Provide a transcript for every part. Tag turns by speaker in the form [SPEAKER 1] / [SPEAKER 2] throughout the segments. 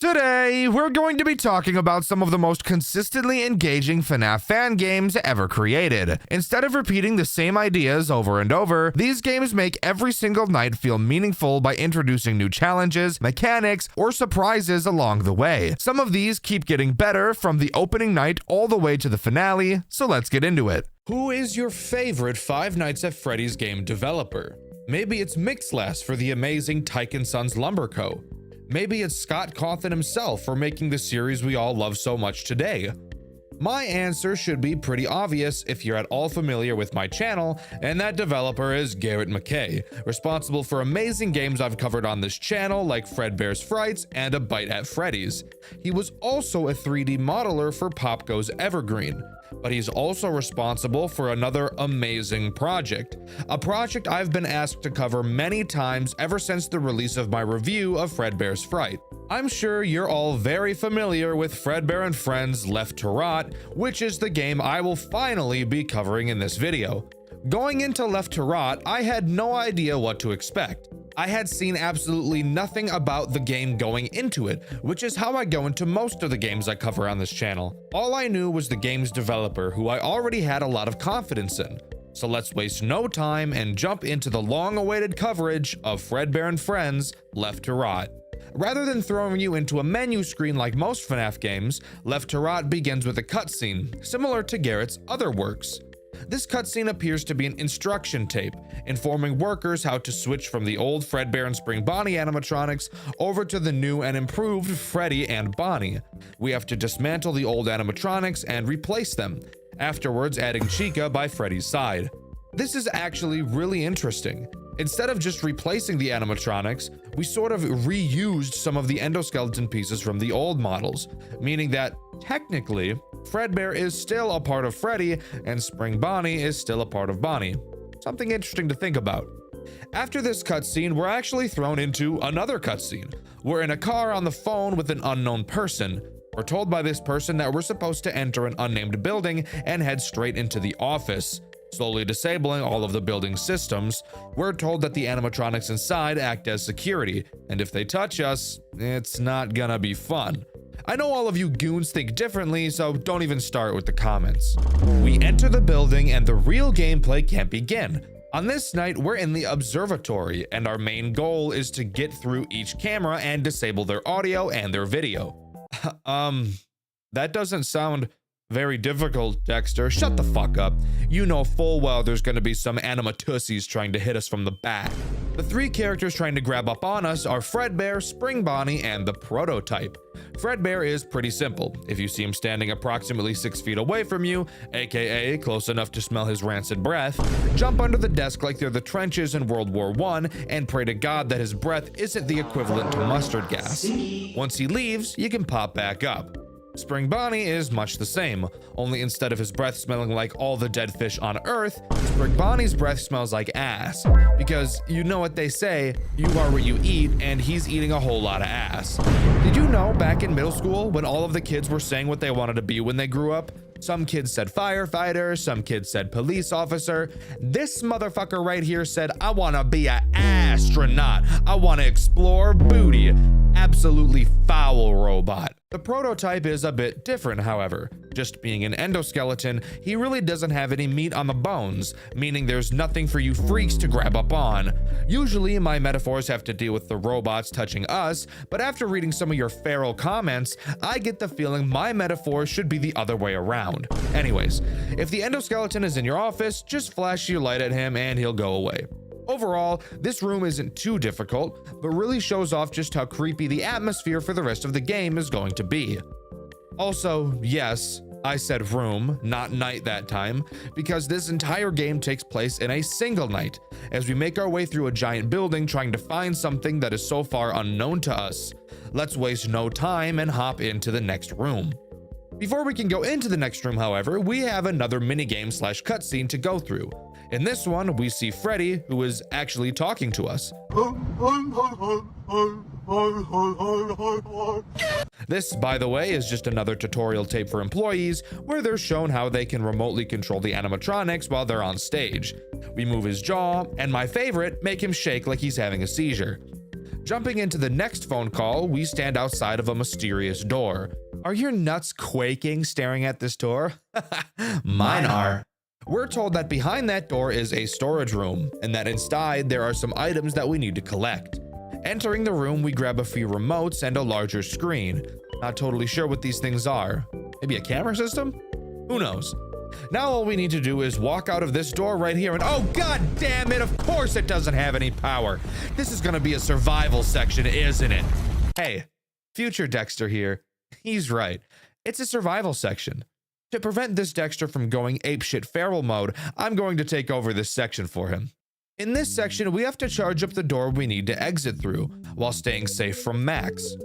[SPEAKER 1] Today, we're going to be talking about some of the most consistently engaging FNAF fan games ever created. Instead of repeating the same ideas over and over, these games make every single night feel meaningful by introducing new challenges, mechanics, or surprises along the way. Some of these keep getting better from the opening night all the way to the finale, so let's get into it. Who is your favorite Five Nights at Freddy's game developer? Maybe it's Mixlas for the amazing Tyke & Sons Lumber Co. Maybe it's Scott Cawthon himself for making the series we all love so much today. My answer should be pretty obvious if you're at all familiar with my channel, and that developer is Garrett McKay, responsible for amazing games I've covered on this channel like Fredbear's Frights and A Bite at Freddy's. He was also a 3D modeler for Pop Goes Evergreen, but he's also responsible for another amazing project, a project I've been asked to cover many times ever since the release of my review of Fredbear's Fright. I'm sure you're all very familiar with Fredbear and Friends Left to Rot, which is the game I will finally be covering in this video. Going into Left to Rot, I had no idea what to expect. I had seen absolutely nothing about the game going into it, which is how I go into most of the games I cover on this channel. All I knew was the game's developer, who I already had a lot of confidence in. So let's waste no time and jump into the long-awaited coverage of Fredbear and Friends Left to Rot. Rather than throwing you into a menu screen like most FNAF games, Left to Rot begins with a cutscene, similar to Garrett's other works. This cutscene appears to be an instruction tape, informing workers how to switch from the old Fredbear and Spring Bonnie animatronics over to the new and improved Freddy and Bonnie. We have to dismantle the old animatronics and replace them, afterwards adding Chica by Freddy's side. This is actually really interesting. Instead of just replacing the animatronics, we sort of reused some of the endoskeleton pieces from the old models, meaning that, technically, Fredbear is still a part of Freddy and Spring Bonnie is still a part of Bonnie. Something interesting to think about. After this cutscene, we're actually thrown into another cutscene. We're in a car on the phone with an unknown person. We're told by this person that we're supposed to enter an unnamed building and head straight into the office. Slowly disabling all of the building's systems, we're told that the animatronics inside act as security, and if they touch us, it's not gonna be fun. I know all of you goons think differently, so don't even start with the comments. We enter the building and the real gameplay can't begin. On this night, we're in the observatory, and our main goal is to get through each camera and disable their audio and their video. That doesn't sound very difficult, Dexter. Shut the fuck up. You know full well there's gonna be some animatussies trying to hit us from the back. The three characters trying to grab up on us are Fredbear, Spring Bonnie, and the Prototype. Fredbear is pretty simple. If you see him standing approximately 6 feet away from you, aka close enough to smell his rancid breath, jump under the desk like they're the trenches in World War I and pray to God that his breath isn't the equivalent to mustard gas. Once he leaves, you can pop back up. Spring Bonnie is much the same, only instead of his breath smelling like all the dead fish on Earth, Spring Bonnie's breath smells like ass. Because you know what they say, you are what you eat, and he's eating a whole lot of ass. Did you know back in middle school when all of the kids were saying what they wanted to be when they grew up? Some kids said firefighter, some kids said police officer. This motherfucker right here said, I wanna be an astronaut. I wanna explore booty. Absolutely foul robot. The Prototype is a bit different, however. Just being an endoskeleton, he really doesn't have any meat on the bones, meaning there's nothing for you freaks to grab up on. Usually, my metaphors have to deal with the robots touching us, but after reading some of your feral comments, I get the feeling my metaphor should be the other way around. Anyways, if the endoskeleton is in your office, just flash your light at him and he'll go away. Overall, this room isn't too difficult, but really shows off just how creepy the atmosphere for the rest of the game is going to be. Also, yes, I said room, not night that time, because this entire game takes place in a single night, as we make our way through a giant building trying to find something that is so far unknown to us. Let's waste no time and hop into the next room. Before we can go into the next room, however, we have another minigame slash cutscene to go through. In this one, we see Freddy, who is actually talking to us. This, by the way, is just another tutorial tape for employees where they're shown how they can remotely control the animatronics while they're on stage. We move his jaw, and my favorite, make him shake like he's having a seizure. Jumping into the next phone call, we stand outside of a mysterious door. Are your nuts quaking staring at this door? Mine are. We're told that behind that door is a storage room, and that inside there are some items that we need to collect. Entering the room, we grab a few remotes and a larger screen. Not totally sure what these things are. Maybe a camera system? Who knows? Now all we need to do is walk out of this door right here and oh god damn it, of course it doesn't have any power. This is gonna be a survival section, isn't it? Hey, future Dexter here. He's right. It's a survival section. To prevent this Dexter from going apeshit feral mode, I'm going to take over this section for him. In this section, we have to charge up the door we need to exit through, while staying safe from Max.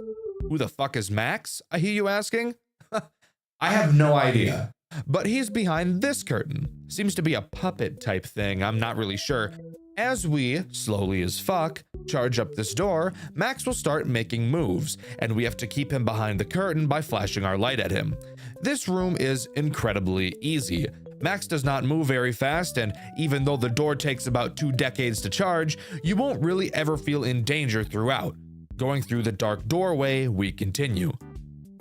[SPEAKER 1] Who the fuck is Max, I hear you asking? I have no idea. But he's behind this curtain. Seems to be a puppet type thing, I'm not really sure. As we, slowly as fuck, charge up this door, Max will start making moves, and we have to keep him behind the curtain by flashing our light at him. This room is incredibly easy. Max does not move very fast, and even though the door takes about 2 decades to charge, you won't really ever feel in danger throughout. Going through the dark doorway, we continue.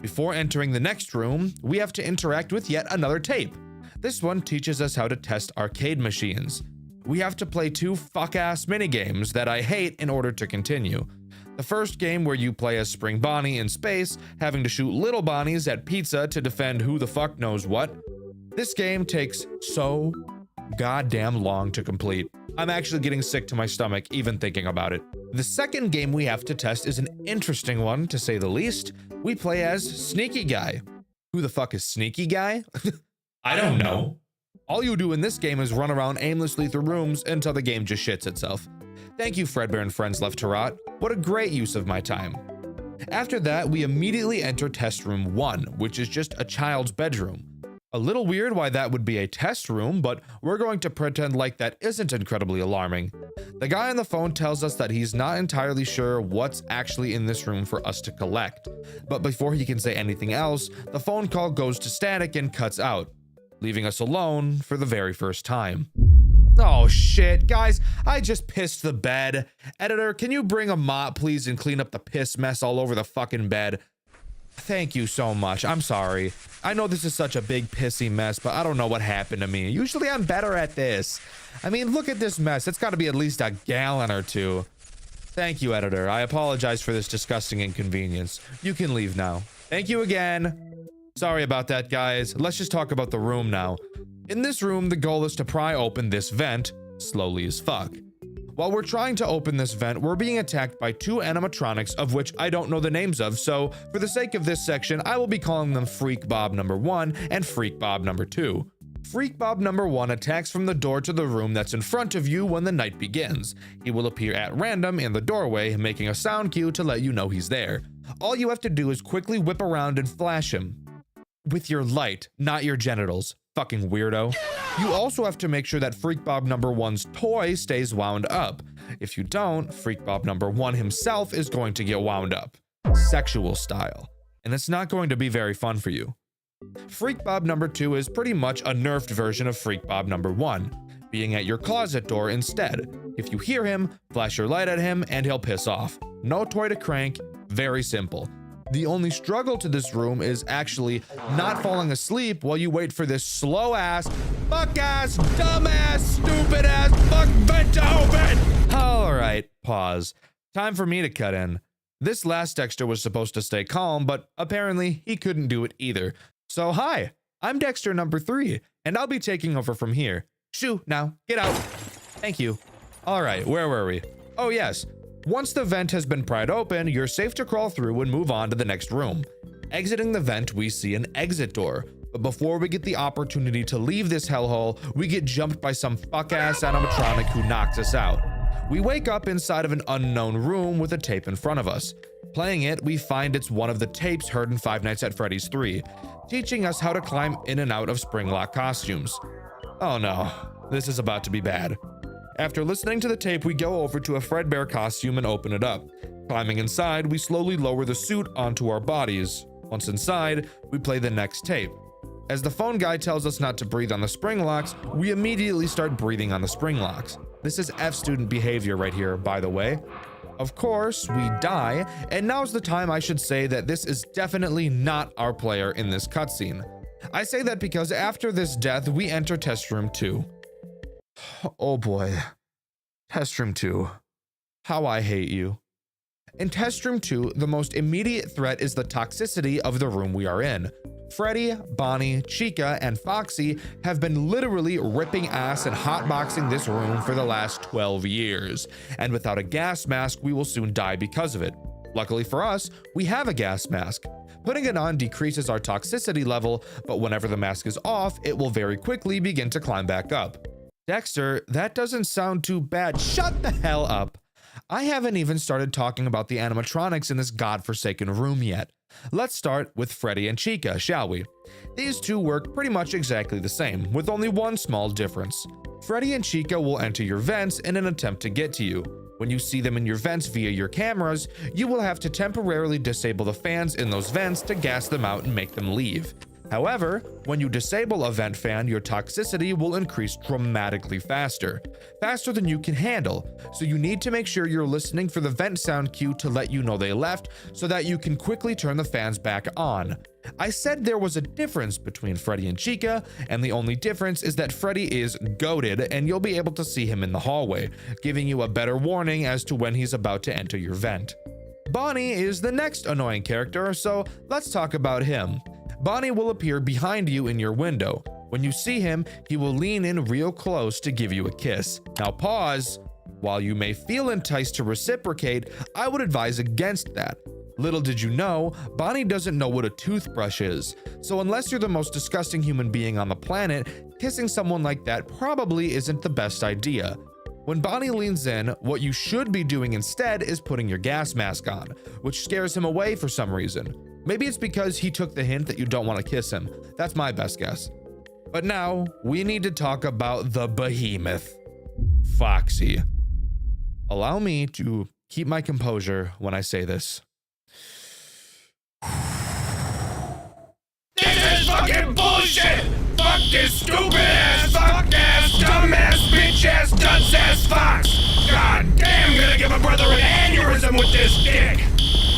[SPEAKER 1] Before entering the next room, we have to interact with yet another tape. This one teaches us how to test arcade machines. We have to play 2 fuck-ass minigames that I hate in order to continue. The first game where you play as Spring Bonnie in space, having to shoot little Bonnies at pizza to defend who the fuck knows what. This game takes so goddamn long to complete. I'm actually getting sick to my stomach even thinking about it. The second game we have to test is an interesting one, to say the least. We play as Sneaky Guy. Who the fuck is Sneaky Guy? I don't know. All you do in this game is run around aimlessly through rooms until the game just shits itself. Thank you, Fredbear and Friends Left to Rot. What a great use of my time. After that, we immediately enter test room 1, which is just a child's bedroom. A little weird why that would be a test room, but we're going to pretend like that isn't incredibly alarming. The guy on the phone tells us that he's not entirely sure what's actually in this room for us to collect. But before he can say anything else, the phone call goes to static and cuts out, leaving us alone for the very first time. Oh shit, guys, I just pissed the bed. Editor, can you bring a mop please and clean up the piss mess all over the fucking bed? Thank you so much. I'm sorry. I know this is such a big pissy mess, but I don't know what happened to me. Usually I'm better at this. I mean, look at this mess. It's got to be at least a gallon or 2. Thank you, editor. I apologize for this disgusting inconvenience. You can leave now. Thank you again. Sorry about that, guys. Let's just talk about the room now. In this room, the goal is to pry open this vent, slowly as fuck. While we're trying to open this vent, we're being attacked by 2 animatronics of which I don't know the names of, so for the sake of this section, I will be calling them Freak Bob number 1 and Freak Bob number 2. Freak Bob number 1 attacks from the door to the room that's in front of you when the night begins. He will appear at random in the doorway, making a sound cue to let you know he's there. All you have to do is quickly whip around and flash him. With your light, not your genitals. Fucking weirdo. You also have to make sure that Freak Bob number 1's toy stays wound up. If you don't, Freak Bob number 1 himself is going to get wound up. Sexual style. And it's not going to be very fun for you. Freak Bob number 2 is pretty much a nerfed version of Freak Bob number 1, being at your closet door instead. If you hear him, flash your light at him and he'll piss off. No toy to crank, very simple. The only struggle to this room is actually not falling asleep while you wait for this slow ass, fuck ass, dumb ass, stupid ass, fuck vent to open. Alright, pause. Time for me to cut in. This last Dexter was supposed to stay calm, but apparently he couldn't do it either. So hi, I'm Dexter number 3, and I'll be taking over from here. Shoo, now, get out. Thank you. Alright, where were we? Oh yes. Once the vent has been pried open, you're safe to crawl through and move on to the next room. Exiting the vent, we see an exit door. But before we get the opportunity to leave this hellhole, we get jumped by some fuck-ass animatronic who knocks us out. We wake up inside of an unknown room with a tape in front of us. Playing it, we find it's one of the tapes heard in Five Nights at Freddy's 3, teaching us how to climb in and out of Springlock costumes. Oh no, this is about to be bad. After listening to the tape, we go over to a Fredbear costume and open it up. Climbing inside, we slowly lower the suit onto our bodies. Once inside, we play the next tape. As the phone guy tells us not to breathe on the spring locks, we immediately start breathing on the spring locks. This is F student behavior right here, by the way. Of course, we die, and now's the time I should say that this is definitely not our player in this cutscene. I say that because after this death, we enter test room 2. Oh boy. Test room 2. How I hate you. In test room 2, the most immediate threat is the toxicity of the room we are in. Freddy, Bonnie, Chica, and Foxy have been literally ripping ass and hotboxing this room for the last 12 years, and without a gas mask, we will soon die because of it. Luckily for us, we have a gas mask. Putting it on decreases our toxicity level, but whenever the mask is off, it will very quickly begin to climb back up. Dexter, that doesn't sound too bad. Shut the hell up. I haven't even started talking about the animatronics in this godforsaken room yet. Let's start with Freddy and Chica, shall we? These two work pretty much exactly the same, with only one small difference. Freddy and Chica will enter your vents in an attempt to get to you. When you see them in your vents via your cameras, you will have to temporarily disable the fans in those vents to gas them out and make them leave. However, when you disable a vent fan, your toxicity will increase dramatically faster than you can handle, so you need to make sure you're listening for the vent sound cue to let you know they left so that you can quickly turn the fans back on. I said there was a difference between Freddy and Chica, and the only difference is that Freddy is goated and you'll be able to see him in the hallway, giving you a better warning as to when he's about to enter your vent. Bonnie is the next annoying character, so let's talk about him. Bonnie will appear behind you in your window. When you see him, he will lean in real close to give you a kiss. Now pause. While you may feel enticed to reciprocate, I would advise against that. Little did you know, Bonnie doesn't know what a toothbrush is. So unless you're the most disgusting human being on the planet, kissing someone like that probably isn't the best idea. When Bonnie leans in, what you should be doing instead is putting your gas mask on, which scares him away for some reason. Maybe it's because he took the hint that you don't want to kiss him. That's my best guess. But now, we need to talk about the behemoth, Foxy. Allow me to keep my composure when I say this.
[SPEAKER 2] This is fucking bullshit! Fuck this stupid ass, fuck ass, dumb ass, bitch ass, dunce ass fox! God damn, I'm gonna give a brother an aneurysm with this dick!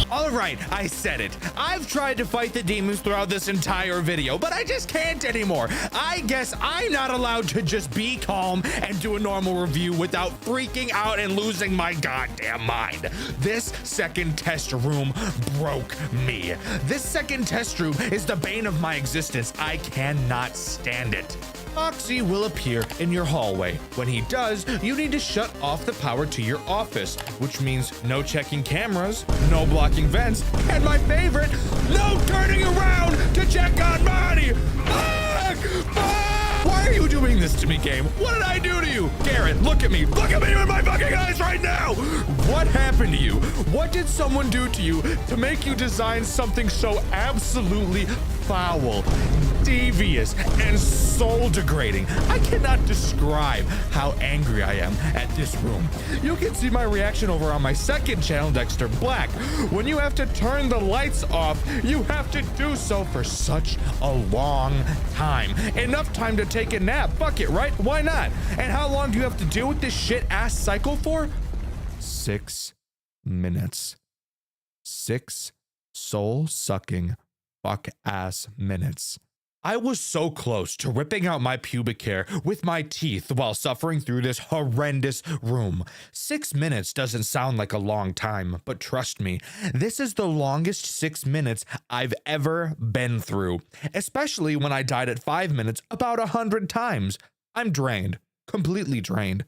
[SPEAKER 1] Alright, I said it. I've tried to fight the demons throughout this entire video, but I just can't anymore. I guess I'm not allowed to just be calm and do a normal review without freaking out and losing my goddamn mind. This second test room broke me. This second test room is the bane of my existence. I cannot stand it. Foxy will appear in your hallway. When he does, you need to shut off the power to your office, which means no checking cameras, no blocking vents, and my favorite, no turning around to check on Bonnie. Why are you doing this to me, game? What did I do to you? Garrett, look at me. Look at me with my fucking eyes right now. What happened to you? What did someone do to you to make you design something so absolutely foul, devious, and soul degrading? I cannot describe how angry I am at this room. You can see my reaction over on my second channel, Dexter Black. When you have to turn the lights off, you have to do so for such a long time. Enough time to take a nap. Fuck it, right? Why not? And how long do you have to deal with this shit ass cycle for? 6 minutes. 6 soul-sucking fuck-ass minutes. I was so close to ripping out my pubic hair with my teeth while suffering through this horrendous room. 6 minutes doesn't sound like a long time, but trust me, this is the longest 6 minutes I've ever been through, especially when I died at 5 minutes about 100 times. I'm drained, completely drained.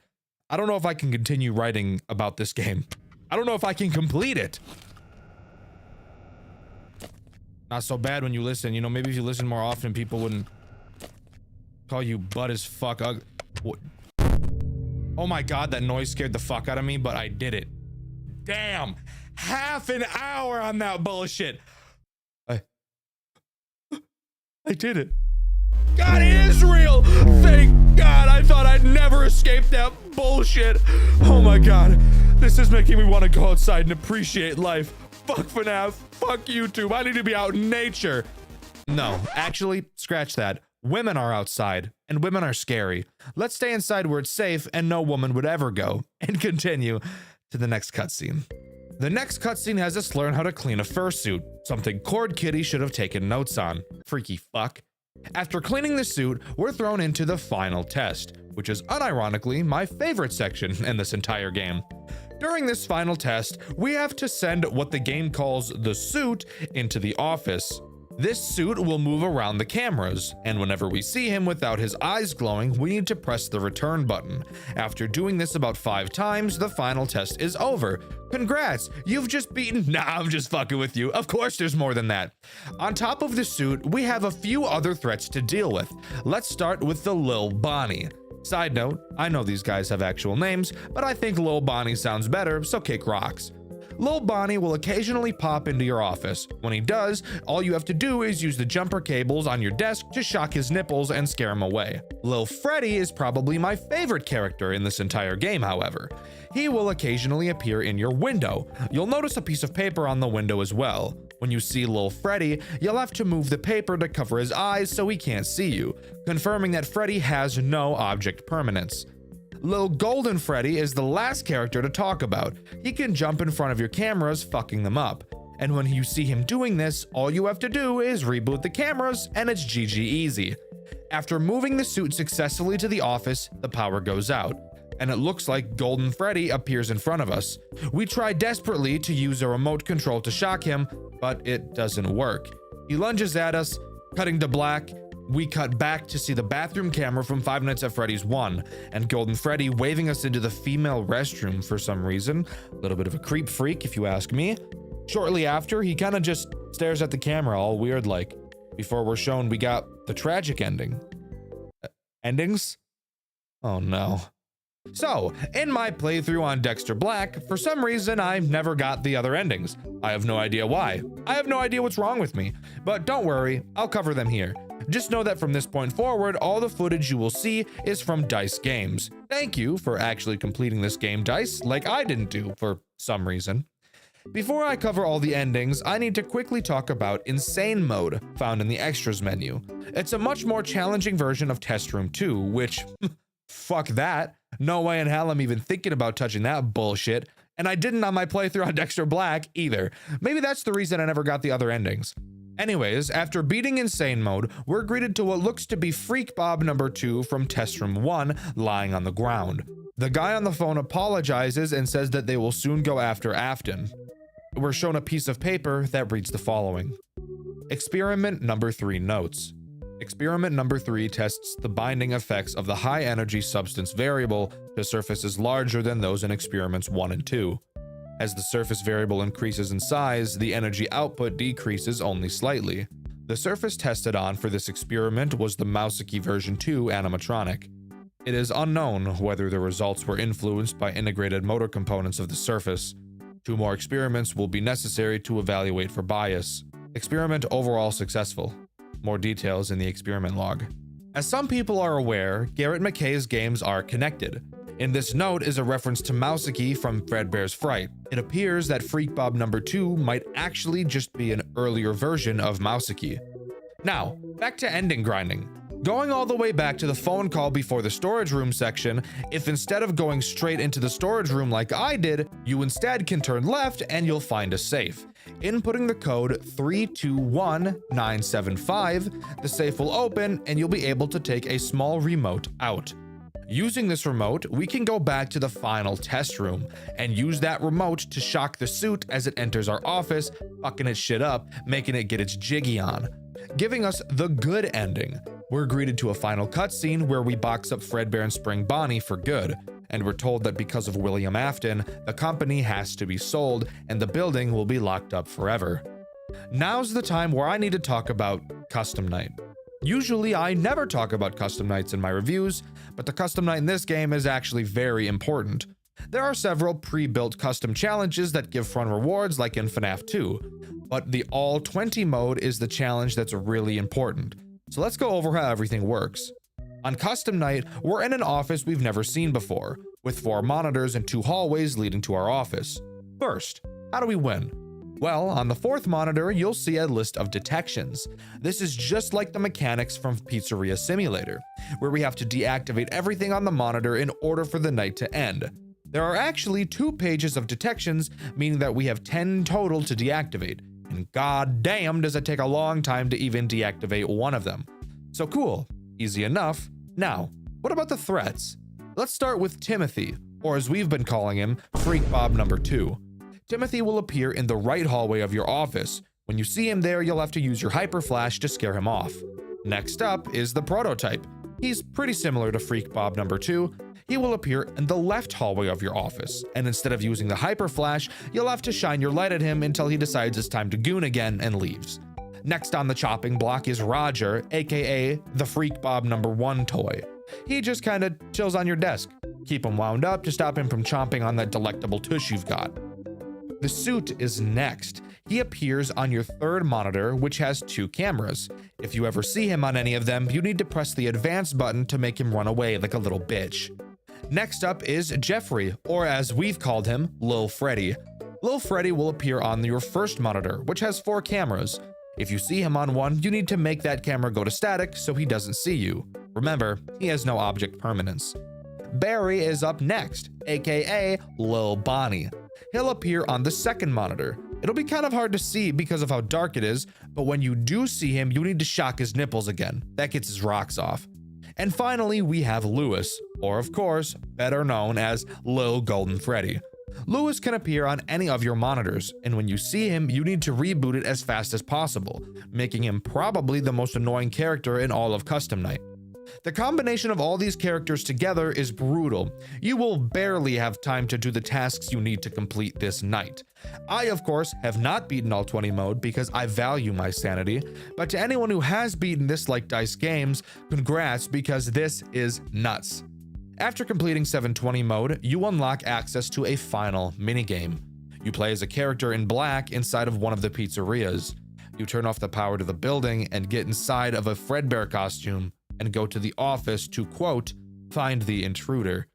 [SPEAKER 1] I don't know if I can continue writing about this game. I don't know if I can complete it. Not so bad when you listen. You know, maybe if you listen more often, people wouldn't call you butt as fuck. Oh my god, that noise scared the fuck out of me, but I did it. Damn, half an hour on that bullshit. I did it. God, it is real. Thank God. I thought I'd never escape that bullshit. Oh my god, this is making me want to go outside and appreciate life. Fuck FNAF, fuck YouTube, I need to be out in nature. No, actually, scratch that. Women are outside, and women are scary. Let's stay inside where it's safe and no woman would ever go. And continue. to the next cutscene. The next cutscene has us learn how to clean a fursuit, something Cord Kitty should have taken notes on. Freaky fuck. After cleaning the suit, we're thrown into the final test, which is unironically my favorite section in this entire game. During this final test, we have to send what the game calls the suit into the office. This suit will move around the cameras, and whenever we see him without his eyes glowing, we need to press the return button. After doing this about 5 times, the final test is over. Congrats, you've just beaten— Nah, I'm just fucking with you. Of course there's more than that. On top of the suit, we have a few other threats to deal with. Let's start with the Lil Bonnie. Side note, I know these guys have actual names, but I think Lil Bonnie sounds better, so kick rocks. Lil Bonnie will occasionally pop into your office. When he does, all you have to do is use the jumper cables on your desk to shock his nipples and scare him away. Lil Freddy is probably my favorite character in this entire game, however. He will occasionally appear in your window. You'll notice a piece of paper on the window as well. When you see Lil Freddy, you'll have to move the paper to cover his eyes so he can't see you, confirming that Freddy has no object permanence. Lil Golden Freddy is the last character to talk about. He can jump in front of your cameras, fucking them up. And when you see him doing this, all you have to do is reboot the cameras and it's GG easy. After moving the suit successfully to the office, the power goes out, and it looks like Golden Freddy appears in front of us. We try desperately to use a remote control to shock him, but it doesn't work. He lunges at us, cutting to black. We cut back to see the bathroom camera from 5 Nights at Freddy's 1, and Golden Freddy waving us into the female restroom for some reason. A little bit of a creep freak, if you ask me. Shortly after, he kind of just stares at the camera all weird like, before we're shown we got the tragic ending. Endings? Oh no. So, in my playthrough on Dexter Black, for some reason I never got the other endings. I have no idea why. I have no idea what's wrong with me, but don't worry, I'll cover them here. Just know that from this point forward, all the footage you will see is from Dice Games. Thank you for actually completing this game, Dice, like I didn't do for some reason. Before I cover all the endings, I need to quickly talk about Insane Mode, found in the Extras menu. It's a much more challenging version of Test Room 2, which, fuck that. No way in hell I'm even thinking about touching that bullshit, and I didn't on my playthrough on Dexter Black either. Maybe that's the reason I never got the other endings. Anyways, after beating Insane Mode, we're greeted to what looks to be Freak Bob number 2 from Test Room 1 lying on the ground. The guy on the phone apologizes and says that they will soon go after Afton. We're shown a piece of paper that reads the following. Experiment number 3 notes. Experiment number 3 tests the binding effects of the high energy substance variable to surfaces larger than those in experiments 1 and 2. As the surface variable increases in size, the energy output decreases only slightly. The surface tested on for this experiment was the Mouseki version 2 animatronic. It is unknown whether the results were influenced by integrated motor components of the surface. 2 more experiments will be necessary to evaluate for bias. Experiment overall successful. More details in the experiment log. As some people are aware, Garrett McKay's games are connected. In this note is a reference to Mouseki from Fredbear's Fright. It appears that Freak Bob number 2 might actually just be an earlier version of Mouseki. Now, back to ending grinding. Going all the way back to the phone call before the storage room section, if instead of going straight into the storage room like I did, you instead can turn left and you'll find a safe. Inputting the code 321975, the safe will open and you'll be able to take a small remote out. Using this remote, we can go back to the final test room and use that remote to shock the suit as it enters our office, fucking its shit up, making it get its jiggy on, giving us the good ending. We're greeted to a final cutscene where we box up Fredbear and Spring Bonnie for good, and we're told that because of William Afton, the company has to be sold and the building will be locked up forever. Now's the time where I need to talk about Custom Night. Usually I never talk about custom nights in my reviews, but the custom night in this game is actually very important. There are several pre-built custom challenges that give fun rewards like in FNAF 2, but the all 20 mode is the challenge that's really important. So let's go over how everything works. On custom night, we're in an office we've never seen before, with 4 monitors and 2 hallways leading to our office. First, how do we win? Well, on the 4th monitor, you'll see a list of detections. This is just like the mechanics from Pizzeria Simulator, where we have to deactivate everything on the monitor in order for the night to end. There are actually 2 pages of detections, meaning that we have 10 total to deactivate, and goddamn does it take a long time to even deactivate one of them. So cool, easy enough. Now, what about the threats? Let's start with Timothy, or as we've been calling him, Freak Bob number 2. Timothy will appear in the right hallway of your office. When you see him there, you'll have to use your hyper flash to scare him off. Next up is the prototype. He's pretty similar to Freak Bob number 2. He will appear in the left hallway of your office, and instead of using the hyper flash, you'll have to shine your light at him until he decides it's time to goon again and leaves. Next on the chopping block is Roger, aka the Freak Bob number 1 toy. He just kinda chills on your desk. Keep him wound up to stop him from chomping on that delectable tush you've got. The suit is next. He appears on your 3rd monitor, which has 2 cameras. If you ever see him on any of them, you need to press the advance button to make him run away like a little bitch. Next up is Jeffrey, or as we've called him, Lil Freddy. Lil Freddy will appear on your 1st monitor, which has 4 cameras. If you see him on one, you need to make that camera go to static so he doesn't see you. Remember, he has no object permanence. Barry is up next, aka Lil Bonnie. He'll appear on the 2nd monitor. It'll be kind of hard to see because of how dark it is, but when you do see him, you need to shock his nipples again. That gets his rocks off. And finally, we have Lewis, or of course, better known as Lil Golden Freddy. Lewis can appear on any of your monitors, and when you see him, you need to reboot it as fast as possible, making him probably the most annoying character in all of Custom Night. The combination of all these characters together is brutal. You will barely have time to do the tasks you need to complete this night. I, of course, have not beaten all 20 mode because I value my sanity, but to anyone who has beaten this like Dice Games, congrats because this is nuts. After completing 720 mode, you unlock access to a final minigame. You play as a character in black inside of one of the pizzerias. You turn off the power to the building and get inside of a Fredbear costume and go to the office to, quote, find the intruder.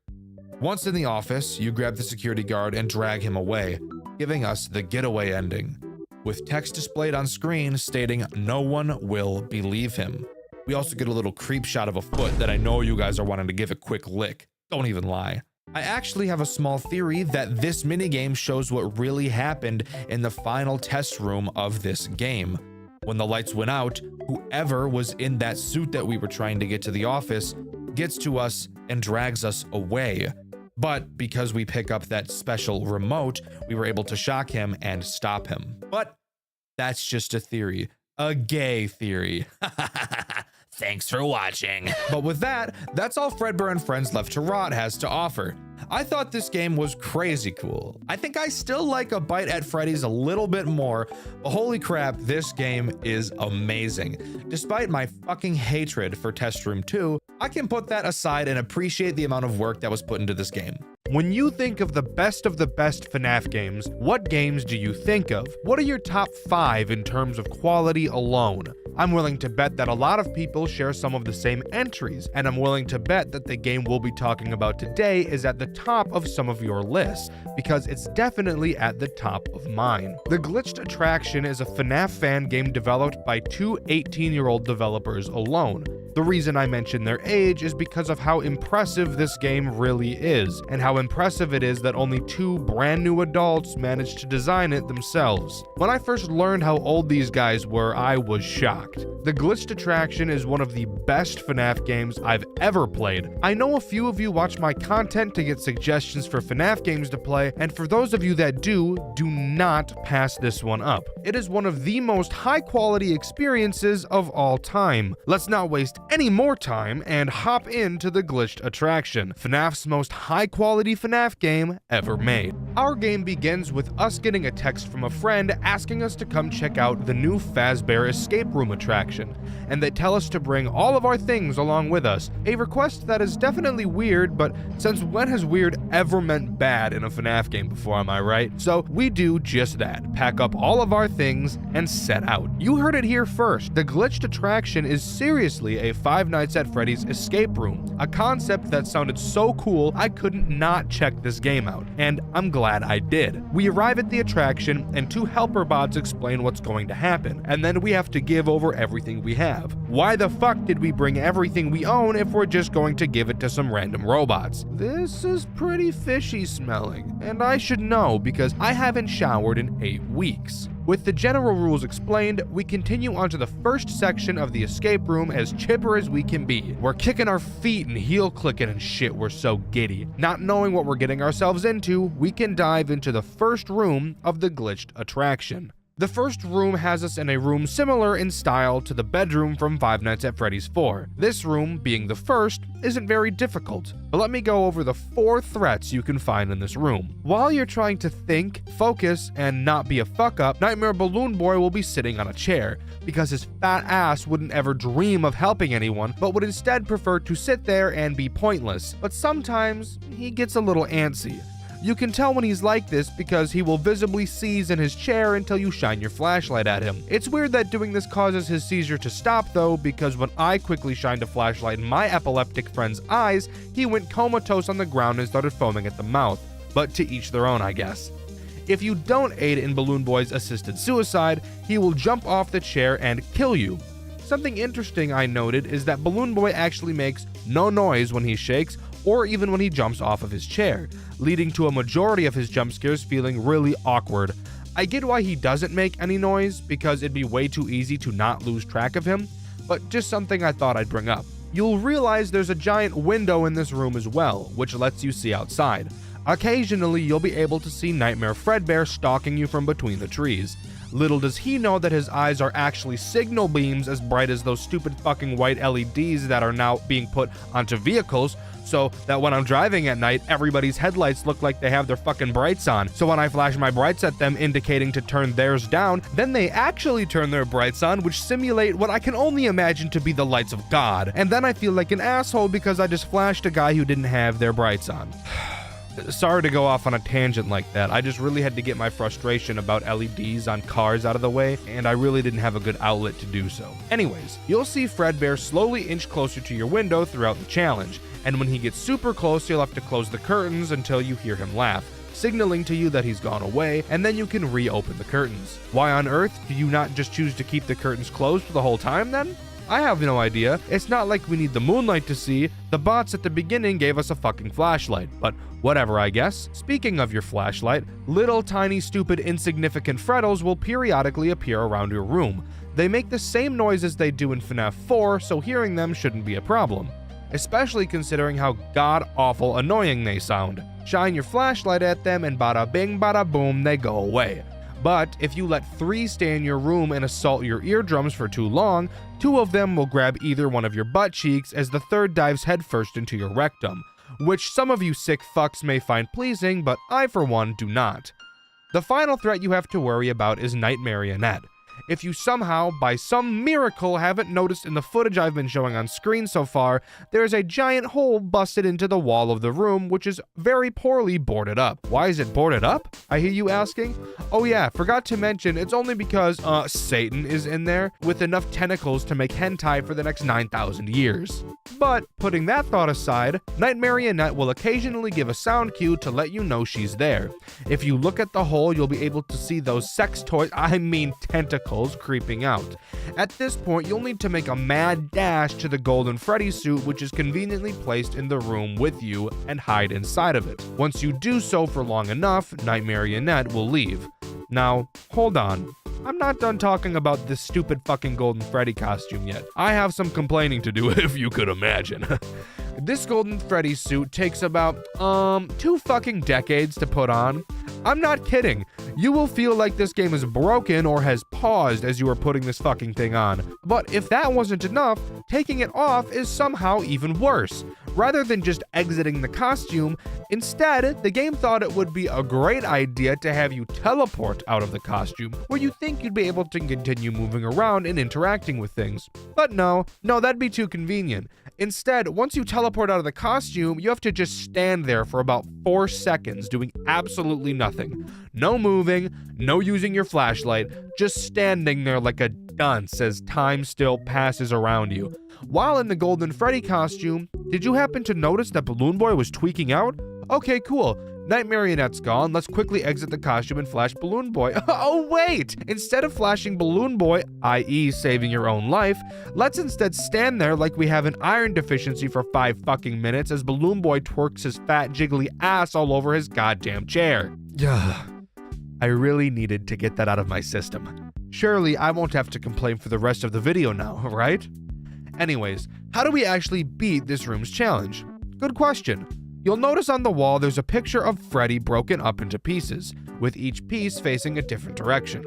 [SPEAKER 1] Once in the office, you grab the security guard and drag him away, giving us the getaway ending, with text displayed on screen stating no one will believe him. We also get a little creep shot of a foot that I know you guys are wanting to give a quick lick. Don't even lie. I actually have a small theory that this minigame shows what really happened in the final test room of this game. When the lights went out, whoever was in that suit that we were trying to get to the office gets to us and drags us away. But because we pick up that special remote, we were able to shock him and stop him. But that's just a theory. A gay theory.
[SPEAKER 2] Thanks for watching.
[SPEAKER 1] But with that, that's all Fredbear and Friends Left to Rot has to offer. I thought this game was crazy cool. I think I still like A Bite at Freddy's a little bit more, but holy crap, this game is amazing. Despite my fucking hatred for Test Room 2, I can put that aside and appreciate the amount of work that was put into this game. When you think of the best FNAF games, what games do you think of? What are your top 5 in terms of quality alone? I'm willing to bet that a lot of people share some of the same entries, and I'm willing to bet that the game we'll be talking about today is at the top of some of your lists, because it's definitely at the top of mine. The Glitched Attraction is a FNAF fan game developed by 2 18-year-old developers alone. The reason I mention their age is because of how impressive this game really is, and how impressive it is that only 2 brand new adults managed to design it themselves. When I first learned how old these guys were, I was shocked. The Glitched Attraction is one of the best FNAF games I've ever played. I know a few of you watch my content to get suggestions for FNAF games to play, and for those of you that do not pass this one up. It is one of the most high-quality experiences of all time. Let's not waste any more time and hop into the Glitched Attraction, FNAF's most high-quality FNAF game ever made. Our game begins with us getting a text from a friend asking us to come check out the new Fazbear escape room attraction, and they tell us to bring all of our things along with us. A request that is definitely weird, but since when has weird ever meant bad in a FNAF game before, am I right? So we do just that, pack up all of our things and set out. You heard it here first. The Glitched Attraction is seriously a
[SPEAKER 3] Five Nights at Freddy's escape room, a concept that sounded so cool I couldn't not check this game out, and I'm glad I did. We arrive at the attraction and two helper bots explain what's going to happen, and then we have to give over everything we have. Why the fuck did we bring everything we own if we're just going to give it to some random robots? This is pretty fishy smelling, and I should know because I haven't showered in 8 weeks. With the general rules explained, we continue onto the first section of the escape room as chipper as we can be. We're kicking our feet and heel clicking and shit, we're so giddy. Not knowing what we're getting ourselves into, we can dive into the first room of the glitched attraction. The first room has us in a room similar in style to the bedroom from Five Nights at Freddy's 4. This room, being the first, isn't very difficult, but let me go over the 4 threats you can find in this room. While you're trying to think, focus, and not be a fuck up, Nightmare Balloon Boy will be sitting on a chair, because his fat ass wouldn't ever dream of helping anyone, but would instead prefer to sit there and be pointless. But sometimes, he gets a little antsy. You can tell when he's like this because he will visibly seize in his chair until you shine your flashlight at him. It's weird that doing this causes his seizure to stop though, because when I quickly shined a flashlight in my epileptic friend's eyes, he went comatose on the ground and started foaming at the mouth. But to each their own, I guess. If you don't aid in Balloon Boy's assisted suicide, he will jump off the chair and kill you. Something interesting I noted is that Balloon Boy actually makes no noise when he shakes or even when he jumps off of his chair, leading to a majority of his jump scares feeling really awkward. I get why he doesn't make any noise, because it'd be way too easy to not lose track of him, but just something I thought I'd bring up. You'll realize there's a giant window in this room as well, which lets you see outside. Occasionally, you'll be able to see Nightmare Fredbear stalking you from between the trees. Little does he know that his eyes are actually signal beams as bright as those stupid fucking white LEDs that are now being put onto vehicles, so that when I'm driving at night, everybody's headlights look like they have their fucking brights on. So when I flash my brights at them indicating to turn theirs down, then they actually turn their brights on, which simulate what I can only imagine to be the lights of God. And then I feel like an asshole because I just flashed a guy who didn't have their brights on. Sorry to go off on a tangent like that. I just really had to get my frustration about LEDs on cars out of the way, and I really didn't have a good outlet to do so. Anyways, you'll see Fredbear slowly inch closer to your window throughout the challenge, and when he gets super close, you'll have to close the curtains until you hear him laugh, signaling to you that he's gone away, and then you can reopen the curtains. Why on earth do you not just choose to keep the curtains closed for the whole time then? I have no idea. It's not like we need the moonlight to see. The bots at the beginning gave us a fucking flashlight, but whatever, I guess. Speaking of your flashlight, little tiny stupid insignificant Freddles will periodically appear around your room. They make the same noise as they do in FNAF 4, so hearing them shouldn't be a problem, especially considering how god-awful annoying they sound. Shine your flashlight at them and bada bing bada boom, they go away. But if you let 3 stay in your room and assault your eardrums for too long, 2 of them will grab either one of your butt cheeks as the third dives headfirst into your rectum, which some of you sick fucks may find pleasing, but I for one do not. The final threat you have to worry about is Night Marionette. If you somehow, by some miracle, haven't noticed in the footage I've been showing on screen so far, there's a giant hole busted into the wall of the room, which is very poorly boarded up. Why is it boarded up? I hear you asking? Oh yeah, forgot to mention, it's only because, Satan is in there with enough tentacles to make hentai for the next 9,000 years. But, putting that thought aside, Night Marionette will occasionally give a sound cue to let you know she's there. If you look at the hole, you'll be able to see those sex toys, tentacles, creeping out. At this point, you'll need to make a mad dash to the Golden Freddy suit, which is conveniently placed in the room with you, and hide inside of it. Once you do so for long enough, Night Marionette will leave. Now, hold on. I'm not done talking about this stupid fucking Golden Freddy costume yet. I have some complaining to do, if you could imagine. This Golden Freddy suit takes about, 2 fucking decades to put on. I'm not kidding. You will feel like this game is broken or has paused as you are putting this fucking thing on. But if that wasn't enough, taking it off is somehow even worse. Rather than just exiting the costume, instead, the game thought it would be a great idea to have you teleport out of the costume, where you think you'd be able to continue moving around and interacting with things. But no, that'd be too convenient. Instead, once you teleport out of the costume, you have to just stand there for about 4 seconds doing absolutely nothing. No moving, no using your flashlight, just standing there like a dunce as time still passes around you. While in the Golden Freddy costume, did you happen to notice that Balloon Boy was tweaking out? Okay, cool. Night Marionette's gone. Let's quickly exit the costume and flash Balloon Boy. Oh wait! Instead of flashing Balloon Boy, i.e. saving your own life, let's instead stand there like we have an iron deficiency for 5 fucking minutes as Balloon Boy twerks his fat jiggly ass all over his goddamn chair. I really needed to get that out of my system. Surely I won't have to complain for the rest of the video now, right? Anyways, how do we actually beat this room's challenge? Good question. You'll notice on the wall there's a picture of Freddy broken up into pieces, with each piece facing a different direction.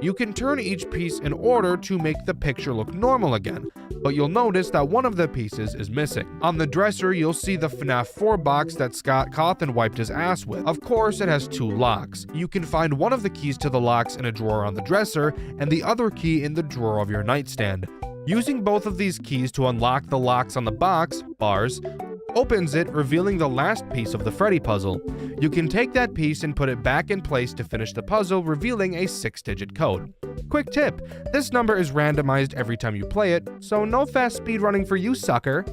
[SPEAKER 3] You can turn each piece in order to make the picture look normal again, but you'll notice that one of the pieces is missing. On the dresser, you'll see the FNAF 4 box that Scott Cawthon wiped his ass with. Of course, it has 2 locks. You can find one of the keys to the locks in a drawer on the dresser, and the other key in the drawer of your nightstand. Using both of these keys to unlock the locks on the box, bars, opens it, revealing the last piece of the Freddy puzzle. You can take that piece and put it back in place to finish the puzzle, revealing a 6-digit code. Quick tip, this number is randomized every time you play it, so no fast speed running for you, sucker.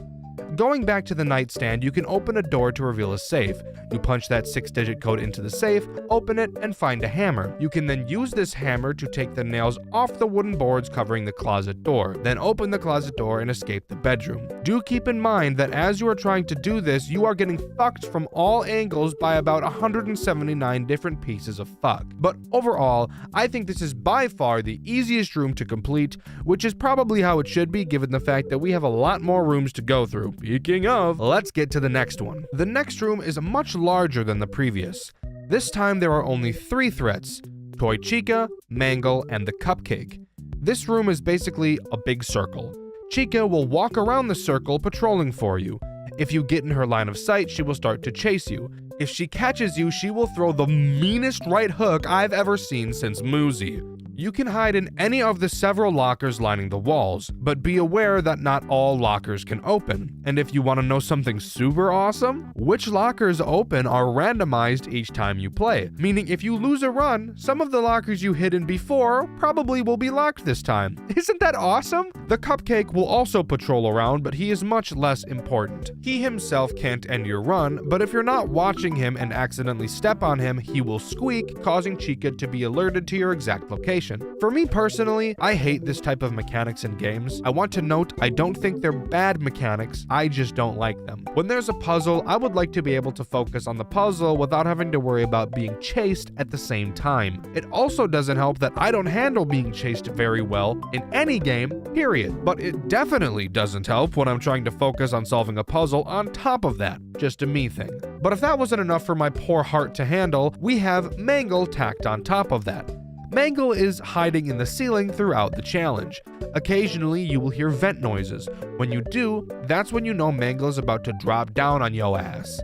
[SPEAKER 3] Going back to the nightstand, you can open a door to reveal a safe. You punch that 6-digit code into the safe, open it, and find a hammer. You can then use this hammer to take the nails off the wooden boards covering the closet door, then open the closet door and escape the bedroom. Do keep in mind that as you are trying to do this, you are getting fucked from all angles by about 179 different pieces of fuck. But overall, I think this is by far the easiest room to complete, which is probably how it should be given the fact that we have a lot more rooms to go through. Speaking of, let's get to the next one. The next room is much larger than the previous. This time there are only 3 threats: Toy Chica, Mangle, and the Cupcake. This room is basically a big circle. Chica will walk around the circle patrolling for you. If you get in her line of sight, she will start to chase you. If she catches you, she will throw the meanest right hook I've ever seen since Muzi. You can hide in any of the several lockers lining the walls, but be aware that not all lockers can open. And if you want to know something super awesome, which lockers open are randomized each time you play. Meaning if you lose a run, some of the lockers you hid in before probably will be locked this time. Isn't that awesome? The Cupcake will also patrol around, but he is much less important. He himself can't end your run, but if you're not watching him and accidentally step on him, he will squeak, causing Chica to be alerted to your exact location. For me personally, I hate this type of mechanics in games. I want to note I don't think they're bad mechanics, I just don't like them. When there's a puzzle, I would like to be able to focus on the puzzle without having to worry about being chased at the same time. It also doesn't help that I don't handle being chased very well in any game, period. But it definitely doesn't help when I'm trying to focus on solving a puzzle on top of that. Just a me thing. But if that wasn't enough for my poor heart to handle, we have Mangle tacked on top of that. Mangle is hiding in the ceiling throughout the challenge. Occasionally, you will hear vent noises. When you do, that's when you know Mangle is about to drop down on yo ass.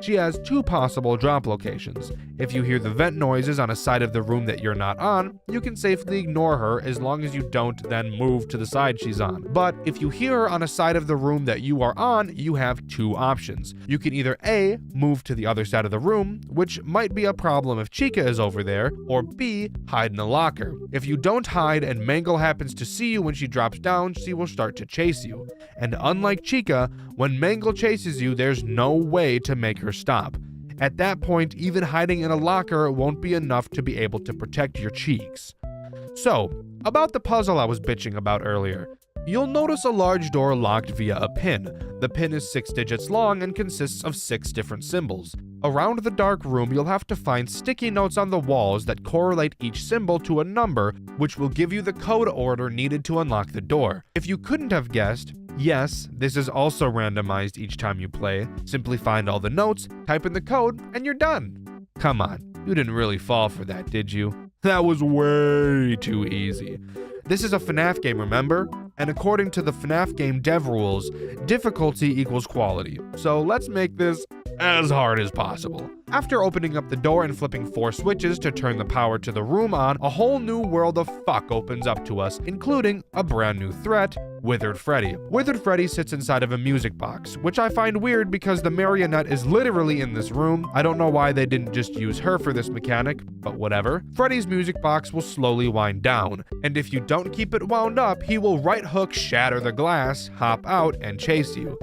[SPEAKER 3] She has 2 possible drop locations. If you hear the vent noises on a side of the room that you're not on, you can safely ignore her as long as you don't then move to the side she's on. But if you hear her on a side of the room that you are on, you have 2 options. You can either A, move to the other side of the room, which might be a problem if Chica is over there, or B, hide in a locker. If you don't hide and Mangle happens to see you when she drops down, she will start to chase you. And unlike Chica, when Mangle chases you, there's no way to make her stop. At that point, even hiding in a locker won't be enough to be able to protect your cheeks. So, about the puzzle I was bitching about earlier. You'll notice a large door locked via a pin. The pin is 6 digits long and consists of 6 different symbols. Around the dark room, you'll have to find sticky notes on the walls that correlate each symbol to a number, which will give you the code order needed to unlock the door. If you couldn't have guessed, yes, this is also randomized each time you play. Simply find all the notes, type in the code, and you're done. Come on, you didn't really fall for that, did you? That was way too easy. This is a FNAF game, remember? And according to the FNAF game dev rules, difficulty equals quality. So let's make this as hard as possible. After opening up the door and flipping 4 switches to turn the power to the room on, a whole new world of fuck opens up to us, including a brand new threat, Withered Freddy. Withered Freddy sits inside of a music box, which I find weird because the marionette is literally in this room. I don't know why they didn't just use her for this mechanic, but whatever. Freddy's music box will slowly wind down, and if you don't keep it wound up, he will right hook, shatter the glass, hop out, and chase you.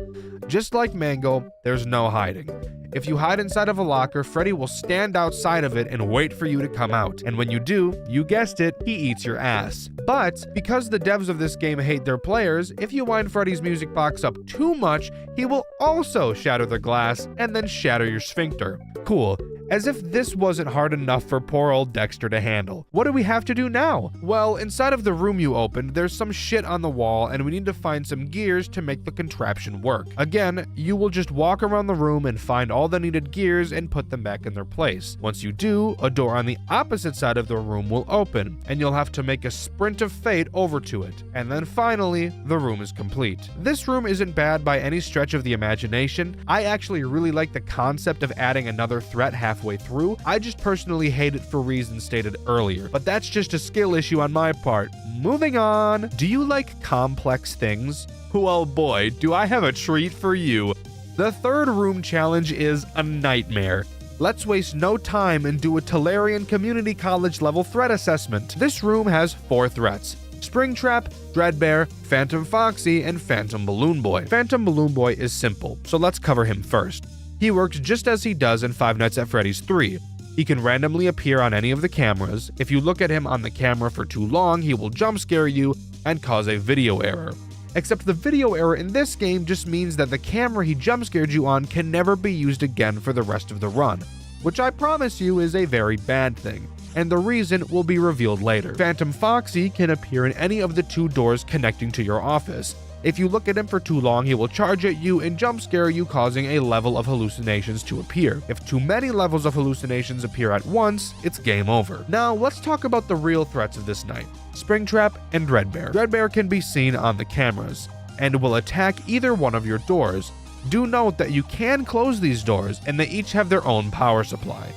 [SPEAKER 3] Just like Mango, there's no hiding. If you hide inside of a locker, Freddy will stand outside of it and wait for you to come out. And when you do, you guessed it, he eats your ass. But because the devs of this game hate their players, if you wind Freddy's music box up too much, he will also shatter the glass and then shatter your sphincter. Cool. As if this wasn't hard enough for poor old Dexter to handle. What do we have to do now? Well, inside of the room you opened, there's some shit on the wall and we need to find some gears to make the contraption work. Again, you will just walk around the room and find all the needed gears and put them back in their place. Once you do, a door on the opposite side of the room will open and you'll have to make a sprint of fate over to it. And then finally, the room is complete. This room isn't bad by any stretch of the imagination. I actually really like the concept of adding another threat halfway through. I just personally hate it for reasons stated earlier, but that's just a skill issue on my part. Moving on. Do you like complex things? Well boy, do I have a treat for you. The third room challenge is a nightmare. Let's waste no time and do a Tolarian Community College level threat assessment. This room has 4 threats: Springtrap, Dreadbear, Phantom Foxy, and Phantom Balloon Boy. Phantom Balloon Boy is simple, so let's cover him first. He works just as he does in Five Nights at Freddy's 3. He can randomly appear on any of the cameras. If you look at him on the camera for too long, he will jump scare you and cause a video error. Except the video error in this game just means that the camera he jump scared you on can never be used again for the rest of the run, which I promise you is a very bad thing, and the reason will be revealed later. Phantom Foxy can appear in any of the 2 doors connecting to your office. If you look at him for too long, he will charge at you and jump scare you, causing a level of hallucinations to appear. If too many levels of hallucinations appear at once, it's game over. Now, let's talk about the real threats of this night: Springtrap and Dreadbear. Dreadbear can be seen on the cameras and will attack either one of your doors. Do note that you can close these doors and they each have their own power supply.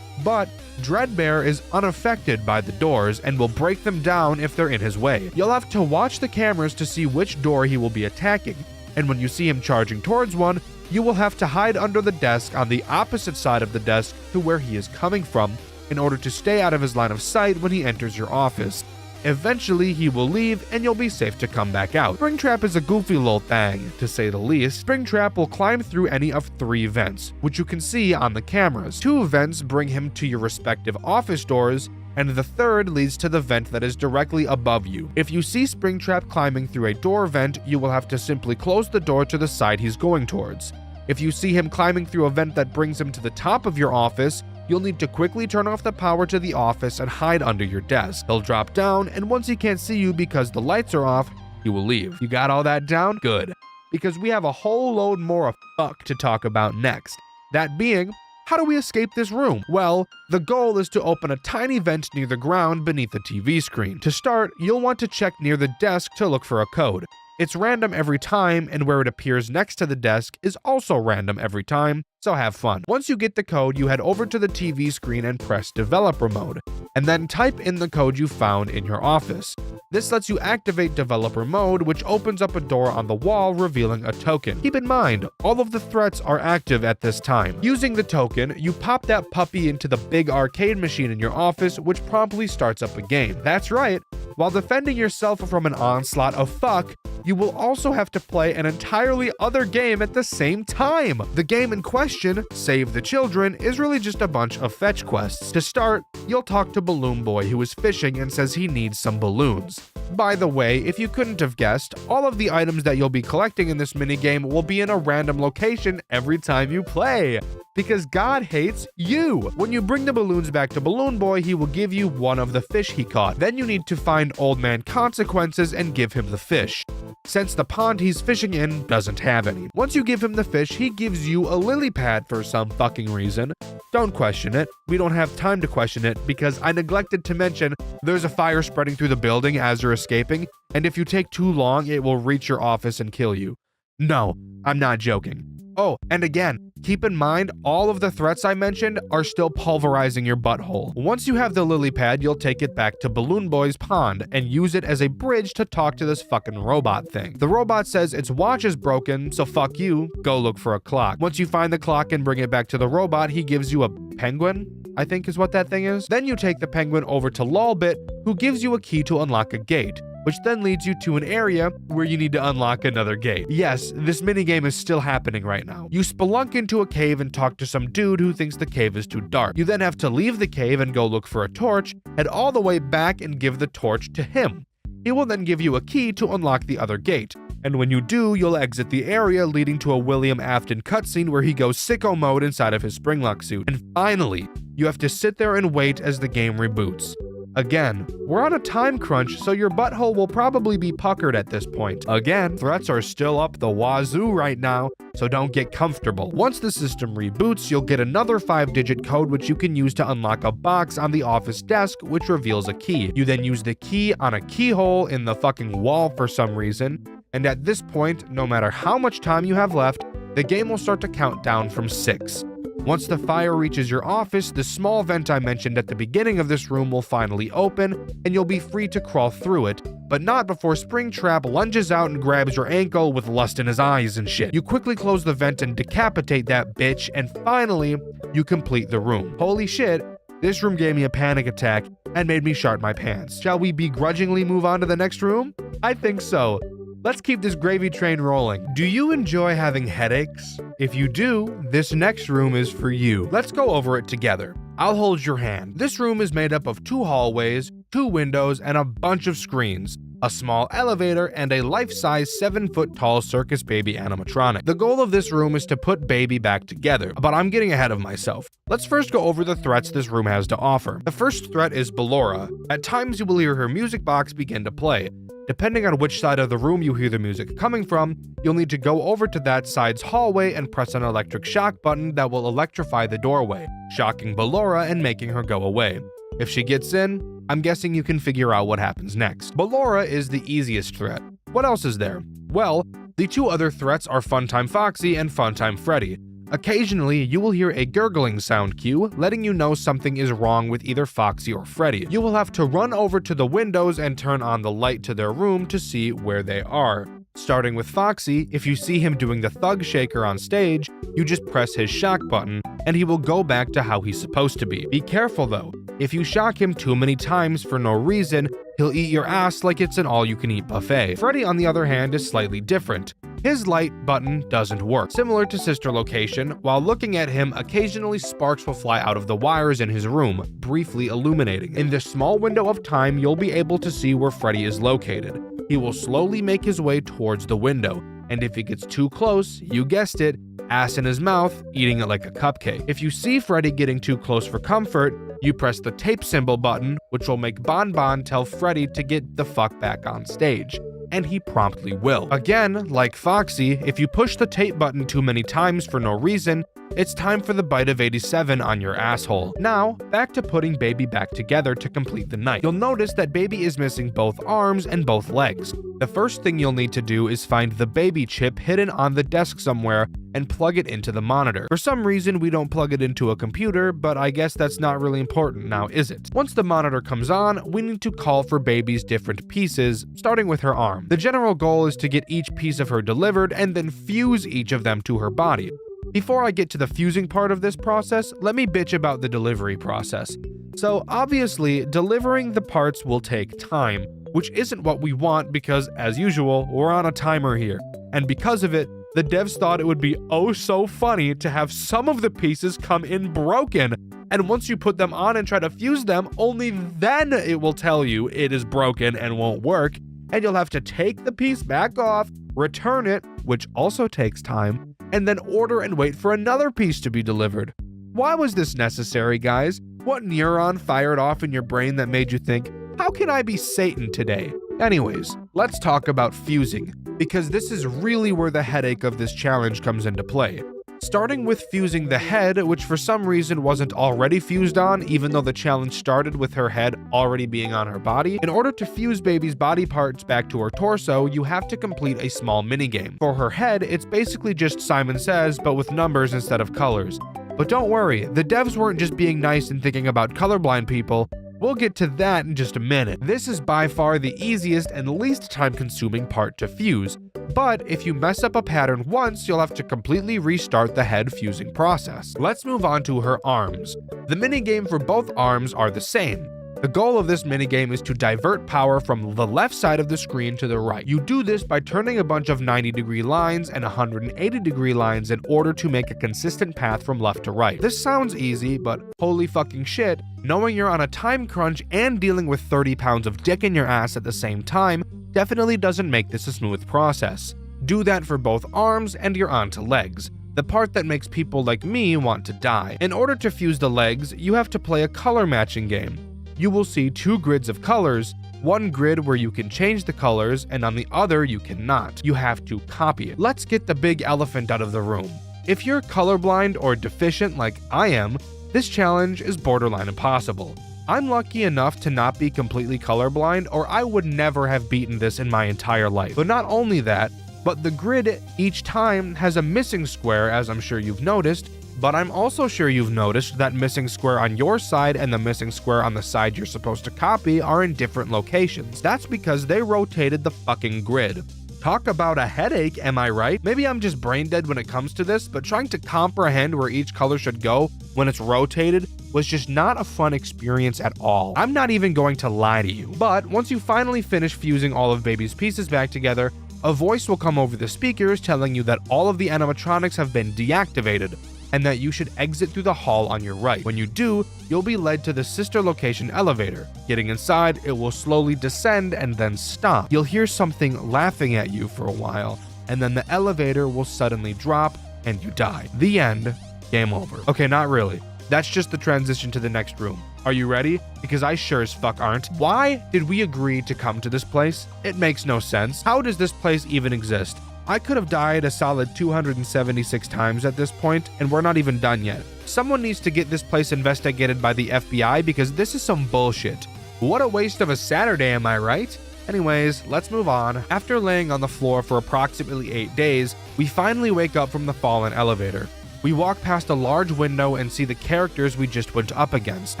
[SPEAKER 3] But Dreadbear is unaffected by the doors and will break them down if they're in his way. You'll have to watch the cameras to see which door he will be attacking, and when you see him charging towards one, you will have to hide under the desk on the opposite side of the desk to where he is coming from in order to stay out of his line of sight when he enters your office. Eventually, he will leave and you'll be safe to come back out. Springtrap is a goofy little thing, to say the least. Springtrap will climb through any of 3 vents, which you can see on the cameras. 2 vents bring him to your respective office doors, and the third leads to the vent that is directly above you. If you see Springtrap climbing through a door vent, you will have to simply close the door to the side he's going towards. If you see him climbing through a vent that brings him to the top of your office, you'll need to quickly turn off the power to the office and hide under your desk. He'll drop down, and once he can't see you because the lights are off, he will leave. You got all that down? Good. Because we have a whole load more of fuck to talk about next. That being, how do we escape this room? Well, the goal is to open a tiny vent near the ground beneath the TV screen. To start, you'll want to check near the desk to look for a code. It's random every time, and where it appears next to the desk is also random every time, so have fun. Once you get the code, you head over to the TV screen and press Developer Mode, and then type in the code you found in your office. This lets you activate Developer Mode, which opens up a door on the wall revealing a token. Keep in mind, all of the threats are active at this time. Using the token, you pop that puppy into the big arcade machine in your office, which promptly starts up a game. That's right, while defending yourself from an onslaught of fuck, you will also have to play an entirely other game at the same time. The game in question, Save the Children, is really just a bunch of fetch quests. To start, you'll talk to Balloon Boy, who is fishing and says he needs some balloons. By the way, if you couldn't have guessed, all of the items that you'll be collecting in this minigame will be in a random location every time you play. Because God hates you. When you bring the balloons back to Balloon Boy, he will give you one of the fish he caught. Then you need to find Old Man Consequences and give him the fish, since the pond he's fishing in doesn't have any. Once you give him the fish, he gives you a lily pad for some fucking reason. Don't question it. We don't have time to question it because I neglected to mention there's a fire spreading through the building as you're escaping, and if you take too long, it will reach your office and kill you. No, I'm not joking. Oh, and again, Keep in mind, all of the threats I mentioned are still pulverizing your butthole. Once you have the lily pad, you'll take it back to Balloon Boy's pond and use it as a bridge to talk to this fucking robot thing. The robot says its watch is broken, so fuck you, go look for a clock. Once you find the clock and bring it back to the robot, he gives you a penguin, I think is what that thing is. Then you take the penguin over to Lolbit, who gives you a key to unlock a gate, which then leads you to an area where you need to unlock another gate. Yes, this minigame is still happening right now. You spelunk into a cave and talk to some dude who thinks the cave is too dark. You then have to leave the cave and go look for a torch, head all the way back and give the torch to him. He will then give you a key to unlock the other gate. And when you do, you'll exit the area, leading to a William Afton cutscene where he goes sicko mode inside of his Springlock suit. And finally, you have to sit there and wait as the game reboots. Again, we're on a time crunch, so your butthole will probably be puckered at this point. Again, threats are still up the wazoo right now, so don't get comfortable. Once the system reboots, you'll get another 5-digit code which you can use to unlock a box on the office desk, which reveals a key. You then use the key on a keyhole in the fucking wall for some reason, and at this point, no matter how much time you have left, the game will start to count down from 6. Once the fire reaches your office, the small vent I mentioned at the beginning of this room will finally open, and you'll be free to crawl through it, but not before Springtrap lunges out and grabs your ankle with lust in his eyes and shit. You quickly close the vent and decapitate that bitch, and finally, you complete the room. Holy shit, this room gave me a panic attack and made me shart my pants. Shall we begrudgingly move on to the next room? I think so. Let's keep this gravy train rolling. Do you enjoy having headaches? If you do, this next room is for you. Let's go over it together. I'll hold your hand. This room is made up of 2 hallways, 2 windows, and a bunch of screens, a small elevator, and a life-size 7-foot-tall circus baby animatronic. The goal of this room is to put baby back together, but I'm getting ahead of myself. Let's first go over the threats this room has to offer. The first threat is Ballora. At times you will hear her music box begin to play. Depending on which side of the room you hear the music coming from, you'll need to go over to that side's hallway and press an electric shock button that will electrify the doorway, shocking Ballora and making her go away. If she gets in, I'm guessing you can figure out what happens next. Ballora is the easiest threat. What else is there? Well, the 2 other threats are Funtime Foxy and Funtime Freddy. Occasionally, you will hear a gurgling sound cue, letting you know something is wrong with either Foxy or Freddy. You will have to run over to the windows and turn on the light to their room to see where they are. Starting with Foxy, if you see him doing the thug shaker on stage, you just press his shock button, and he will go back to how he's supposed to be. Be careful though, if you shock him too many times for no reason, he'll eat your ass like it's an all-you-can-eat buffet. Freddy, on the other hand, is slightly different. His light button doesn't work. Similar to Sister Location, while looking at him, occasionally sparks will fly out of the wires in his room, briefly illuminating. In this small window of time, you'll be able to see where Freddy is located. He will slowly make his way towards the window, and if he gets too close, you guessed it, ass in his mouth, eating it like a cupcake. If you see Freddy getting too close for comfort, you press the tape symbol button, which will make Bon Bon tell Freddy to get the fuck back on stage. And he promptly will. Again, like Foxy, if you push the tape button too many times for no reason, it's time for the bite of 87 on your asshole. Now, back to putting Baby back together to complete the night. You'll notice that Baby is missing both arms and both legs. The first thing you'll need to do is find the Baby chip hidden on the desk somewhere and plug it into the monitor. For some reason, we don't plug it into a computer, but I guess that's not really important now, is it? Once the monitor comes on, we need to call for Baby's different pieces, starting with her arm. The general goal is to get each piece of her delivered and then fuse each of them to her body. Before I get to the fusing part of this process, let me bitch about the delivery process. So obviously, delivering the parts will take time, which isn't what we want because, as usual, we're on a timer here. And because of it, the devs thought it would be oh so funny to have some of the pieces come in broken. And once you put them on and try to fuse them, only then it will tell you it is broken and won't work. And you'll have to take the piece back off, return it, which also takes time, and then order and wait for another piece to be delivered. Why was this necessary, guys? What neuron fired off in your brain that made you think, how can I be Satan today? Anyways, let's talk about fusing, because this is really where the headache of this challenge comes into play. starting with fusing the head, which for some reason wasn't already fused on, even though the challenge started with her head already being on her body. In order to fuse Baby's body parts back to her torso, you have to complete a small minigame. For her head, it's basically just Simon Says, but with numbers instead of colors. But don't worry, the devs weren't just being nice and thinking about colorblind people. We'll get to that in just a minute. This is by far the easiest and least time-consuming part to fuse, but if you mess up a pattern once, you'll have to completely restart the head fusing process. Let's move on to her arms. The minigame for both arms are the same. The goal of this minigame is to divert power from the left side of the screen to the right. You do this by turning a bunch of 90-degree lines and 180-degree lines in order to make a consistent path from left to right. This sounds easy, but holy fucking shit, knowing you're on a time crunch and dealing with 30 pounds of dick in your ass at the same time definitely doesn't make this a smooth process. Do that for both arms and you're on to legs, the part that makes people like me want to die. In order to fuse the legs, you have to play a color matching game. You will see two grids of colors, one grid where you can change the colors and on the other you cannot. You have to copy it. Let's get the big elephant out of the room. If you're colorblind or deficient like I am, this challenge is borderline impossible. I'm lucky enough to not be completely colorblind, or I would never have beaten this in my entire life. But not only that, but the grid each time has a missing square, as I'm sure you've noticed, but I'm also sure you've noticed that missing square on your side and the missing square on the side you're supposed to copy are in different locations. That's because they rotated the fucking grid. Talk about a headache, am I right? Maybe I'm just brain dead when it comes to this, but trying to comprehend where each color should go when it's rotated was just not a fun experience at all. I'm not even going to lie to you. But once you finally finish fusing all of Baby's pieces back together, a voice will come over the speakers telling you that all of the animatronics have been deactivated, and that you should exit through the hall on your right. When you do, you'll be led to the sister location elevator. Getting inside, it will slowly descend and then stop. You'll hear something laughing at you for a while, and then the elevator will suddenly drop and you die. The end. Game over. Okay, not really. That's just the transition to the next room. Are you ready? Because I sure as fuck aren't. Why did we agree to come to this place? It makes no sense. How does this place even exist? I could have died a solid 276 times at this point, and we're not even done yet. Someone needs to get this place investigated by the FBI because this is some bullshit. What a waste of a Saturday, am I right? Anyways, let's move on. After laying on the floor for approximately 8 days, we finally wake up from the fallen elevator. We walk past a large window and see the characters we just went up against.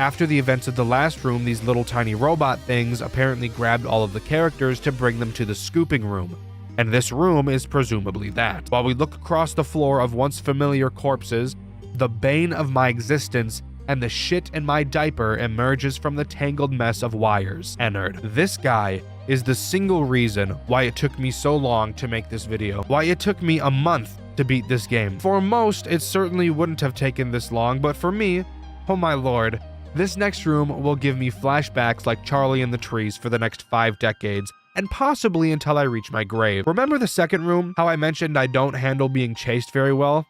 [SPEAKER 3] After the events of the last room, these little tiny robot things apparently grabbed all of the characters to bring them to the scooping room. And this room is presumably that. While we look across the floor of once familiar corpses, the bane of my existence and the shit in my diaper emerges from the tangled mess of wires. Ennard. This guy is the single reason why it took me so long to make this video. Why it took me a month to beat this game. For most, it certainly wouldn't have taken this long, but for me, oh my lord, this next room will give me flashbacks like Charlie in the Trees for the next 5 decades. And possibly until I reach my grave. Remember the second room? How I mentioned I don't handle being chased very well?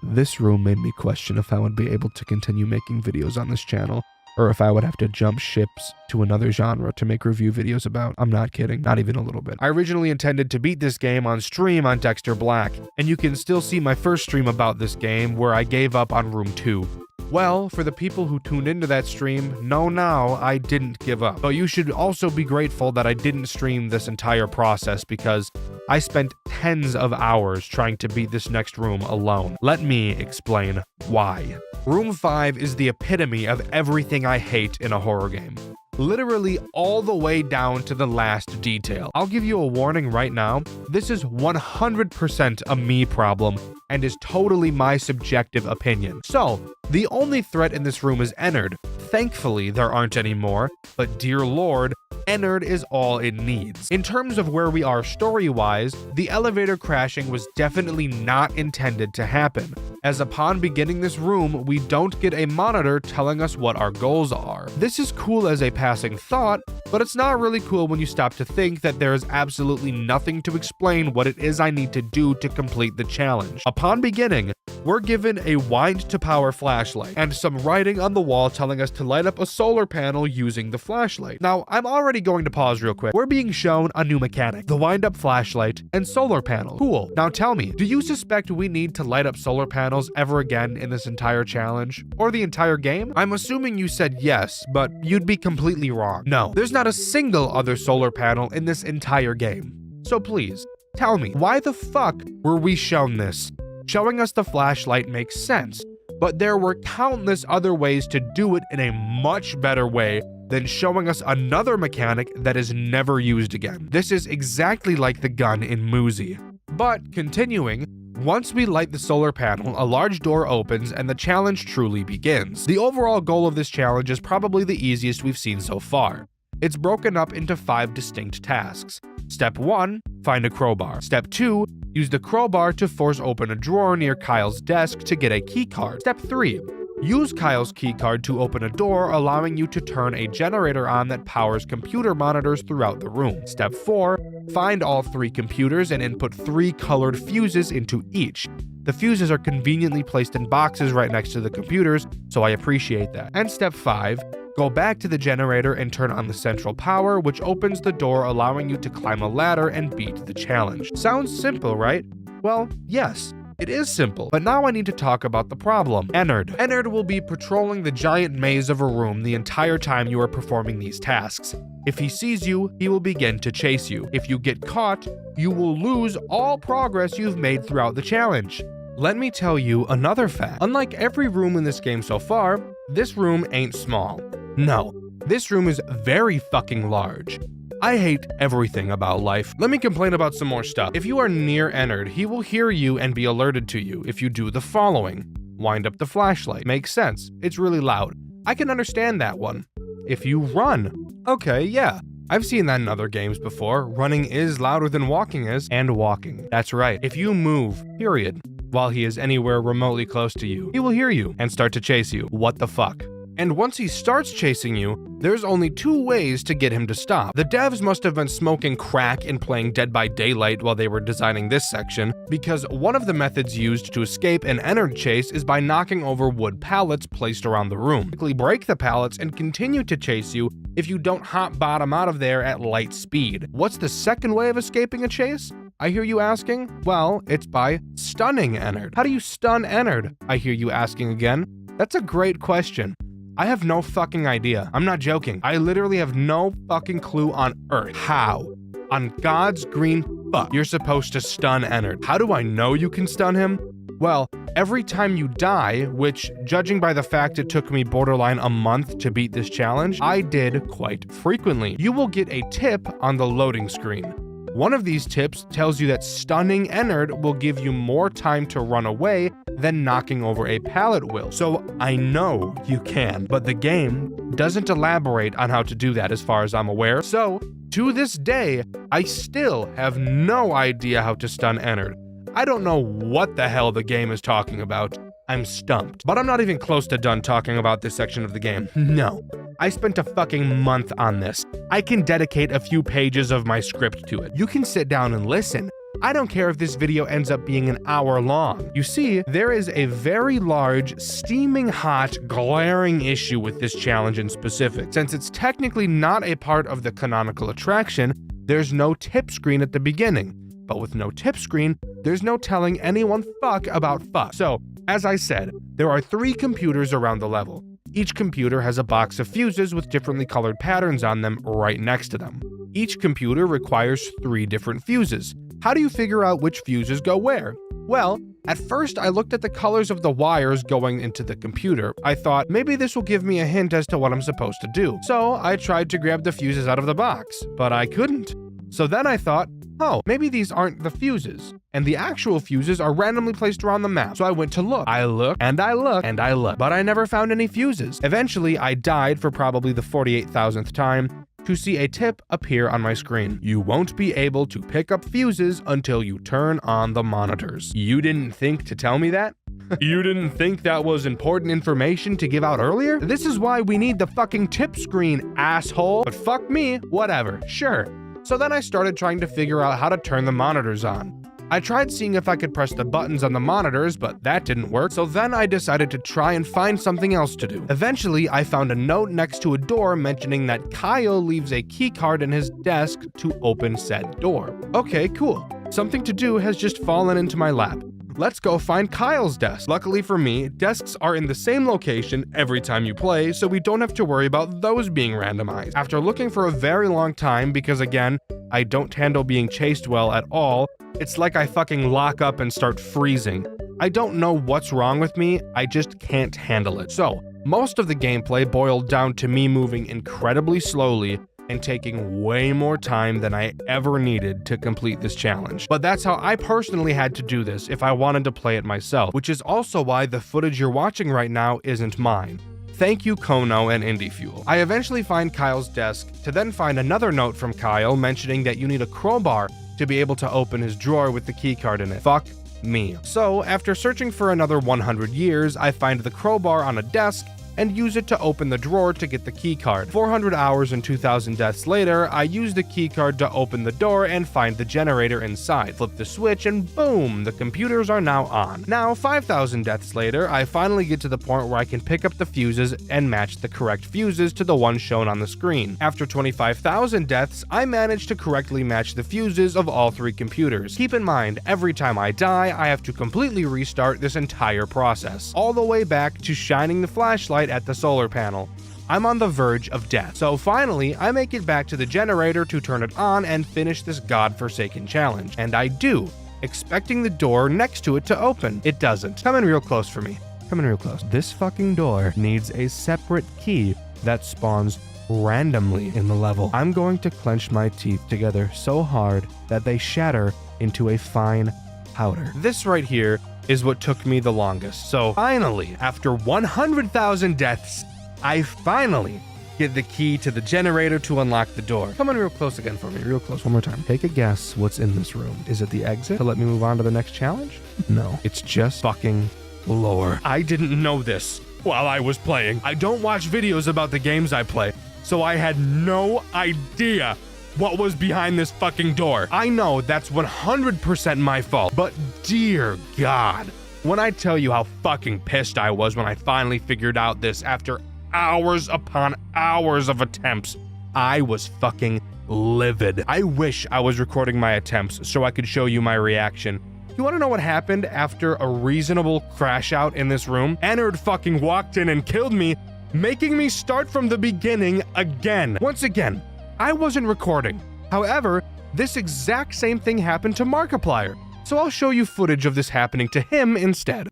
[SPEAKER 3] This room made me question if I would be able to continue making videos on this channel, or if I would have to jump ships to another genre to make review videos about. I'm not kidding, not even a little bit. I originally intended to beat this game on stream on Dexter Black, and you can still see my first stream about this game where I gave up on room 2. Well, for the people who tuned into that stream, know now I didn't give up. But you should also be grateful that I didn't stream this entire process because I spent tens of hours trying to beat this next room alone. Let me explain why. Room 5 is the epitome of everything I hate in a horror game. Literally all the way down to the last detail. I'll give you a warning right now. This is 100% a me problem and is totally my subjective opinion. So, the only threat in this room is Ennard. Thankfully, there aren't any more, but dear lord, Ennard is all it needs. In terms of where we are story-wise, the elevator crashing was definitely not intended to happen, as upon beginning this room, we don't get a monitor telling us what our goals are. This is cool as a passing thought, but it's not really cool when you stop to think that there is absolutely nothing to explain what it is I need to do to complete the challenge. Upon beginning, we're given a wind to power flashlight and some writing on the wall telling us to light up a solar panel using the flashlight. Now, I'm already going to pause real quick. We're being shown a new mechanic, the wind up flashlight and solar panel. Cool. Now tell me, do you suspect we need to light up solar panels ever again in this entire challenge? Or the entire game? I'm assuming you said yes, but you'd be completely wrong. No, there's not a single other solar panel in this entire game. So please, tell me, why the fuck were we shown this? Showing us the flashlight makes sense, but there were countless other ways to do it in a much better way than showing us another mechanic that is never used again. This is exactly like the gun in Muzi. But continuing, once we light the solar panel, a large door opens and the challenge truly begins. The overall goal of this challenge is probably the easiest we've seen so far. It's broken up into 5 distinct tasks. Step 1, find a crowbar. Step 2, use the crowbar to force open a drawer near Kyle's desk to get a keycard. Step 3, use Kyle's keycard to open a door, allowing you to turn a generator on that powers computer monitors throughout the room. Step 4, find all 3 computers and input 3 colored fuses into each. The fuses are conveniently placed in boxes right next to the computers, so I appreciate that. And step 5, go back to the generator and turn on the central power, which opens the door, allowing you to climb a ladder and beat the challenge. Sounds simple, right? Well, yes. It is simple, but now I need to talk about the problem. Ennard. Ennard will be patrolling the giant maze of a room the entire time you are performing these tasks. If he sees you, he will begin to chase you. If you get caught, you will lose all progress you've made throughout the challenge. Let me tell you another fact. Unlike every room in this game so far, this room ain't small. No, this room is very fucking large. I hate everything about life. Let me complain about some more stuff. If you are near Ennard, he will hear you and be alerted to you if you do the following. Wind up the flashlight. Makes sense. It's really loud. I can understand that one. If you run. Okay, yeah. I've seen that in other games before. Running is louder than walking is, and walking. That's right. If you move, period, while he is anywhere remotely close to you, he will hear you and start to chase you. What the fuck? And once he starts chasing you, there's only 2 ways to get him to stop. The devs must have been smoking crack and playing Dead by Daylight while they were designing this section, because one of the methods used to escape an Ennard chase is by knocking over wood pallets placed around the room. Quickly break the pallets and continue to chase you if you don't hot bottom out of there at light speed. What's the second way of escaping a chase? I hear you asking? Well, it's by stunning Ennard. How do you stun Ennard? I hear you asking again. That's a great question. I have no fucking idea. I'm not joking. I literally have no fucking clue on earth how, on God's green fuck, you're supposed to stun Ennard. How do I know you can stun him? Well, every time you die, which, judging by the fact it took me borderline a month to beat this challenge, I did quite frequently, you will get a tip on the loading screen. One of these tips tells you that stunning Ennard will give you more time to run away than knocking over a pallet will. So I know you can, but the game doesn't elaborate on how to do that as far as I'm aware. So to this day, I still have no idea how to stun Ennard. I don't know what the hell the game is talking about. I'm stumped. But I'm not even close to done talking about this section of the game. No. I spent a fucking month on this. I can dedicate a few pages of my script to it. You can sit down and listen. I don't care if this video ends up being an hour long. You see, there is a very large, steaming hot, glaring issue with this challenge in specific. Since it's technically not a part of the canonical attraction, there's no tip screen at the beginning. But with no tip screen, there's no telling anyone fuck about fuck. So, as I said, there are 3 computers around the level. Each computer has a box of fuses with differently colored patterns on them right next to them. Each computer requires 3 different fuses. How do you figure out which fuses go where? Well, at first I looked at the colors of the wires going into the computer. I thought, maybe this will give me a hint as to what I'm supposed to do. So I tried to grab the fuses out of the box, but I couldn't. So then I thought, oh, maybe these aren't the fuses, and the actual fuses are randomly placed around the map. So I went to look. I looked, and I looked, and I looked, but I never found any fuses. Eventually, I died for probably the 48,000th time to see a tip appear on my screen. You won't be able to pick up fuses until you turn on the monitors. You didn't think to tell me that? You didn't think that was important information to give out earlier? This is why we need the fucking tip screen, asshole. But fuck me, whatever, sure. So then I started trying to figure out how to turn the monitors on. I tried seeing if I could press the buttons on the monitors, but that didn't work, so then I decided to try and find something else to do. Eventually, I found a note next to a door mentioning that Kyle leaves a keycard in his desk to open said door. Okay, cool. Something to do has just fallen into my lap. Let's go find Kyle's desk. Luckily for me, desks are in the same location every time you play, so we don't have to worry about those being randomized. After looking for a very long time, because again, I don't handle being chased well at all, it's like I fucking lock up and start freezing. I don't know what's wrong with me, I just can't handle it. So, most of the gameplay boiled down to me moving incredibly slowly and taking way more time than I ever needed to complete this challenge. But that's how I personally had to do this if I wanted to play it myself, which is also why the footage you're watching right now isn't mine. Thank you, Kono and Indie Fuel. I eventually find Kyle's desk to then find another note from Kyle mentioning that you need a crowbar to be able to open his drawer with the keycard in it. Fuck me. So, after searching for another 100 years, I find the crowbar on a desk and use it to open the drawer to get the keycard. 400 hours and 2,000 deaths later, I use the keycard to open the door and find the generator inside. Flip the switch and boom, the computers are now on. Now, 5,000 deaths later, I finally get to the point where I can pick up the fuses and match the correct fuses to the one shown on the screen. After 25,000 deaths, I managed to correctly match the fuses of all 3 computers. Keep in mind, every time I die, I have to completely restart this entire process, all the way back to shining the flashlight at the solar panel. I'm on the verge of death. So finally, I make it back to the generator to turn it on and finish this godforsaken challenge. And I do, expecting the door next to it to open. It doesn't. Come in real close for me. Come in real close. This fucking door needs a separate key that spawns randomly in the level. I'm going to clench my teeth together so hard that they shatter into a fine powder. This right here is what took me the longest. So finally, after 100,000 deaths, I finally get the key to the generator to unlock the door. Come on real close again for me, real close, one more time. Take a guess what's in this room. Is it the exit to let me move on to the next challenge? No, it's just fucking lore. I didn't know this while I was playing. I don't watch videos about the games I play, so I had no idea what was behind this fucking door. I know that's 100% my fault, but dear God, when I tell you how fucking pissed I was when I finally figured out this after hours upon hours of attempts, I was fucking livid. I wish I was recording my attempts so I could show you my reaction. You wanna know what happened after a reasonable crash out in this room? Ennard fucking walked in and killed me, making me start from the beginning again. Once again, I wasn't recording. However, this exact same thing happened to Markiplier, so I'll show you footage of this happening to him instead.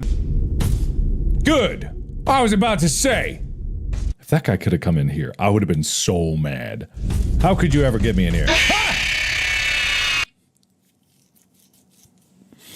[SPEAKER 4] Good. I was about to say, if that guy could have come in here, I would have been so mad. How could you ever get me in here?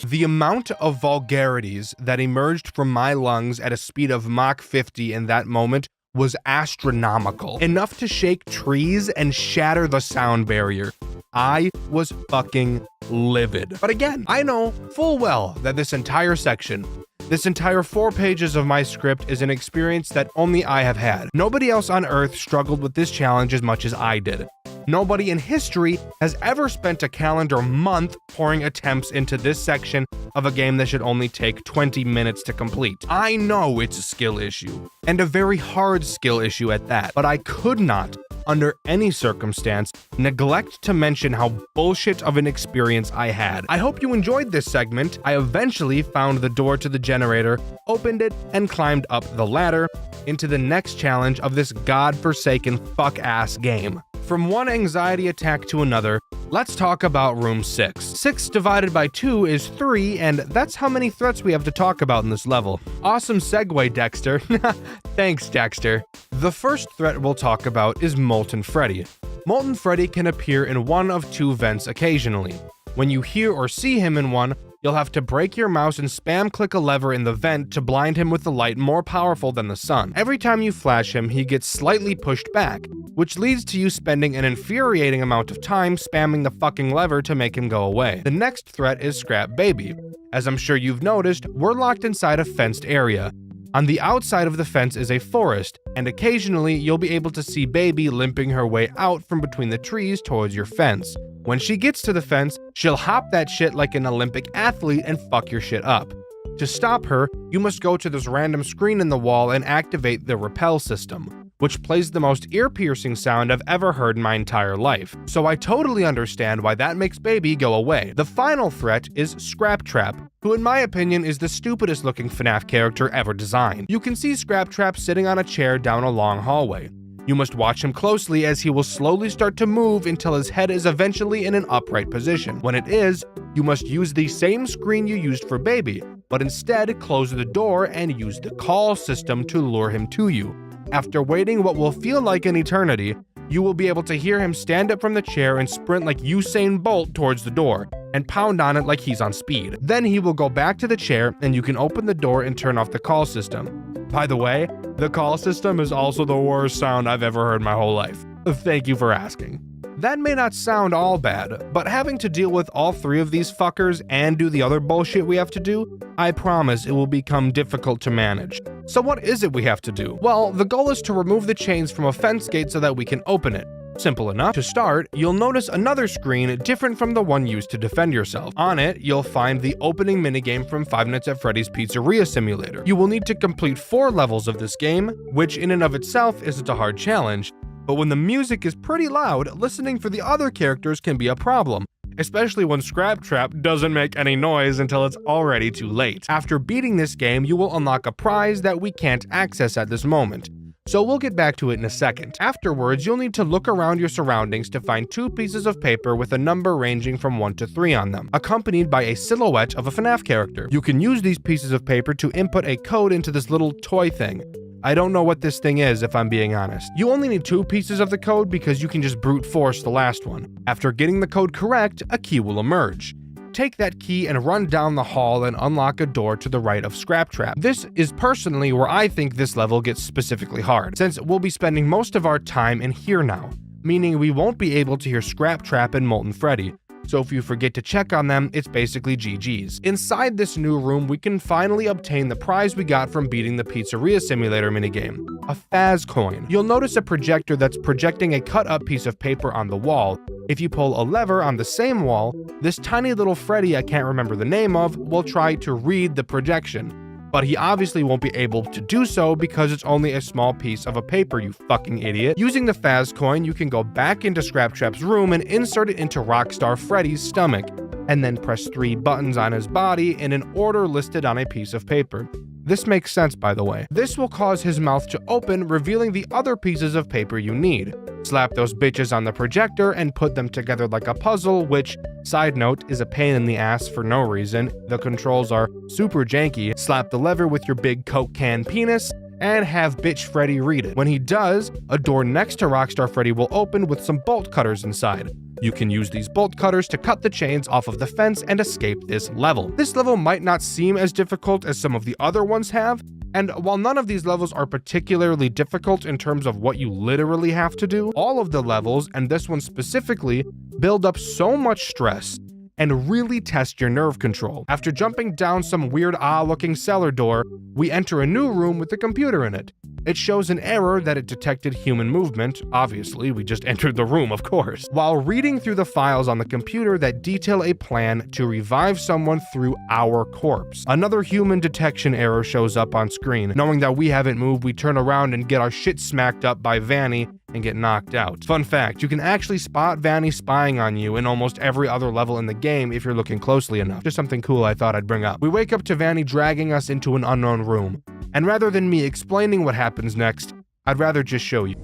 [SPEAKER 3] The amount of vulgarities that emerged from my lungs at a speed of Mach 50 in that moment was astronomical, enough to shake trees and shatter the sound barrier. I was fucking livid. But again, I know full well that this entire section, this entire 4 pages of my script is an experience that only I have had. Nobody else on Earth struggled with this challenge as much as I did. Nobody in history has ever spent a calendar month pouring attempts into this section of a game that should only take 20 minutes to complete. I know it's a skill issue, and a very hard skill issue at that, but I could not, under any circumstance, neglect to mention how bullshit of an experience I had. I hope you enjoyed this segment. I eventually found the door to the generator, opened it, and climbed up the ladder into the next challenge of this godforsaken fuck-ass game. From one anxiety attack to another, let's talk about room 6. 6 divided by 2 is 3, and that's how many threats we have to talk about in this level. Awesome segue, Dexter. Thanks, Dexter. The first threat we'll talk about is Molten Freddy. Molten Freddy can appear in one of 2 vents occasionally. When you hear or see him in one, you'll have to break your mouse and spam click a lever in the vent to blind him with a light more powerful than the sun. Every time you flash him, he gets slightly pushed back, which leads to you spending an infuriating amount of time spamming the fucking lever to make him go away. The next threat is Scrap Baby. As I'm sure you've noticed, we're locked inside a fenced area. On the outside of the fence is a forest, and occasionally you'll be able to see Baby limping her way out from between the trees towards your fence. When she gets to the fence, she'll hop that shit like an Olympic athlete and fuck your shit up. To stop her, you must go to this random screen in the wall and activate the repel system, which plays the most ear-piercing sound I've ever heard in my entire life. So I totally understand why that makes baby go away. The final threat is Scrap Trap, who in my opinion is the stupidest looking FNAF character ever designed. You can see Scrap Trap sitting on a chair down a long hallway. You must watch him closely as he will slowly start to move until his head is eventually in an upright position. When it is, you must use the same screen you used for baby, but instead close the door and use the call system to lure him to you. After waiting what will feel like an eternity, you will be able to hear him stand up from the chair and sprint like Usain Bolt towards the door, and pound on it like he's on speed. Then he will go back to the chair and you can open the door and turn off the call system. By the way, the call system is also the worst sound I've ever heard in my whole life. Thank you for asking. That may not sound all bad, but having to deal with all three of these fuckers and do the other bullshit we have to do, I promise it will become difficult to manage. So what is it we have to do? Well, the goal is to remove the chains from a fence gate so that we can open it. Simple enough. To start, you'll notice another screen different from the one used to defend yourself. On it, you'll find the opening minigame from Five Nights at Freddy's Pizzeria Simulator. You will need to complete 4 levels of this game, which in and of itself isn't a hard challenge, but when the music is pretty loud, listening for the other characters can be a problem, especially when Scrap Trap doesn't make any noise until it's already too late. After beating this game, you will unlock a prize that we can't access at this moment, so we'll get back to it in a second. Afterwards, you'll need to look around your surroundings to find 2 pieces of paper with a number ranging from 1 to 3 on them, accompanied by a silhouette of a FNAF character. You can use these pieces of paper to input a code into this little toy thing. I don't know what this thing is, if I'm being honest. You only need 2 pieces of the code because you can just brute force the last one. After getting the code correct, a key will emerge. Take that key and run down the hall and unlock a door to the right of Scrap Trap. This is personally where I think this level gets specifically hard, since we'll be spending most of our time in here now, meaning we won't be able to hear Scrap Trap and Molten Freddy. So if you forget to check on them, it's basically GG's. Inside this new room, we can finally obtain the prize we got from beating the Pizzeria Simulator minigame, a Faz coin. You'll notice a projector that's projecting a cut-up piece of paper on the wall. If you pull a lever on the same wall, this tiny little Freddy I can't remember the name of will try to read the projection. But he obviously won't be able to do so because it's only a small piece of a paper, you fucking idiot. Using the Faz coin, you can go back into Scrap Trap's room and insert it into Rockstar Freddy's stomach, and then press 3 buttons on his body in an order listed on a piece of paper. This makes sense, by the way. This will cause his mouth to open, revealing the other pieces of paper you need. Slap those bitches on the projector and put them together like a puzzle, which, side note, is a pain in the ass for no reason. The controls are super janky. Slap the lever with your big Coke can penis, and have bitch Freddy read it. When he does, a door next to Rockstar Freddy will open with some bolt cutters inside. You can use these bolt cutters to cut the chains off of the fence and escape this level. This level might not seem as difficult as some of the other ones have, and while none of these levels are particularly difficult in terms of what you literally have to do, all of the levels, and this one specifically, build up so much stress and really test your nerve control. After jumping down some weird looking cellar door, we enter a new room with a computer in it. It shows an error that it detected human movement. Obviously, we just entered the room, of course. While reading through the files on the computer that detail a plan to revive someone through our corpse, another human detection error shows up on screen. Knowing that we haven't moved, we turn around and get our shit smacked up by Vanny and get knocked out. Fun fact, you can actually spot Vanny spying on you in almost every other level in the game if you're looking closely enough. Just something cool I thought I'd bring up. We wake up to Vanny dragging us into an unknown room. And rather than me explaining what happens next, I'd rather just show you.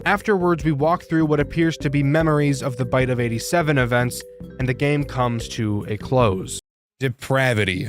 [SPEAKER 3] Afterwards, we walk through what appears to be memories of the Bite of 87 events, and the game comes to a close.
[SPEAKER 1] Depravity.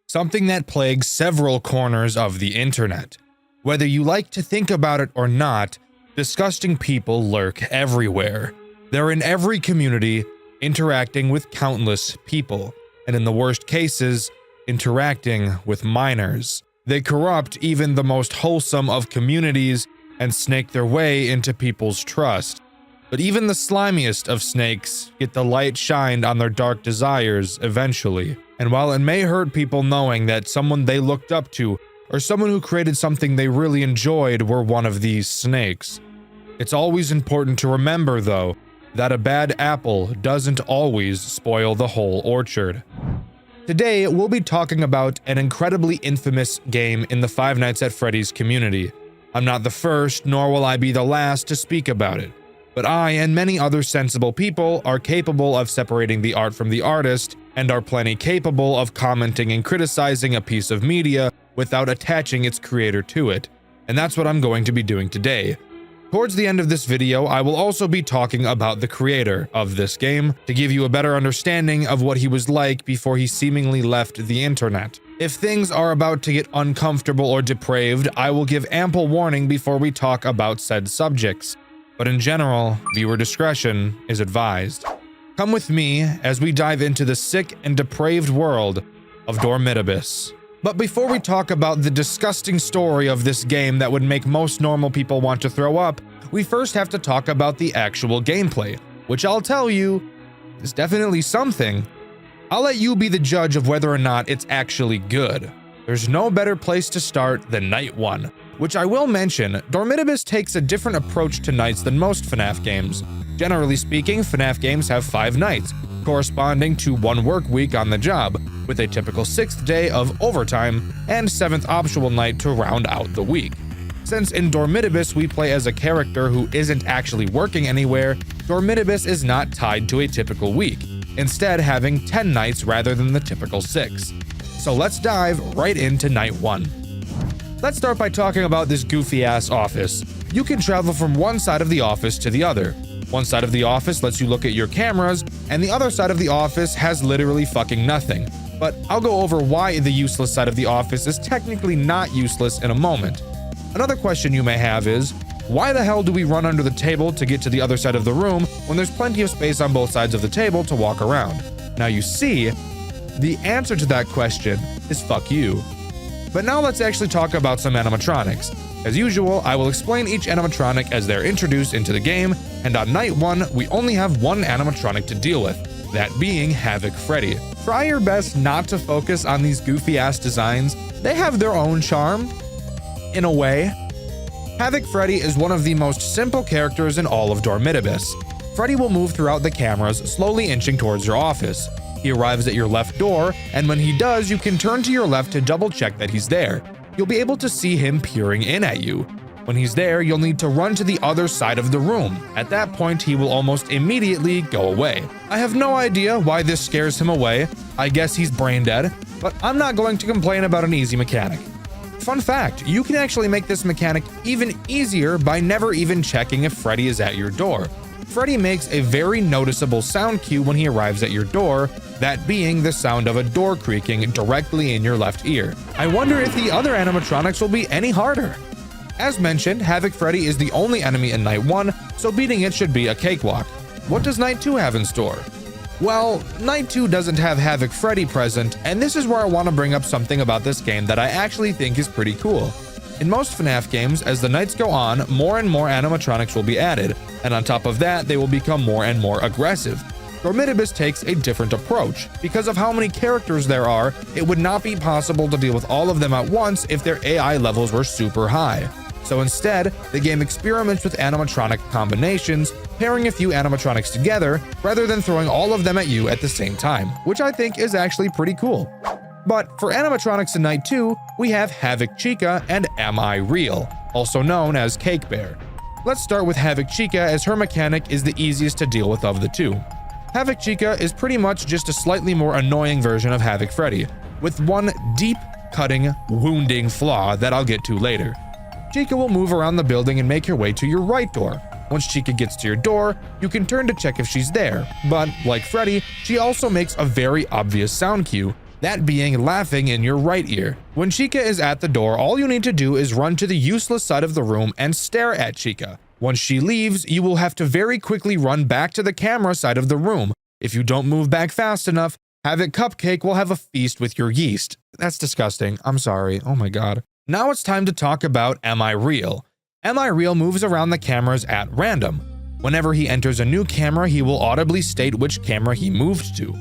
[SPEAKER 1] Something that plagues several corners of the internet. Whether you like to think about it or not, disgusting people lurk everywhere. They're in every community, interacting with countless people, and in the worst cases, interacting with minors. They corrupt even the most wholesome of communities and snake their way into people's trust. But even the slimiest of snakes get the light shined on their dark desires eventually. And while it may hurt people knowing that someone they looked up to or someone who created something they really enjoyed were one of these snakes, it's always important to remember, though, that a bad apple doesn't always spoil the whole orchard. Today, we'll be talking about an incredibly infamous game in the Five Nights at Freddy's community. I'm not the first, nor will I be the last to speak about it, but I and many other sensible people are capable of separating the art from the artist, and are plenty capable of commenting and criticizing a piece of media without attaching its creator to it. And that's what I'm going to be doing today. Towards the end of this video, I will also be talking about the creator of this game to give you a better understanding of what he was like before he seemingly left the internet. If things are about to get uncomfortable or depraved, I will give ample warning before we talk about said subjects. But in general, viewer discretion is advised. Come with me as we dive into the sick and depraved world of Dormitibus. But before we talk about the disgusting story of this game that would make most normal people want to throw up, we first have to talk about the actual gameplay, which I'll tell you is definitely something. I'll let you be the judge of whether or not it's actually good. There's no better place to start than Night 1, which I will mention, Dormitibus takes a different approach to nights than most FNAF games. Generally speaking, FNAF games have 5 nights, corresponding to 1 work week on the job, with a typical 6th day of overtime and 7th optional night to round out the week. Since in Dormitibus we play as a character who isn't actually working anywhere, Dormitibus is not tied to a typical week, instead having 10 nights rather than the typical 6. So let's dive right into Night 1. Let's start by talking about this goofy-ass office. You can travel from one side of the office to the other. One side of the office lets you look at your cameras, and the other side of the office has literally fucking nothing. But I'll go over why the useless side of the office is technically not useless in a moment. Another question you may have is, why the hell do we run under the table to get to the other side of the room when there's plenty of space on both sides of the table to walk around? Now you see, the answer to that question is fuck you. But now let's actually talk about some animatronics. As usual, I will explain each animatronic as they're introduced into the game, and on Night 1, we only have one animatronic to deal with, that being Havoc Freddy. Try your best not to focus on these goofy-ass designs. They have their own charm, in a way. Havoc Freddy is one of the most simple characters in all of Dormitibus. Freddy will move throughout the cameras, slowly inching towards your office. He arrives at your left door, and when he does, you can turn to your left to double check that he's there. You'll be able to see him peering in at you. When he's there, you'll need to run to the other side of the room. At that point, he will almost immediately go away. I have no idea why this scares him away. I guess he's brain dead, but I'm not going to complain about an easy mechanic. Fun fact, you can actually make this mechanic even easier by never even checking if Freddy is at your door. Freddy makes a very noticeable sound cue when he arrives at your door, that being the sound of a door creaking directly in your left ear. I wonder if the other animatronics will be any harder. As mentioned, Havoc Freddy is the only enemy in Night 1, so beating it should be a cakewalk. What does Night 2 have in store? Well, Night 2 doesn't have Havoc Freddy present, and this is where I want to bring up something about this game that I actually think is pretty cool. In most FNAF games, as the nights go on, more and more animatronics will be added, and on top of that, they will become more and more aggressive. Dormitibus takes a different approach. Because of how many characters there are, it would not be possible to deal with all of them at once if their AI levels were super high. So instead, the game experiments with animatronic combinations, pairing a few animatronics together, rather than throwing all of them at you at the same time, which I think is actually pretty cool. But for animatronics in Night 2, we have Havoc Chica and Am I Real, also known as Cake Bear.
[SPEAKER 3] Let's start with Havoc Chica, as her mechanic is the easiest to deal with of the two. Havoc Chica is pretty much just a slightly more annoying version of Havoc Freddy, with one deep, cutting, wounding flaw that I'll get to later. Chica will move around the building and make her way to your right door. Once Chica gets to your door, you can turn to check if she's there, but like Freddy, she also makes a very obvious sound cue, that being laughing in your right ear. When Chica is at the door, all you need to do is run to the useless side of the room and stare at Chica. Once she leaves, you will have to very quickly run back to the camera side of the room. If you don't move back fast enough, Havoc Cupcake will have a feast with your yeast. That's disgusting. I'm sorry. Oh my god. Now it's time to talk about Am I Real? Am I Real moves around the cameras at random. Whenever he enters a new camera, he will audibly state which camera he moved to.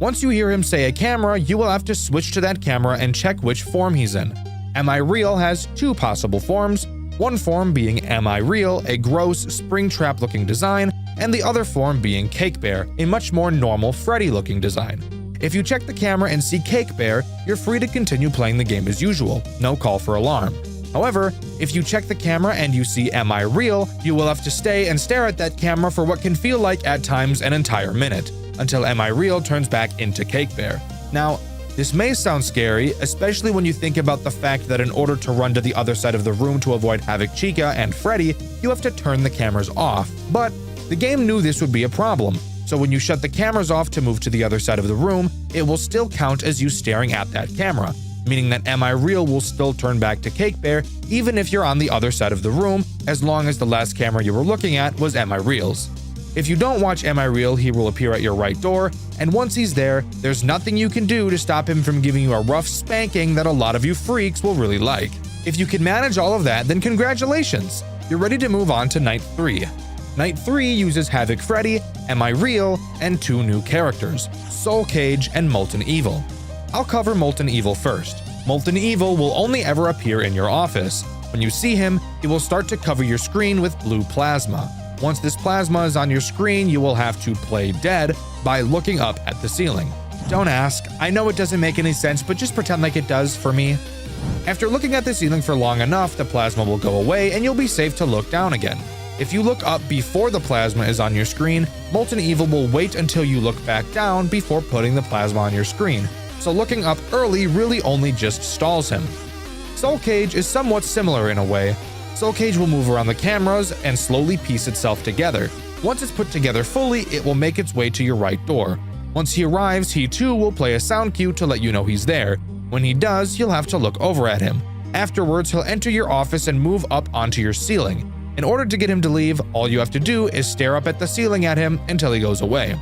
[SPEAKER 3] Once you hear him say a camera, you will have to switch to that camera and check which form he's in. Am I Real has two possible forms, one form being Am I Real, a gross Springtrap looking design, and the other form being Cake Bear, a much more normal Freddy looking design. If you check the camera and see Cake Bear, you're free to continue playing the game as usual, no call for alarm. However, if you check the camera and you see Am I Real, you will have to stay and stare at that camera for what can feel like at times an entire minute, until Am I Real turns back into Cake Bear. Now, this may sound scary, especially when you think about the fact that in order to run to the other side of the room to avoid Havoc Chica and Freddy, you have to turn the cameras off. But the game knew this would be a problem, so when you shut the cameras off to move to the other side of the room, it will still count as you staring at that camera, meaning that Am I Real will still turn back to Cake Bear even if you're on the other side of the room, as long as the last camera you were looking at was Am I Real's. If you don't watch Am I Real, he will appear at your right door, and once he's there, there's nothing you can do to stop him from giving you a rough spanking that a lot of you freaks will really like. If you can manage all of that, then congratulations! You're ready to move on to Night 3. Night 3 uses Havoc Freddy, Am I Real, and two new characters, Soul Cage and Molten Evil. I'll cover Molten Evil first. Molten Evil will only ever appear in your office. When you see him, he will start to cover your screen with blue plasma. Once this plasma is on your screen, you will have to play dead by looking up at the ceiling. Don't ask. I know it doesn't make any sense, but just pretend like it does for me. After looking at the ceiling for long enough, the plasma will go away and you'll be safe to look down again. If you look up before the plasma is on your screen, Molten Evil will wait until you look back down before putting the plasma on your screen. So looking up early really only just stalls him. Soul Cage is somewhat similar in a way. Soul Cage will move around the cameras and slowly piece itself together. Once it's put together fully, it will make its way to your right door. Once he arrives, he too will play a sound cue to let you know he's there. When he does, you'll have to look over at him. Afterwards, he'll enter your office and move up onto your ceiling. In order to get him to leave, all you have to do is stare up at the ceiling at him until he goes away.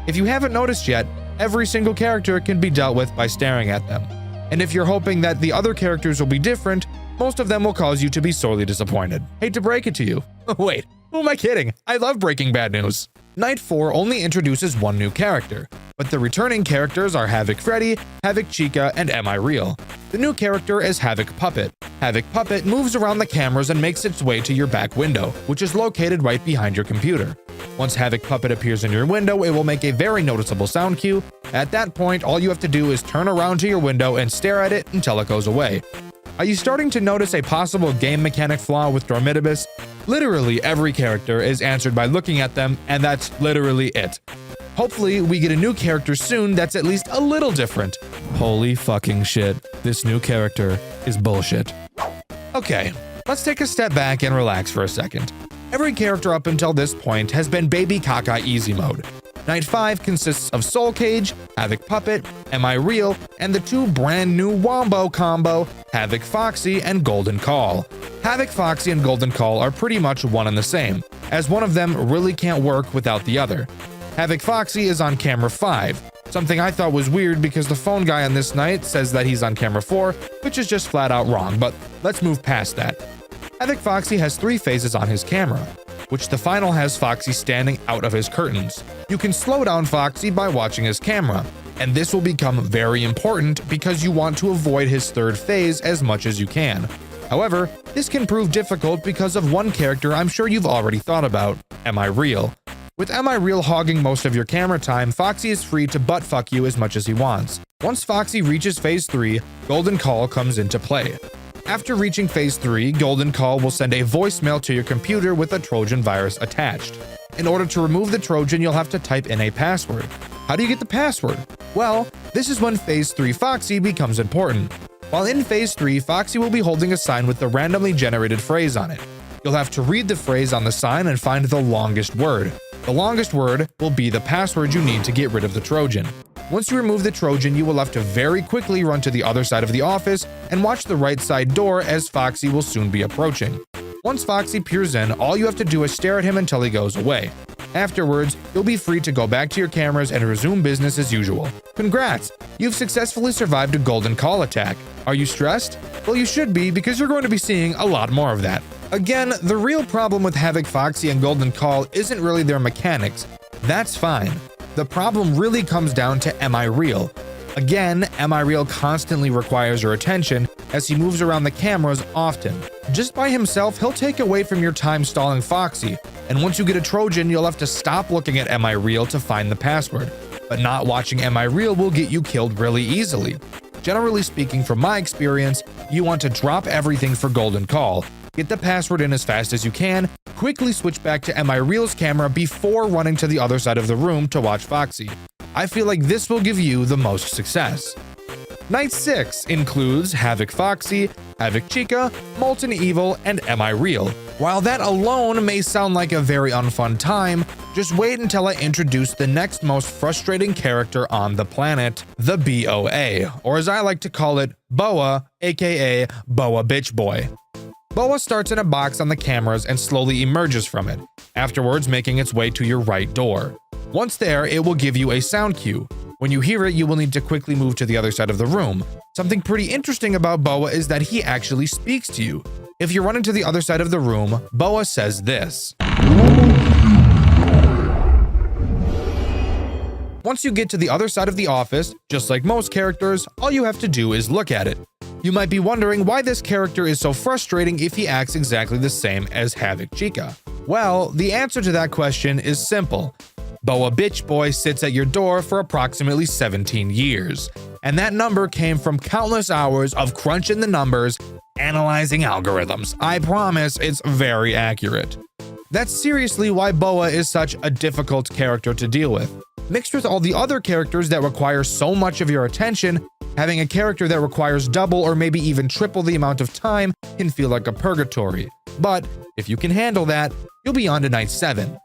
[SPEAKER 3] If you haven't noticed yet, every single character can be dealt with by staring at them. And if you're hoping that the other characters will be different, most of them will cause you to be sorely disappointed. Hate to break it to you. Wait, who am I kidding? I love breaking bad news. Night 4 only introduces one new character, but the returning characters are Havoc Freddy, Havoc Chica, and Am I Real? The new character is Havoc Puppet. Havoc Puppet moves around the cameras and makes its way to your back window, which is located right behind your computer. Once Havoc Puppet appears in your window, it will make a very noticeable sound cue. At that point, all you have to do is turn around to your window and stare at it until it goes away. Are you starting to notice a possible game mechanic flaw with Dormitibus? Literally every character is answered by looking at them, and that's literally it. Hopefully, we get a new character soon that's at least a little different. Holy fucking shit, this new character is bullshit. Okay, let's take a step back and relax for a second. Every character up until this point has been Baby Caca Easy Mode. Night 5 consists of Soul Cage, Havoc Puppet, Am I Real, and the two brand new Wombo combo, Havoc Foxy and Golden Call. Havoc Foxy and Golden Call are pretty much one and the same, as one of them really can't work without the other. Havoc Foxy is on camera 5, something I thought was weird because the phone guy on this night says that he's on camera 4, which is just flat out wrong, but let's move past that. Havoc Foxy has 3 phases on his camera, which the final has Foxy standing out of his curtains. You can slow down Foxy by watching his camera, and this will become very important because you want to avoid his 3rd phase as much as you can. However, this can prove difficult because of one character I'm sure you've already thought about, Am I Real? With Am I Real hogging most of your camera time, Foxy is free to buttfuck you as much as he wants. Once Foxy reaches phase 3, Golden Call comes into play. After reaching phase 3, Golden Call will send a voicemail to your computer with a Trojan virus attached. In order to remove the Trojan, you'll have to type in a password. How do you get the password? Well, this is when phase 3 Foxy becomes important. While in phase 3, Foxy will be holding a sign with the randomly generated phrase on it. You'll have to read the phrase on the sign and find the longest word. The longest word will be the password you need to get rid of the Trojan. Once you remove the Trojan, you will have to very quickly run to the other side of the office and watch the right side door as Foxy will soon be approaching. Once Foxy peers in, all you have to do is stare at him until he goes away. Afterwards, you'll be free to go back to your cameras and resume business as usual. Congrats! You've successfully survived a Golden Call attack. Are you stressed? Well, you should be, because you're going to be seeing a lot more of that. Again, the real problem with Havoc Foxy and Golden Call isn't really their mechanics. That's fine. The problem really comes down to Am I Real? Again, Am I Real constantly requires your attention as he moves around the cameras often. Just by himself, he'll take away from your time stalling Foxy, and once you get a Trojan, you'll have to stop looking at Am I Real to find the password. But not watching Am I Real will get you killed really easily. Generally speaking, from my experience, you want to drop everything for Golden Call, get the password in as fast as you can, quickly switch back to Am I Real's camera before running to the other side of the room to watch Foxy. I feel like this will give you the most success. Night 6 includes Havoc Foxy, Havoc Chica, Molten Evil, and Am I Real. While that alone may sound like a very unfun time, just wait until I introduce the next most frustrating character on the planet, the BOA, or as I like to call it, Boa, aka Boa Bitch Boy. Boa starts in a box on the cameras and slowly emerges from it, afterwards making its way to your right door. Once there, it will give you a sound cue. When you hear it, you will need to quickly move to the other side of the room. Something pretty interesting about Boa is that he actually speaks to you. If you're running to the other side of the room, Boa says this. Once you get to the other side of the office, just like most characters, all you have to do is look at it. You might be wondering why this character is so frustrating if he acts exactly the same as Havoc Chica. Well, the answer to that question is simple. Boa Bitch Boy sits at your door for approximately 17 years, and that number came from countless hours of crunching the numbers, analyzing algorithms. I promise it's very accurate. That's seriously why Boa is such a difficult character to deal with. Mixed with all the other characters that require so much of your attention, having a character that requires double or maybe even triple the amount of time can feel like a purgatory. But if you can handle that, you'll be on to Night 7.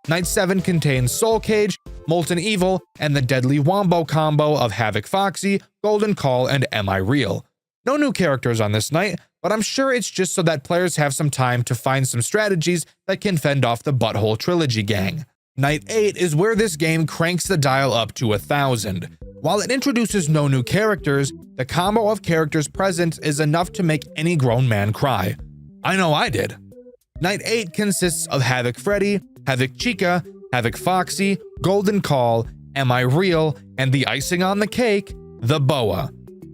[SPEAKER 3] Night 7 contains Soul Cage, Molten Evil, and the deadly Wombo combo of Havoc Foxy, Golden Call, and Am I Real. No new characters on this night, but I'm sure it's just so that players have some time to find some strategies that can fend off the Butthole Trilogy gang. Night 8 is where this game cranks the dial up to 1,000. While it introduces no new characters, the combo of characters present is enough to make any grown man cry. I know I did. Night 8 consists of Havoc Freddy, Havoc Chica, Havoc Foxy, Golden Call, Am I Real, and the icing on the cake, the Boa.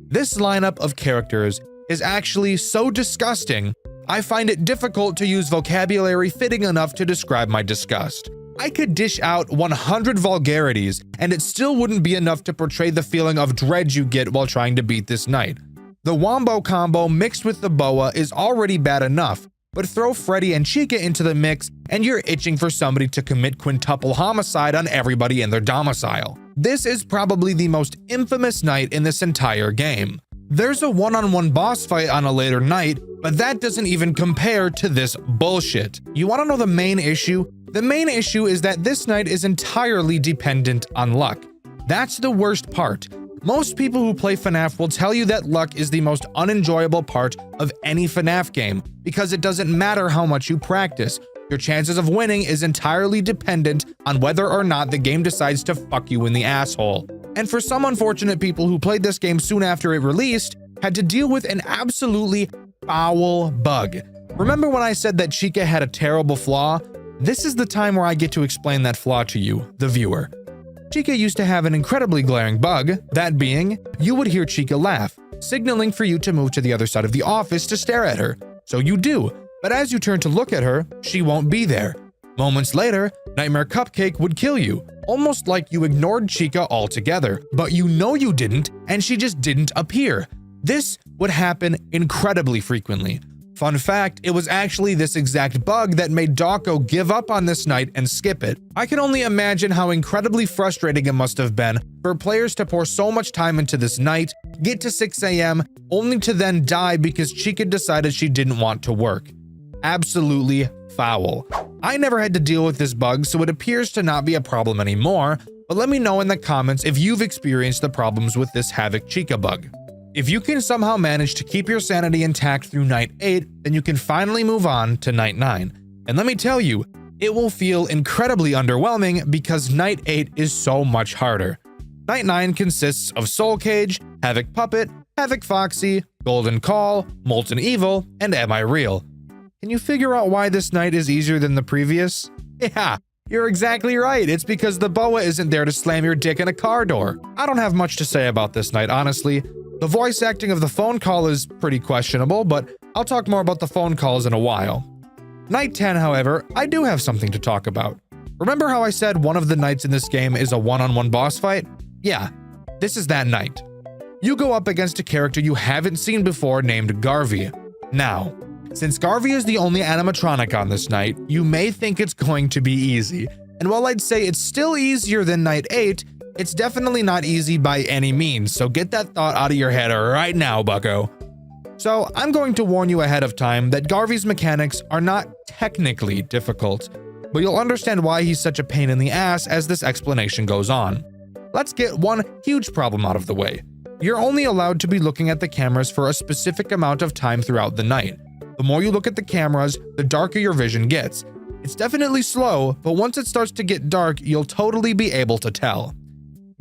[SPEAKER 3] This lineup of characters is actually so disgusting, I find it difficult to use vocabulary fitting enough to describe my disgust. I could dish out 100 vulgarities, and it still wouldn't be enough to portray the feeling of dread you get while trying to beat this night. The Wombo combo mixed with the Boa is already bad enough, but throw Freddy and Chica into the mix and you're itching for somebody to commit quintuple homicide on everybody in their domicile. This is probably the most infamous night in this entire game. There's a one-on-one boss fight on a later night, but that doesn't even compare to this bullshit. You want to know the main issue? The main issue is that this night is entirely dependent on luck. That's the worst part. Most people who play FNAF will tell you that luck is the most unenjoyable part of any FNAF game because it doesn't matter how much you practice. Your chances of winning is entirely dependent on whether or not the game decides to fuck you in the asshole. And for some unfortunate people who played this game soon after it released, had to deal with an absolutely foul bug. Remember when I said that Chica had a terrible flaw? This is the time where I get to explain that flaw to you, the viewer. Chica used to have an incredibly glaring bug, that being, you would hear Chica laugh, signaling for you to move to the other side of the office to stare at her. So you do, but as you turn to look at her, she won't be there. Moments later, Nightmare Cupcake would kill you, almost like you ignored Chica altogether, but you know you didn't, and she just didn't appear. This would happen incredibly frequently. Fun fact, it was actually this exact bug that made Dawko give up on this night and skip it. I can only imagine how incredibly frustrating it must have been for players to pour so much time into this night, get to 6 AM, only to then die because Chica decided she didn't want to work. Absolutely foul. I never had to deal with this bug, so it appears to not be a problem anymore, but let me know in the comments if you've experienced the problems with this Havoc Chica bug. If you can somehow manage to keep your sanity intact through night 8, then you can finally move on to night 9. And let me tell you, it will feel incredibly underwhelming because night 8 is so much harder. Night 9 consists of Soul Cage, Havoc Puppet, Havoc Foxy, Golden Call, Molten Evil, and Am I Real? Can you figure out why this night is easier than the previous? Yeah, you're exactly right. It's because the boa isn't there to slam your dick in a car door. I don't have much to say about this night, honestly. The voice acting of the phone call is pretty questionable, but I'll talk more about the phone calls in a while. Night 10, however, I do have something to talk about. Remember how I said one of the nights in this game is a one-on-one boss fight? Yeah, this is that night. You go up against a character you haven't seen before named Garvey. Now, since Garvey is the only animatronic on this night, you may think it's going to be easy. And while I'd say it's still easier than night 8, it's definitely not easy by any means, so get that thought out of your head right now, bucko. So I'm going to warn you ahead of time that Garvey's mechanics are not technically difficult, but you'll understand why he's such a pain in the ass as this explanation goes on. Let's get one huge problem out of the way. You're only allowed to be looking at the cameras for a specific amount of time throughout the night. The more you look at the cameras, the darker your vision gets. It's definitely slow, but once it starts to get dark, you'll totally be able to tell.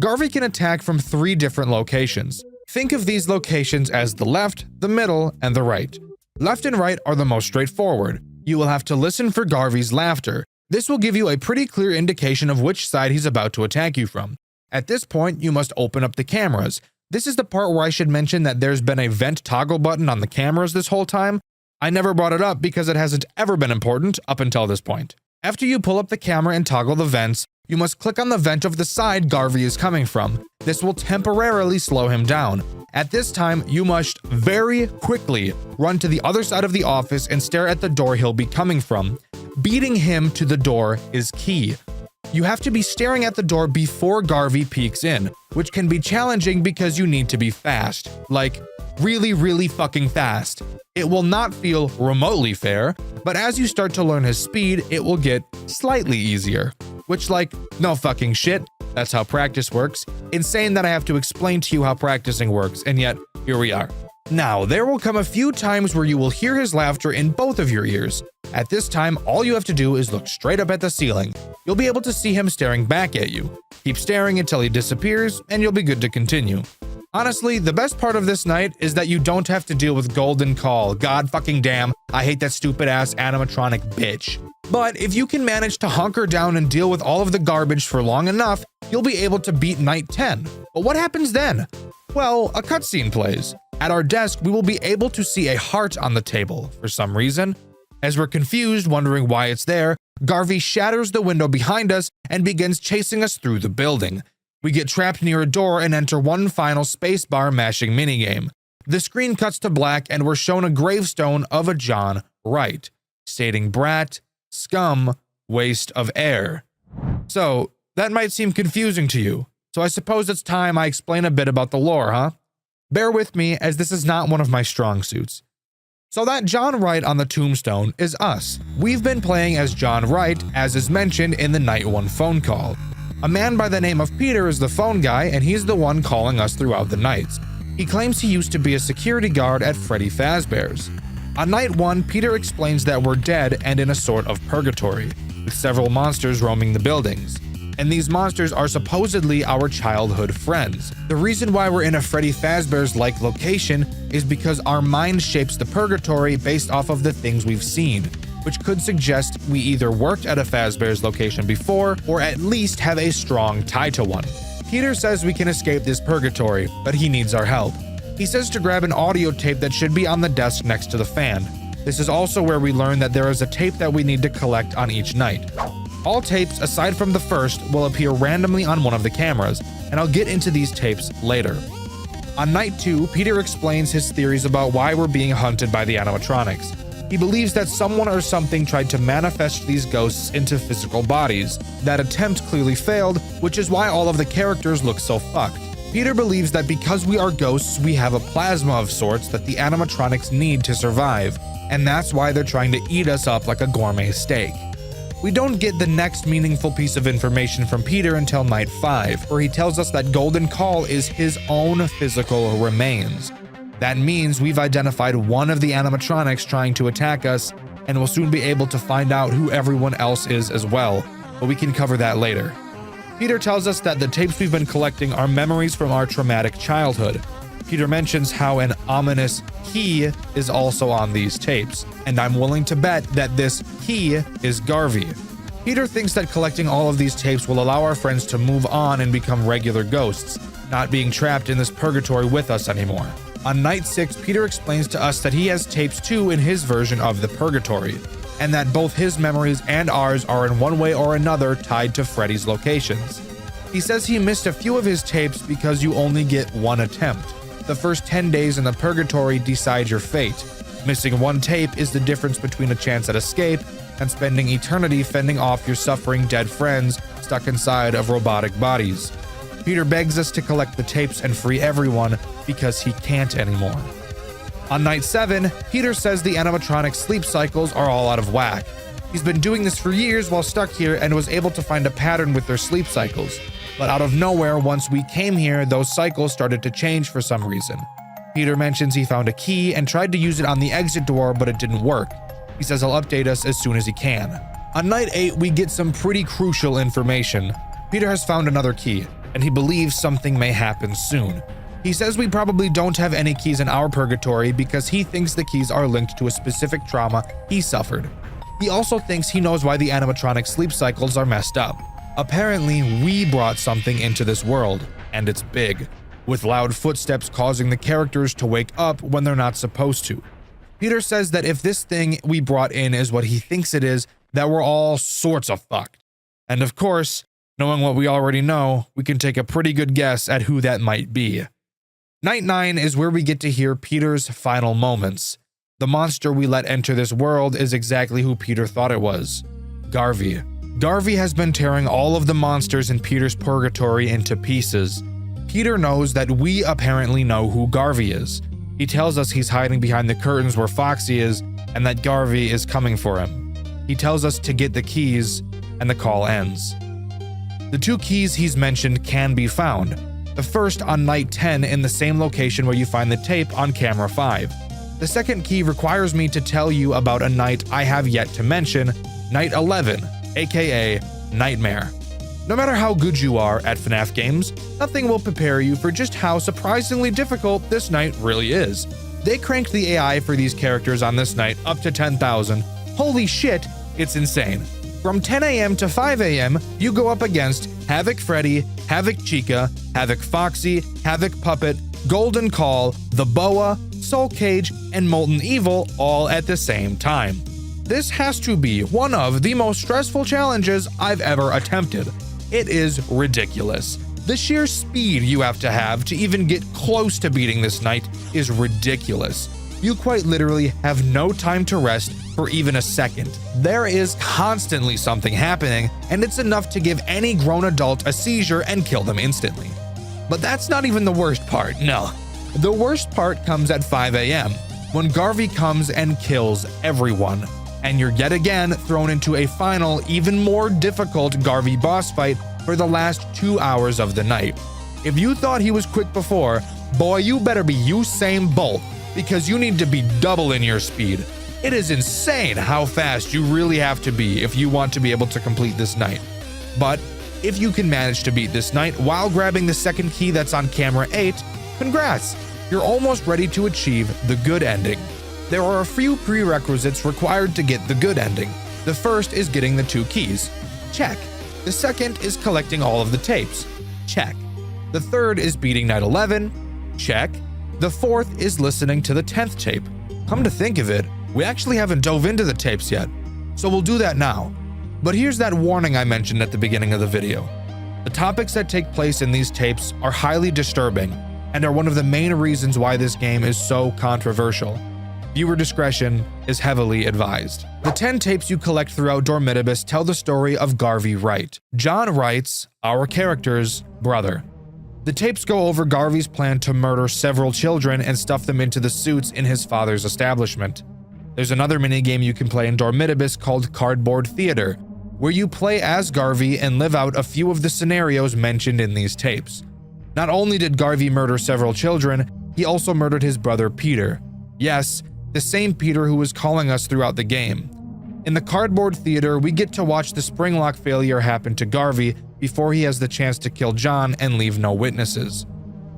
[SPEAKER 3] Garvey can attack from 3 different locations. Think of these locations as the left, the middle, and the right. Left and right are the most straightforward. You will have to listen for Garvey's laughter. This will give you a pretty clear indication of which side he's about to attack you from. At this point, you must open up the cameras. This is the part where I should mention that there's been a vent toggle button on the cameras this whole time. I never brought it up because it hasn't ever been important up until this point. After you pull up the camera and toggle the vents, you must click on the vent of the side Garvey is coming from. This will temporarily slow him down. At this time, you must very quickly run to the other side of the office and stare at the door he'll be coming from. Beating him to the door is key. You have to be staring at the door before Garvey peeks in, which can be challenging because you need to be fast. Like, really fucking fast. It will not feel remotely fair, but as you start to learn his speed, it will get slightly easier. Which, like, no fucking shit, that's how practice works. Insane that I have to explain to you how practicing works, and yet, here we are. Now, there will come a few times where you will hear his laughter in both of your ears. At this time, all you have to do is look straight up at the ceiling. You'll be able to see him staring back at you. Keep staring until he disappears, and you'll be good to continue. Honestly, the best part of this night is that you don't have to deal with Golden Call. God fucking damn, I hate that stupid ass animatronic bitch. But if you can manage to hunker down and deal with all of the garbage for long enough, you'll be able to beat night 10. But what happens then? Well, a cutscene plays. At our desk, we will be able to see a heart on the table for some reason. As we're confused, wondering why it's there, Garvey shatters the window behind us and begins chasing us through the building. We get trapped near a door and enter one final spacebar mashing minigame. The screen cuts to black and we're shown a gravestone of a John Wright, stating brat, scum, waste of air. So, that might seem confusing to you. So I suppose it's time I explain a bit about the lore, huh? Bear with me, as this is not one of my strong suits. So that John Wright on the tombstone is us. We've been playing as John Wright, as is mentioned in the Night 1 phone call. A man by the name of Peter is the phone guy, and he's the one calling us throughout the nights. He claims he used to be a security guard at Freddy Fazbear's. On night 1, Peter explains that we're dead and in a sort of purgatory, with several monsters roaming the buildings. And these monsters are supposedly our childhood friends. The reason why we're in a Freddy Fazbear's-like location is because our mind shapes the purgatory based off of the things we've seen, which could suggest we either worked at a Fazbear's location before, or at least have a strong tie to one. Peter says we can escape this purgatory, but he needs our help. He says to grab an audio tape that should be on the desk next to the fan. This is also where we learn that there is a tape that we need to collect on each night. All tapes, aside from the first, will appear randomly on one of the cameras, and I'll get into these tapes later. On night 2, Peter explains his theories about why we're being hunted by the animatronics. He believes that someone or something tried to manifest these ghosts into physical bodies. That attempt clearly failed, which is why all of the characters look so fucked. Peter believes that because we are ghosts, we have a plasma of sorts that the animatronics need to survive, and that's why they're trying to eat us up like a gourmet steak. We don't get the next meaningful piece of information from Peter until night 5, where he tells us that Golden Call is his own physical remains. That means we've identified one of the animatronics trying to attack us, and we'll soon be able to find out who everyone else is as well, but we can cover that later. Peter tells us that the tapes we've been collecting are memories from our traumatic childhood. Peter mentions how an ominous he is also on these tapes, and I'm willing to bet that this he is Garvey. Peter thinks that collecting all of these tapes will allow our friends to move on and become regular ghosts, not being trapped in this purgatory with us anymore. On night 6, Peter explains to us that he has tapes too in his version of the purgatory, and that both his memories and ours are in one way or another tied to Freddy's locations. He says he missed a few of his tapes because you only get one attempt. The first 10 days in the purgatory decide your fate. Missing one tape is the difference between a chance at escape and spending eternity fending off your suffering dead friends stuck inside of robotic bodies. Peter begs us to collect the tapes and free everyone because he can't anymore. On night 7, Peter says the animatronic sleep cycles are all out of whack. He's been doing this for years while stuck here and was able to find a pattern with their sleep cycles. But out of nowhere, once we came here, those cycles started to change for some reason. Peter mentions he found a key and tried to use it on the exit door, but it didn't work. He says he'll update us as soon as he can. On night 8, we get some pretty crucial information. Peter has found another key, and he believes something may happen soon. He says we probably don't have any keys in our purgatory because he thinks the keys are linked to a specific trauma he suffered. He also thinks he knows why the animatronic sleep cycles are messed up. Apparently, we brought something into this world, and it's big, with loud footsteps causing the characters to wake up when they're not supposed to. Peter says that if this thing we brought in is what he thinks it is, that we're all sorts of fucked. And of course, knowing what we already know, we can take a pretty good guess at who that might be. Night 9 is where we get to hear Peter's final moments. The monster we let enter this world is exactly who Peter thought it was. Garvey. Garvey has been tearing all of the monsters in Peter's purgatory into pieces. Peter knows that we apparently know who Garvey is. He tells us he's hiding behind the curtains where Foxy is, and that Garvey is coming for him. He tells us to get the keys, and the call ends. The 2 keys he's mentioned can be found. The first on night 10 in the same location where you find the tape on camera 5. The second key requires me to tell you about a night I have yet to mention, night 11, aka Nightmare. No matter how good you are at FNAF games, nothing will prepare you for just how surprisingly difficult this night really is. They cranked the AI for these characters on this night up to 10,000. Holy shit, it's insane. From 10 a.m. to 5 a.m., you go up against Havoc Freddy, Havoc Chica, Havoc Foxy, Havoc Puppet, Golden Call, The Boa, Soul Cage, and Molten Evil all at the same time. This has to be one of the most stressful challenges I've ever attempted. It is ridiculous. The sheer speed you have to even get close to beating this night is ridiculous. You quite literally have no time to rest for even a second. There is constantly something happening, and it's enough to give any grown adult a seizure and kill them instantly. But that's not even the worst part, no. The worst part comes at 5 a.m., when Garvey comes and kills everyone, and you're yet again thrown into a final, even more difficult Garvey boss fight for the last 2 hours of the night. If you thought he was quick before, boy, you better be Usain Bolt, because you need to be double in your speed. It is insane how fast you really have to be if you want to be able to complete this night. But if you can manage to beat this night while grabbing the second key that's on camera 8, congrats! You're almost ready to achieve the good ending. There are a few prerequisites required to get the good ending. The first is getting the 2 keys. Check. The second is collecting all of the tapes. Check. The third is beating night 11. Check. The fourth is listening to the 10th tape. Come to think of it, we actually haven't dove into the tapes yet, so we'll do that now. But here's that warning I mentioned at the beginning of the video. The topics that take place in these tapes are highly disturbing, and are one of the main reasons why this game is so controversial. Viewer discretion is heavily advised. The 10 tapes you collect throughout Dormitibus tell the story of Garvey Wright, John Wright's, our character's, brother. The tapes go over Garvey's plan to murder several children and stuff them into the suits in his father's establishment. There's another minigame you can play in Dormitibus called Cardboard Theater, where you play as Garvey and live out a few of the scenarios mentioned in these tapes. Not only did Garvey murder several children, he also murdered his brother Peter. Yes, the same Peter who was calling us throughout the game. In the Cardboard Theater, we get to watch the spring lock failure happen to Garvey before he has the chance to kill John and leave no witnesses.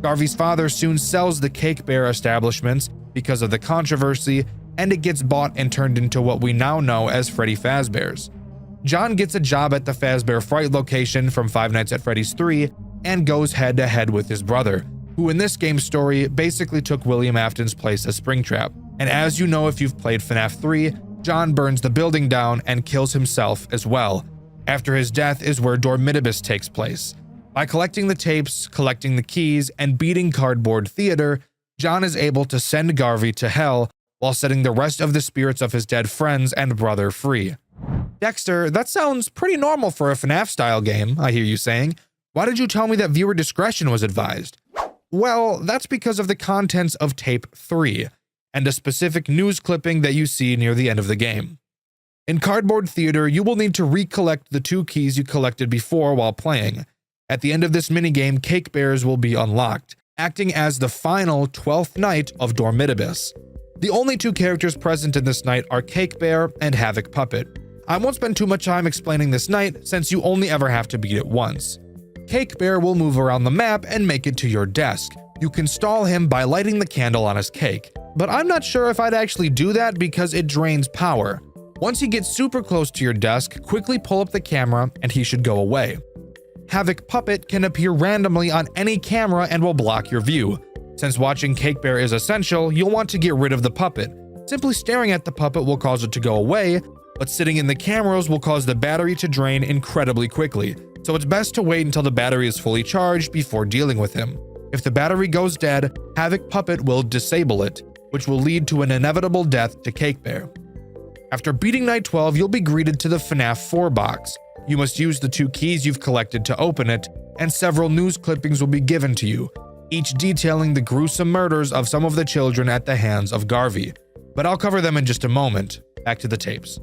[SPEAKER 3] Garvey's father soon sells the Cake Bear establishments because of the controversy, and it gets bought and turned into what we now know as Freddy Fazbear's. John gets a job at the Fazbear Fright location from Five Nights at Freddy's 3 and goes head-to-head with his brother, who in this game's story basically took William Afton's place as Springtrap. And as you know if you've played FNAF 3, John burns the building down and kills himself as well. After his death is where Dormitibus takes place. By collecting the tapes, collecting the keys, and beating Cardboard Theater, John is able to send Garvey to hell while setting the rest of the spirits of his dead friends and brother free. Dexter, that sounds pretty normal for a FNAF-style game, I hear you saying. Why did you tell me that viewer discretion was advised? Well, that's because of the contents of Tape 3, and a specific news clipping that you see near the end of the game. In Cardboard Theater, you will need to recollect the 2 keys you collected before while playing. At the end of this minigame, Cake Bears will be unlocked, acting as the final 12th night of Dormitibus. The only 2 characters present in this night are Cake Bear and Havoc Puppet. I won't spend too much time explaining this night since you only ever have to beat it once. Cake Bear will move around the map and make it to your desk. You can stall him by lighting the candle on his cake, but I'm not sure if I'd actually do that because it drains power. Once he gets super close to your desk, quickly pull up the camera and he should go away. Havoc Puppet can appear randomly on any camera and will block your view. Since watching Cake Bear is essential, you'll want to get rid of the puppet. Simply staring at the puppet will cause it to go away, but sitting in the cameras will cause the battery to drain incredibly quickly, so it's best to wait until the battery is fully charged before dealing with him. If the battery goes dead, Havoc Puppet will disable it, which will lead to an inevitable death to Cake Bear. After beating Night 12, you'll be greeted to the FNAF 4 box. You must use the 2 keys you've collected to open it, and several news clippings will be given to you, each detailing the gruesome murders of some of the children at the hands of Garvey. But I'll cover them in just a moment. Back to the tapes.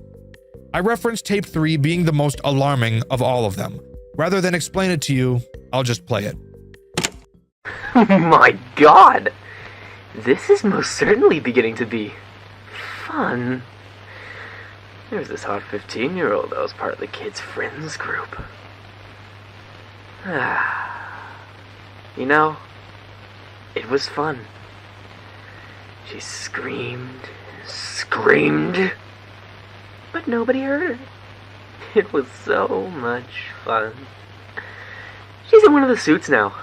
[SPEAKER 3] I referenced Tape 3 being the most alarming of all of them. Rather than explain it to you, I'll just play it.
[SPEAKER 5] My God! This is most certainly beginning to be fun. There's this hot 15-year-old that was part of the kids' friends group. You know, it was fun. She screamed, but nobody heard her. It was so much fun. She's in one of the suits now.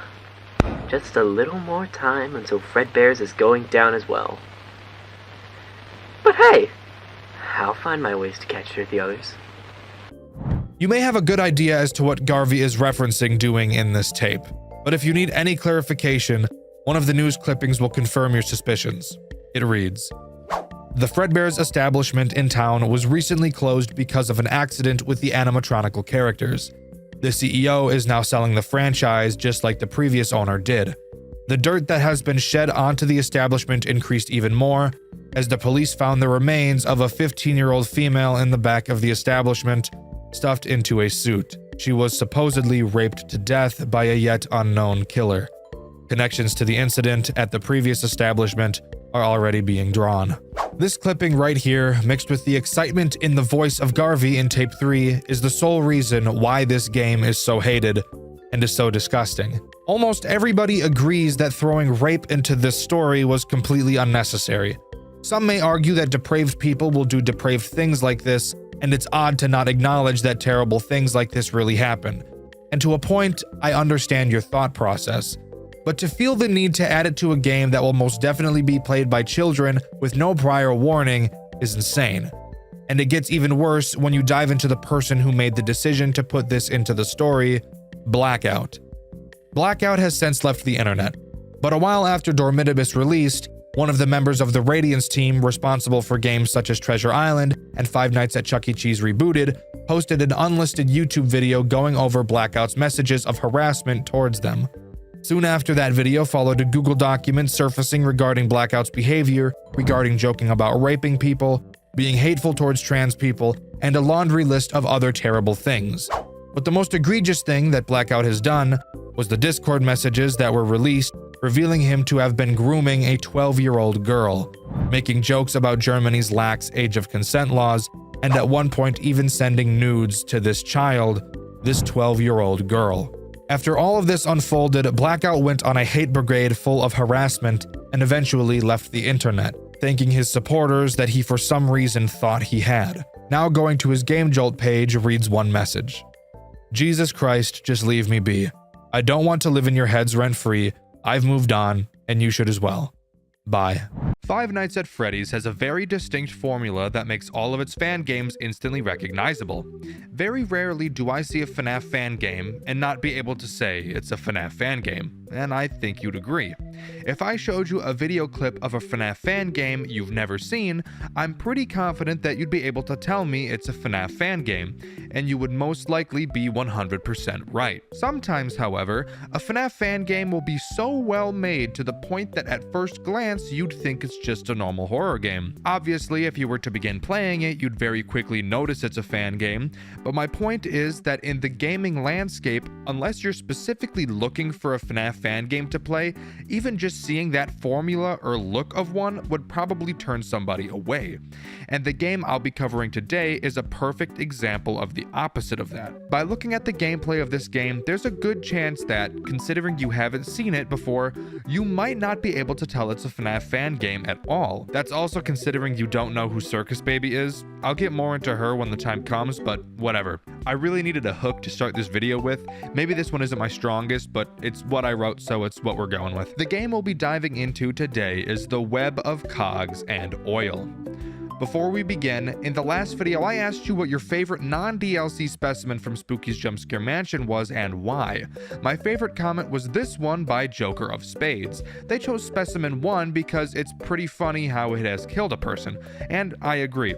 [SPEAKER 5] Just a little more time until Fredbear's is going down as well. But hey, I'll find my ways to catch her at the others.
[SPEAKER 3] You may have a good idea as to what Garvey is referencing doing in this tape, but if you need any clarification, one of the news clippings will confirm your suspicions. It reads, "The Fredbear's establishment in town was recently closed because of an accident with the animatronical characters. The CEO is now selling the franchise just like the previous owner did. The dirt that has been shed onto the establishment increased even more, as the police found the remains of a 15-year-old female in the back of the establishment, stuffed into a suit. She was supposedly raped to death by a yet unknown killer. Connections to the incident at the previous establishment are already being drawn." This clipping right here, mixed with the excitement in the voice of Garvey in Tape 3, is the sole reason why this game is so hated and is so disgusting. Almost everybody agrees that throwing rape into this story was completely unnecessary. Some may argue that depraved people will do depraved things like this, and it's odd to not acknowledge that terrible things like this really happen. And to a point, I understand your thought process. But to feel the need to add it to a game that will most definitely be played by children with no prior warning is insane. And it gets even worse when you dive into the person who made the decision to put this into the story, Blackout. Blackout has since left the internet.
[SPEAKER 1] But a while after Dormitibus released, one of the members of the Radiance team responsible for games such as Treasure Island and Five Nights at Chuck E. Cheese Rebooted posted an unlisted YouTube video going over Blackout's messages of harassment towards them. Soon after that video followed a Google document surfacing regarding Blackout's behavior, regarding joking about raping people, being hateful towards trans people, and a laundry list of other terrible things. But the most egregious thing that Blackout has done was the Discord messages that were released revealing him to have been grooming a 12-year-old girl, making jokes about Germany's lax age of consent laws, and at one point even sending nudes to this child, this 12-year-old girl. After all of this unfolded, Blackout went on a hate brigade full of harassment and eventually left the internet, thanking his supporters that he for some reason thought he had. Now going to his Game Jolt page reads one message. Jesus Christ, just leave me be. I don't want to live in your heads rent-free. I've moved on, and you should as well. Bye.
[SPEAKER 3] Five Nights at Freddy's has a very distinct formula that makes all of its fan games instantly recognizable. Very rarely do I see a FNAF fan game and not be able to say it's a FNAF fan game, and I think you'd agree. If I showed you a video clip of a FNAF fan game you've never seen, I'm pretty confident that you'd be able to tell me it's a FNAF fan game, and you would most likely be 100% right. Sometimes, however, a FNAF fan game will be so well made to the point that at first glance you'd think it's just a normal horror game. Obviously, if you were to begin playing it, you'd very quickly notice it's a fan game, but my point is that in the gaming landscape, unless you're specifically looking for a FNAF fan game to play, even just seeing that formula or look of one would probably turn somebody away. And the game I'll be covering today is a perfect example of the opposite of that. By looking at the gameplay of this game, there's a good chance that, considering you haven't seen it before, you might not be able to tell it's a FNAF fan game at all. That's also considering you don't know who Circus Baby is. I'll get more into her when the time comes, but whatever. I really needed a hook to start this video with. Maybe this one isn't my strongest, but it's what I wrote, so it's what we're going with. The game we'll be diving into today is the Web of Cogs and Oil. Before we begin, in the last video I asked you what your favorite non-DLC specimen from Spooky's Jumpscare Mansion was and why. My favorite comment was this one by Joker of Spades. They chose Specimen 1 because it's pretty funny how it has killed a person, and I agree.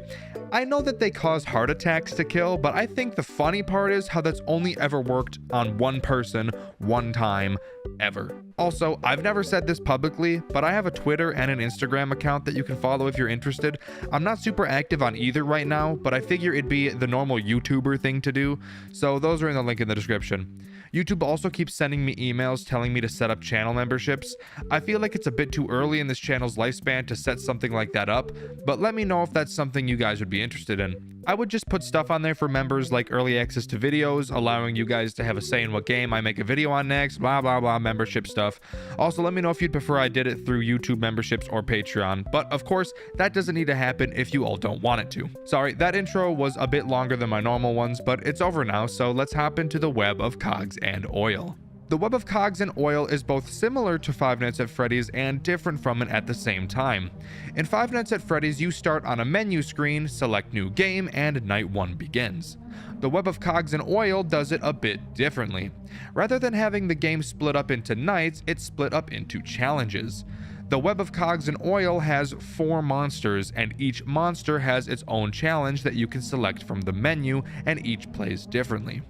[SPEAKER 3] I know that they cause heart attacks to kill, but I think the funny part is how that's only ever worked on one person, one time, ever. Also, I've never said this publicly, but I have a Twitter and an Instagram account that you can follow if you're interested. I'm not super active on either right now, but I figure it'd be the normal YouTuber thing to do, so those are in the link in the description. YouTube also keeps sending me emails telling me to set up channel memberships. I feel like it's a bit too early in this channel's lifespan to set something like that up, but let me know if that's something you guys would be interested in. I would just put stuff on there for members like early access to videos, allowing you guys to have a say in what game I make a video on next, blah blah blah membership stuff. Also, let me know if you'd prefer I did it through YouTube memberships or Patreon, but of course, that doesn't need to happen if you all don't want it to. Sorry, that intro was a bit longer than my normal ones, but it's over now, so let's hop into the Web of Cogs and Oil. The Web of Cogs and Oil is both similar to Five Nights at Freddy's and different from it at the same time. In Five Nights at Freddy's, you start on a menu screen, select new game, and night 1 begins. The Web of Cogs and Oil does it a bit differently. Rather than having the game split up into nights, it's split up into challenges. The Web of Cogs and Oil has 4 monsters, and each monster has its own challenge that you can select from the menu, and each plays differently.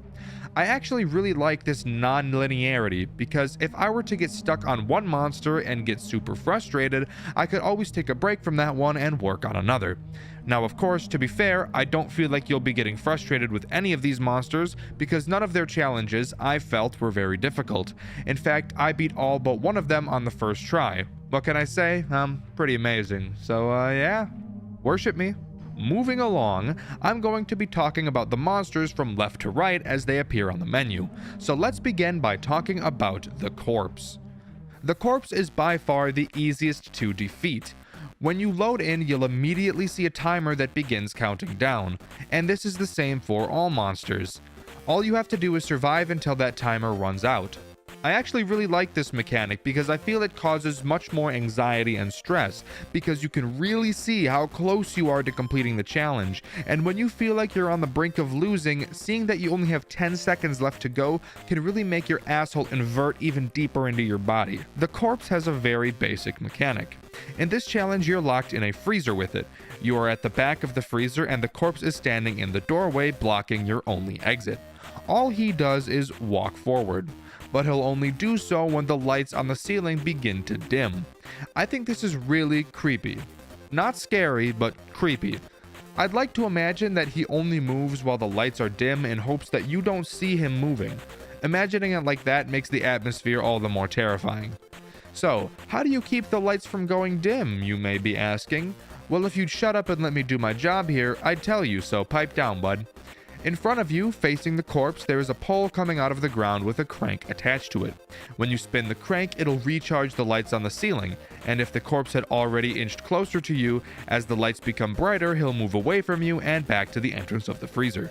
[SPEAKER 3] I actually really like this non-linearity because if I were to get stuck on one monster and get super frustrated, I could always take a break from that one and work on another. Now, of course, to be fair, I don't feel like you'll be getting frustrated with any of these monsters because none of their challenges I felt were very difficult. In fact, I beat all but one of them on the first try. What can I say? Pretty amazing. So, yeah, worship me. Moving along, I'm going to be talking about the monsters from left to right as they appear on the menu. So let's begin by talking about the corpse. The corpse is by far the easiest to defeat. When you load in, you'll immediately see a timer that begins counting down, and this is the same for all monsters. All you have to do is survive until that timer runs out. I actually really like this mechanic because I feel it causes much more anxiety and stress, because you can really see how close you are to completing the challenge, and when you feel like you're on the brink of losing, seeing that you only have 10 seconds left to go can really make your asshole invert even deeper into your body. The corpse has a very basic mechanic. In this challenge, you're locked in a freezer with it. You are at the back of the freezer and the corpse is standing in the doorway, blocking your only exit. All he does is walk forward, but he'll only do so when the lights on the ceiling begin to dim. I think this is really creepy. Not scary, but creepy. I'd like to imagine that he only moves while the lights are dim in hopes that you don't see him moving. Imagining it like that makes the atmosphere all the more terrifying. So, how do you keep the lights from going dim, you may be asking? Well, if you'd shut up and let me do my job here, I'd tell you, so pipe down, bud. In front of you, facing the corpse, there is a pole coming out of the ground with a crank attached to it. When you spin the crank, it'll recharge the lights on the ceiling, and if the corpse had already inched closer to you, as the lights become brighter, he'll move away from you and back to the entrance of the freezer.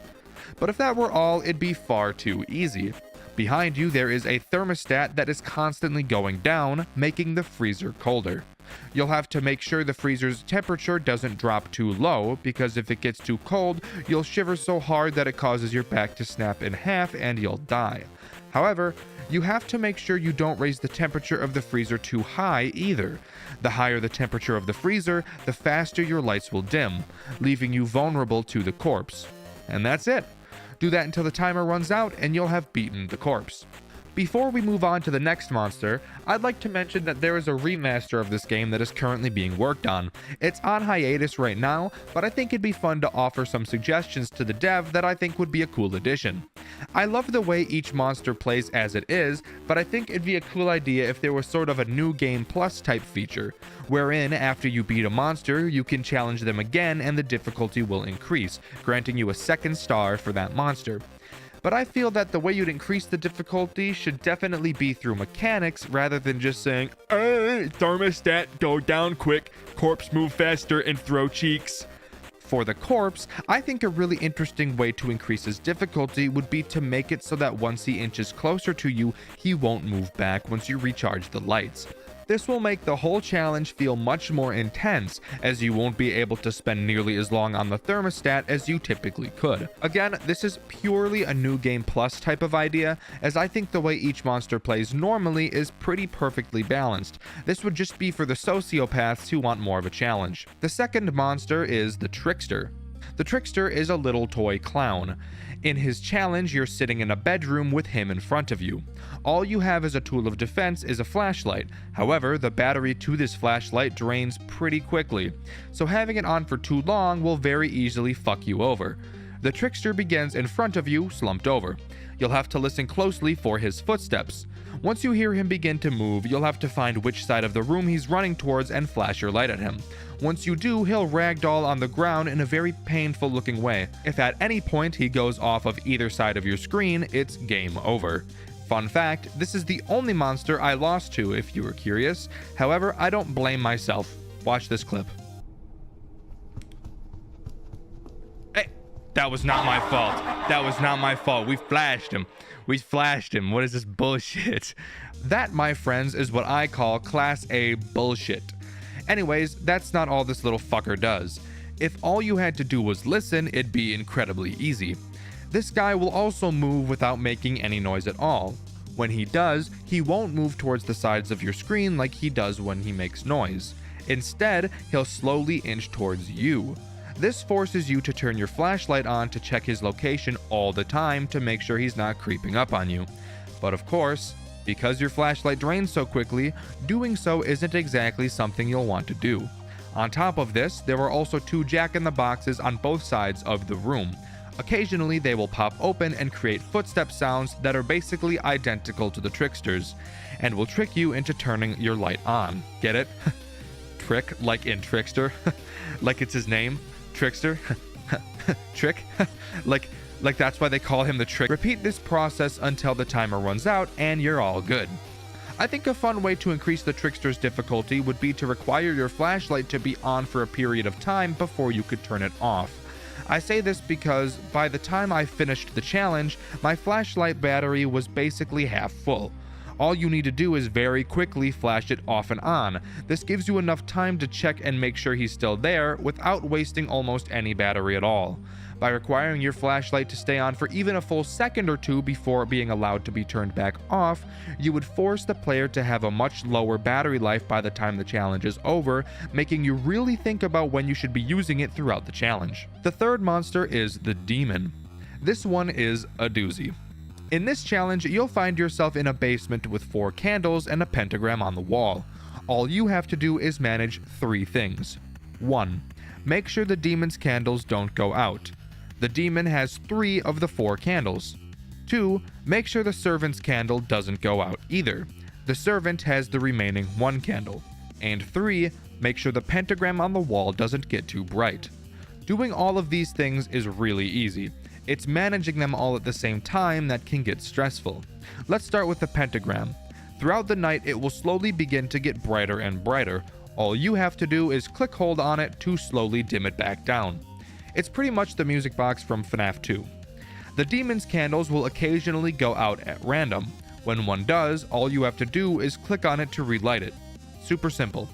[SPEAKER 3] But if that were all, it'd be far too easy. Behind you, there is a thermostat that is constantly going down, making the freezer colder. You'll have to make sure the freezer's temperature doesn't drop too low, because if it gets too cold, you'll shiver so hard that it causes your back to snap in half and you'll die. However, you have to make sure you don't raise the temperature of the freezer too high either. The higher the temperature of the freezer, the faster your lights will dim, leaving you vulnerable to the corpse. And that's it. Do that until the timer runs out and you'll have beaten the corpse. Before we move on to the next monster, I'd like to mention that there is a remaster of this game that is currently being worked on. It's on hiatus right now, but I think it'd be fun to offer some suggestions to the dev that I think would be a cool addition. I love the way each monster plays as it is, but I think it'd be a cool idea if there was sort of a new game plus type feature, wherein after you beat a monster, you can challenge them again and the difficulty will increase, granting you a second star for that monster. But I feel that the way you'd increase the difficulty should definitely be through mechanics rather than just saying, thermostat, go down quick, corpse move faster, and throw cheeks. For the corpse, I think a really interesting way to increase his difficulty would be to make it so that once he inches closer to you, he won't move back once you recharge the lights. This will make the whole challenge feel much more intense, as you won't be able to spend nearly as long on the thermostat as you typically could. Again, this is purely a new game plus type of idea, as I think the way each monster plays normally is pretty perfectly balanced. This would just be for the sociopaths who want more of a challenge. The second monster is the Trickster. The Trickster is a little toy clown. In his challenge, you're sitting in a bedroom with him in front of you. All you have as a tool of defense is a flashlight. However, the battery to this flashlight drains pretty quickly, so having it on for too long will very easily fuck you over. The Trickster begins in front of you, slumped over. You'll have to listen closely for his footsteps. Once you hear him begin to move, you'll have to find which side of the room he's running towards and flash your light at him. Once you do, he'll ragdoll on the ground in a very painful looking way. If at any point he goes off of either side of your screen, it's game over. Fun fact, this is the only monster I lost to, if you were curious. However, I don't blame myself. Watch this clip. Hey, that was not my fault. That was not my fault. We flashed him. We flashed him. What is this bullshit? That, my friends, is what I call Class A bullshit. Anyways, that's not all this little fucker does. If all you had to do was listen, it'd be incredibly easy. This guy will also move without making any noise at all. When he does, he won't move towards the sides of your screen like he does when he makes noise. Instead, he'll slowly inch towards you. This forces you to turn your flashlight on to check his location all the time to make sure he's not creeping up on you. But of course, because your flashlight drains so quickly, doing so isn't exactly something you'll want to do. On top of this, there are also two jack-in-the-boxes on both sides of the room. Occasionally, they will pop open and create footstep sounds that are basically identical to the Trickster's, and will trick you into turning your light on. Get it? Trick, like in Trickster? Like it's his name? Trickster? Trick? Like that's why they call him the Trick. Repeat this process until the timer runs out and you're all good. I think a fun way to increase the Trickster's difficulty would be to require your flashlight to be on for a period of time before you could turn it off. I say this because by the time I finished the challenge, my flashlight battery was basically half full. All you need to do is very quickly flash it off and on. This gives you enough time to check and make sure he's still there without wasting almost any battery at all. By requiring your flashlight to stay on for even a full second or two before being allowed to be turned back off, you would force the player to have a much lower battery life by the time the challenge is over, making you really think about when you should be using it throughout the challenge. The third monster is the Demon. This one is a doozy. In this challenge, you'll find yourself in a basement with 4 candles and a pentagram on the wall. All you have to do is manage 3 things. 1. Make sure the demon's candles don't go out. The demon has 3 of the 4 candles. 2. Make sure the servant's candle doesn't go out either. The servant has the remaining 1 candle. And 3. Make sure the pentagram on the wall doesn't get too bright. Doing all of these things is really easy. It's managing them all at the same time that can get stressful. Let's start with the pentagram. Throughout the night, it will slowly begin to get brighter and brighter. All you have to do is click hold on it to slowly dim it back down. It's pretty much the music box from FNAF 2. The demon's candles will occasionally go out at random. When one does, all you have to do is click on it to relight it. Super simple.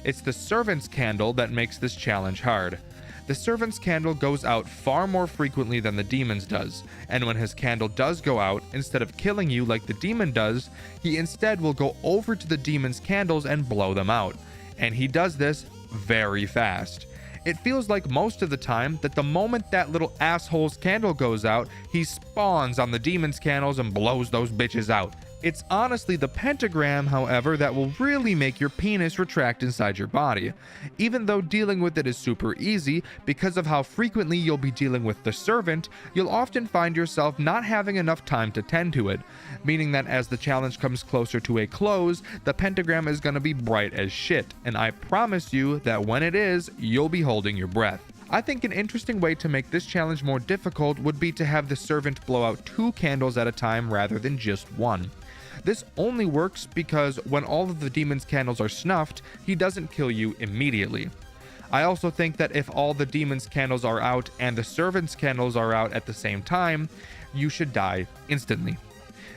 [SPEAKER 3] It's the servant's candle that makes this challenge hard. The servant's candle goes out far more frequently than the demon's does, and when his candle does go out, instead of killing you like the demon does, he instead will go over to the demon's candles and blow them out. And he does this very fast. It feels like most of the time that the moment that little asshole's candle goes out, he spawns on the demon's candles and blows those bitches out. It's honestly the pentagram, however, that will really make your penis retract inside your body. Even though dealing with it is super easy, because of how frequently you'll be dealing with the servant, you'll often find yourself not having enough time to tend to it, meaning that as the challenge comes closer to a close, the pentagram is gonna be bright as shit, and I promise you that when it is, you'll be holding your breath. I think an interesting way to make this challenge more difficult would be to have the servant blow out 2 candles at a time rather than just 1. This only works because when all of the demon's candles are snuffed, he doesn't kill you immediately. I also think that if all the demon's candles are out and the servant's candles are out at the same time, you should die instantly.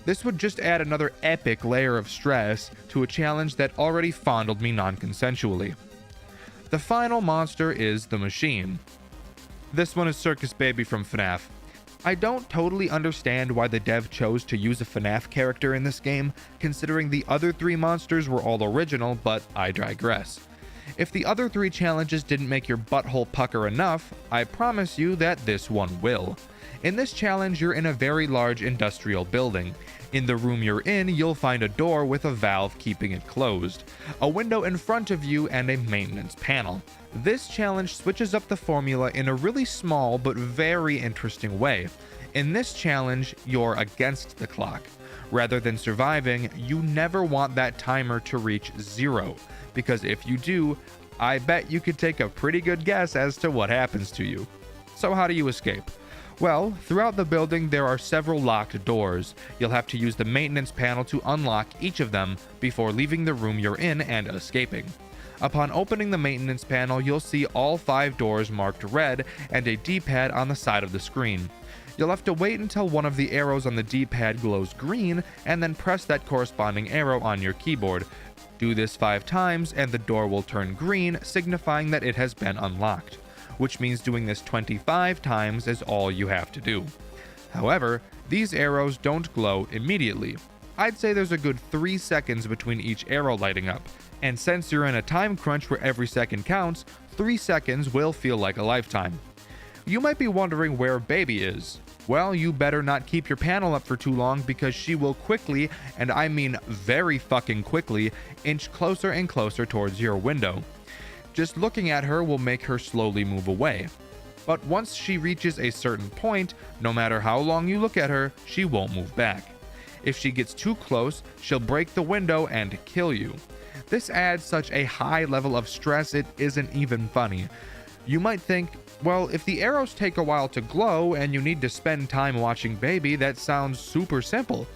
[SPEAKER 3] This would just add another epic layer of stress to a challenge that already fondled me non-consensually. The final monster is the Machine. This one is Circus Baby from FNAF. I don't totally understand why the dev chose to use a FNAF character in this game, considering the other 3 monsters were all original, but I digress. If the other 3 challenges didn't make your butthole pucker enough, I promise you that this one will. In this challenge, you're in a very large industrial building. In the room you're in, you'll find a door with a valve keeping it closed, a window in front of you, and a maintenance panel. This challenge switches up the formula in a really small but very interesting way. In this challenge, you're against the clock. Rather than surviving, you never want that timer to reach 0, because if you do, I bet you could take a pretty good guess as to what happens to you. So how do you escape? Well, throughout the building there are several locked doors. You'll have to use the maintenance panel to unlock each of them before leaving the room you're in and escaping. Upon opening the maintenance panel, you'll see all 5 doors marked red and a D-pad on the side of the screen. You'll have to wait until one of the arrows on the D-pad glows green and then press that corresponding arrow on your keyboard. Do this 5 times and the door will turn green, signifying that it has been unlocked, which means doing this 25 times is all you have to do. However, these arrows don't glow immediately. I'd say there's a good 3 seconds between each arrow lighting up, and since you're in a time crunch where every second counts, 3 seconds will feel like a lifetime. You might be wondering where Baby is. Well, you better not keep your panel up for too long because she will quickly, and I mean very fucking quickly, inch closer and closer towards your window. Just looking at her will make her slowly move away. But once she reaches a certain point, no matter how long you look at her, she won't move back. If she gets too close, she'll break the window and kill you. This adds such a high level of stress it isn't even funny. You might think, well, if the arrows take a while to glow and you need to spend time watching Baby, that sounds super simple.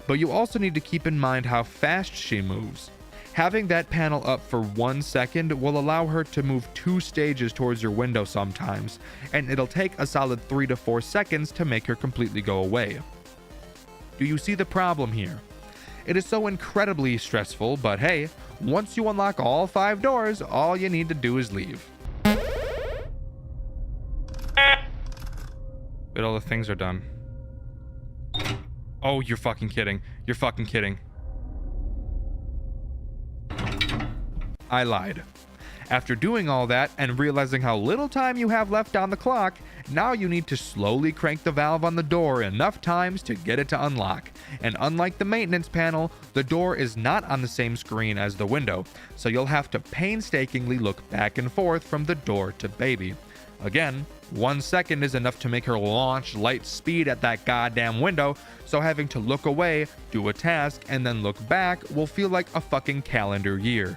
[SPEAKER 3] But you also need to keep in mind how fast she moves. Having that panel up for 1 second will allow her to move 2 stages towards your window sometimes, and it'll take a solid 3 to 4 seconds to make her completely go away. Do you see the problem here? It is so incredibly stressful, but hey, once you unlock all 5 doors, all you need to do is leave. But all the things are done. Oh, you're fucking kidding. You're fucking kidding. I lied. After doing all that and realizing how little time you have left on the clock, now you need to slowly crank the valve on the door enough times to get it to unlock. And unlike the maintenance panel, the door is not on the same screen as the window, so you'll have to painstakingly look back and forth from the door to baby. Again, 1 second is enough to make her launch light speed at that goddamn window, so having to look away, do a task, and then look back will feel like a fucking calendar year.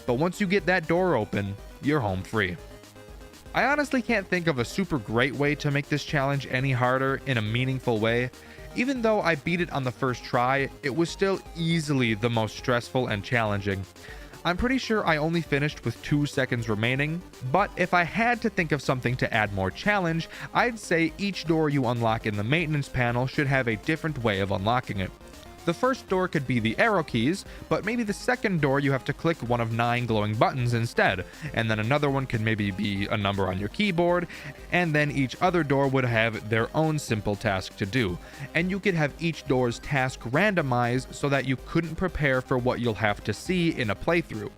[SPEAKER 3] But once you get that door open, you're home free. I honestly can't think of a super great way to make this challenge any harder in a meaningful way. Even though I beat it on the first try, it was still easily the most stressful and challenging. I'm pretty sure I only finished with 2 seconds remaining, but if I had to think of something to add more challenge, I'd say each door you unlock in the maintenance panel should have a different way of unlocking it. The first door could be the arrow keys, but maybe the second door you have to click one of 9 glowing buttons instead, and then another one could maybe be a number on your keyboard, and then each other door would have their own simple task to do, and you could have each door's task randomized so that you couldn't prepare for what you'll have to see in a playthrough.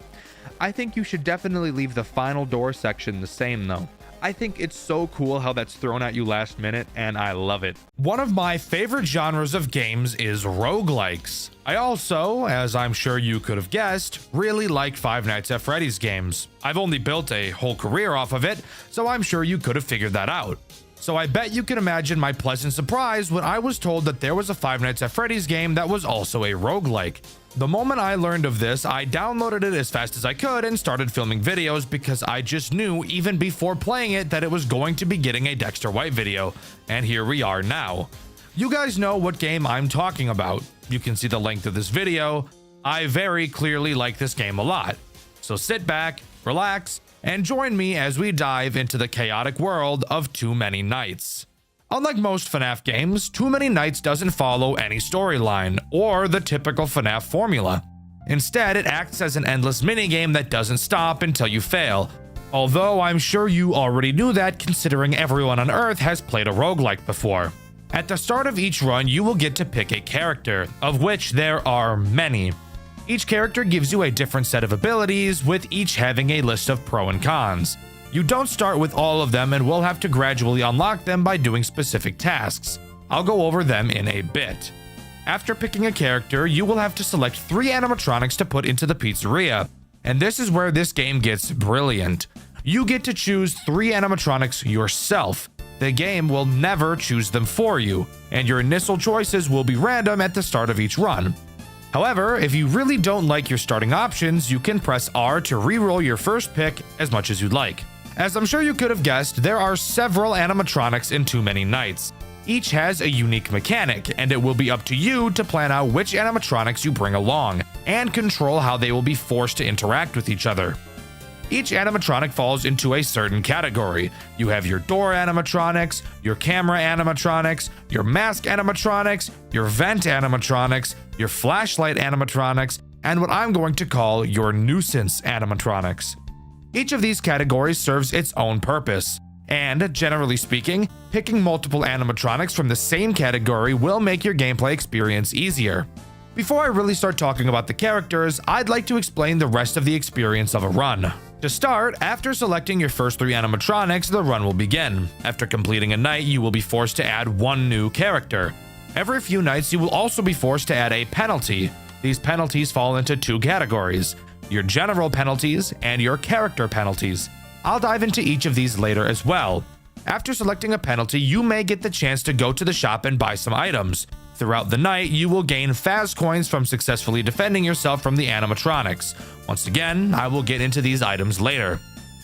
[SPEAKER 3] I think you should definitely leave the final door section the same though. I think it's so cool how that's thrown at you last minute, and I love it.
[SPEAKER 1] One of my favorite genres of games is roguelikes. I also, as I'm sure you could have guessed, really like Five Nights at Freddy's games. I've only built a whole career off of it, so I'm sure you could have figured that out. So I bet you can imagine my pleasant surprise when I was told that there was a Five Nights at Freddy's game that was also a roguelike. The moment I learned of this, I downloaded it as fast as I could and started filming videos because I just knew even before playing it that it was going to be getting a Dexter White video, and here we are now. You guys know what game I'm talking about. You can see the length of this video. I very clearly like this game a lot. So sit back, relax, and join me as we dive into the chaotic world of Too Many Nights. Unlike most FNAF games, Too Many Nights doesn't follow any storyline or the typical FNAF formula. Instead, it acts as an endless minigame that doesn't stop until you fail. Although I'm sure you already knew that considering everyone on Earth has played a roguelike before. At the start of each run, you will get to pick a character, of which there are many. Each character gives you a different set of abilities, with each having a list of pro and cons. You don't start with all of them and will have to gradually unlock them by doing specific tasks. I'll go over them in a bit. After picking a character, you will have to select 3 animatronics to put into the pizzeria. And this is where this game gets brilliant. You get to choose 3 animatronics yourself. The game will never choose them for you, and your initial choices will be random at the start of each run. However, if you really don't like your starting options, you can press R to re-roll your first pick as much as you'd like. As I'm sure you could have guessed, there are several animatronics in Too Many Nights. Each has a unique mechanic, and it will be up to you to plan out which animatronics you bring along, and control how they will be forced to interact with each other. Each animatronic falls into a certain category. You have your door animatronics, your camera animatronics, your mask animatronics, your vent animatronics, your flashlight animatronics, and what I'm going to call your nuisance animatronics. Each of these categories serves its own purpose, and generally speaking, picking multiple animatronics from the same category will make your gameplay experience easier. Before I really start talking about the characters, I'd like to explain the rest of the experience of a run. To start, after selecting your first 3 animatronics, the run will begin. After completing a night, you will be forced to add 1 new character. Every few nights, you will also be forced to add a penalty. These penalties fall into 2 categories: your general penalties and your character penalties. I'll dive into each of these later as well. After selecting a penalty, you may get the chance to go to the shop and buy some items. Throughout the night, you will gain Faz coins from successfully defending yourself from the animatronics. Once again, I will get into these items later.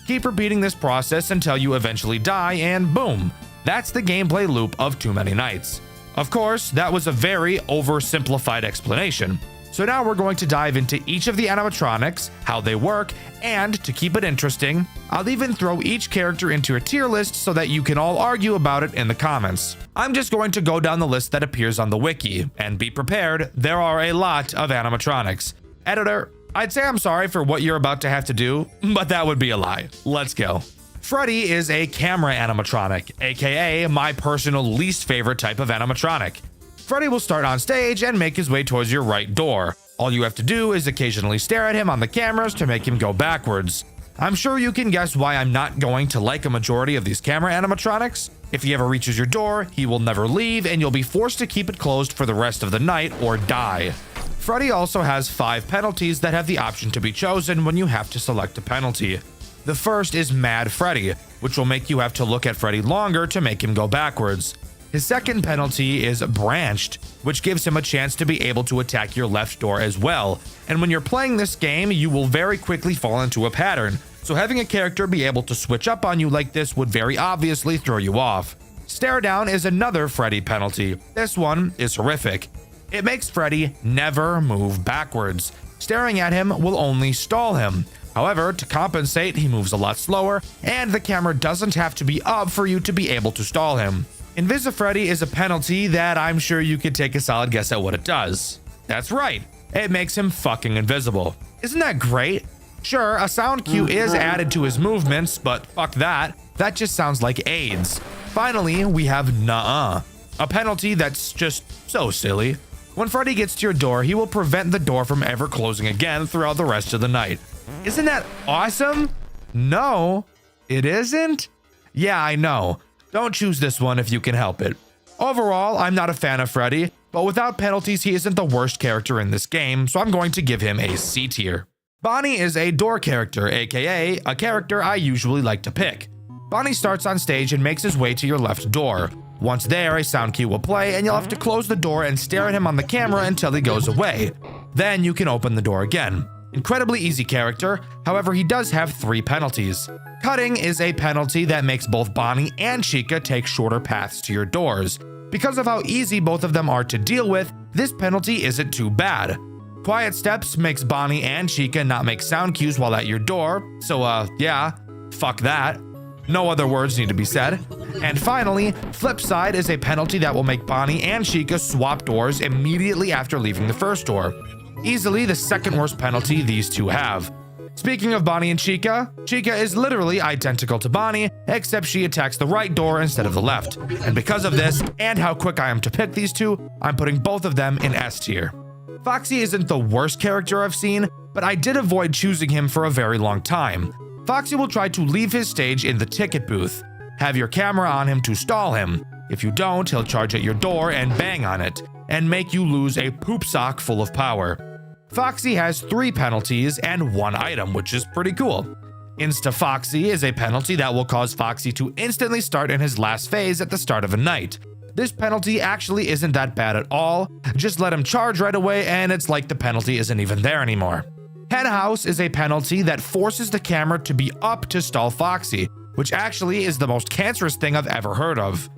[SPEAKER 1] Keep repeating this process until you eventually die, and boom, that's the gameplay loop of Too Many Nights. Of course, that was a very oversimplified explanation. So now we're going to dive into each of the animatronics, how they work, and to keep it interesting, I'll even throw each character into a tier list so that you can all argue about it in the comments. I'm just going to go down the list that appears on the wiki, and be prepared, there are a lot of animatronics. Editor, I'd say I'm sorry for what you're about to have to do, but that would be a lie. Let's go. Freddy is a camera animatronic, aka my personal least favorite type of animatronic. Freddy will start on stage and make his way towards your right door. All you have to do is occasionally stare at him on the cameras to make him go backwards. I'm sure you can guess why I'm not going to like a majority of these camera animatronics. If he ever reaches your door, he will never leave and you'll be forced to keep it closed for the rest of the night or die. Freddy also has 5 penalties that have the option to be chosen when you have to select a penalty. The first is Mad Freddy, which will make you have to look at Freddy longer to make him go backwards. His second penalty is Branched, which gives him a chance to be able to attack your left door as well. And when you're playing this game, you will very quickly fall into a pattern, so having a character be able to switch up on you like this would very obviously throw you off. Stare Down is another Freddy penalty. This one is horrific. It makes Freddy never move backwards. Staring at him will only stall him. However, to compensate, he moves a lot slower, and the camera doesn't have to be up for you to be able to stall him. Invisifreddy is a penalty that I'm sure you could take a solid guess at what it does. That's right, it makes him fucking invisible. Isn't that great? Sure, a sound cue is added to his movements, but fuck that. That just sounds like AIDS. Finally, we have Nuh-uh, a penalty that's just so silly. When Freddy gets to your door, he will prevent the door from ever closing again throughout the rest of the night. Isn't that awesome? No, it isn't? Yeah, I know. Don't choose this one if you can help it. Overall, I'm not a fan of Freddy, but without penalties, he isn't the worst character in this game, so I'm going to give him a C tier. Bonnie is a door character, aka a character I usually like to pick. Bonnie starts on stage and makes his way to your left door. Once there, a sound cue will play and you'll have to close the door and stare at him on the camera until he goes away. Then you can open the door again. Incredibly easy character, however he does have 3 penalties. Cutting is a penalty that makes both Bonnie and Chica take shorter paths to your doors. Because of how easy both of them are to deal with, this penalty isn't too bad. Quiet Steps makes Bonnie and Chica not make sound cues while at your door, so yeah, fuck that. No other words need to be said. And finally, Flip Side is a penalty that will make Bonnie and Chica swap doors immediately after leaving the first door. Easily the second worst penalty these two have. Speaking of Bonnie and Chica, Chica is literally identical to Bonnie, except she attacks the right door instead of the left. And because of this, and how quick I am to pick these two, I'm putting both of them in S tier. Foxy isn't the worst character I've seen, but I did avoid choosing him for a very long time. Foxy will try to leave his stage in the ticket booth. Have your camera on him to stall him. If you don't, he'll charge at your door and bang on it, and make you lose a poop sock full of power. Foxy has 3 penalties and 1 item, which is pretty cool. Insta Foxy is a penalty that will cause Foxy to instantly start in his last phase at the start of a night. This penalty actually isn't that bad at all, just let him charge right away and it's like the penalty isn't even there anymore. Hen House is a penalty that forces the camera to be up to stall Foxy, which actually is the most cancerous thing I've ever heard of.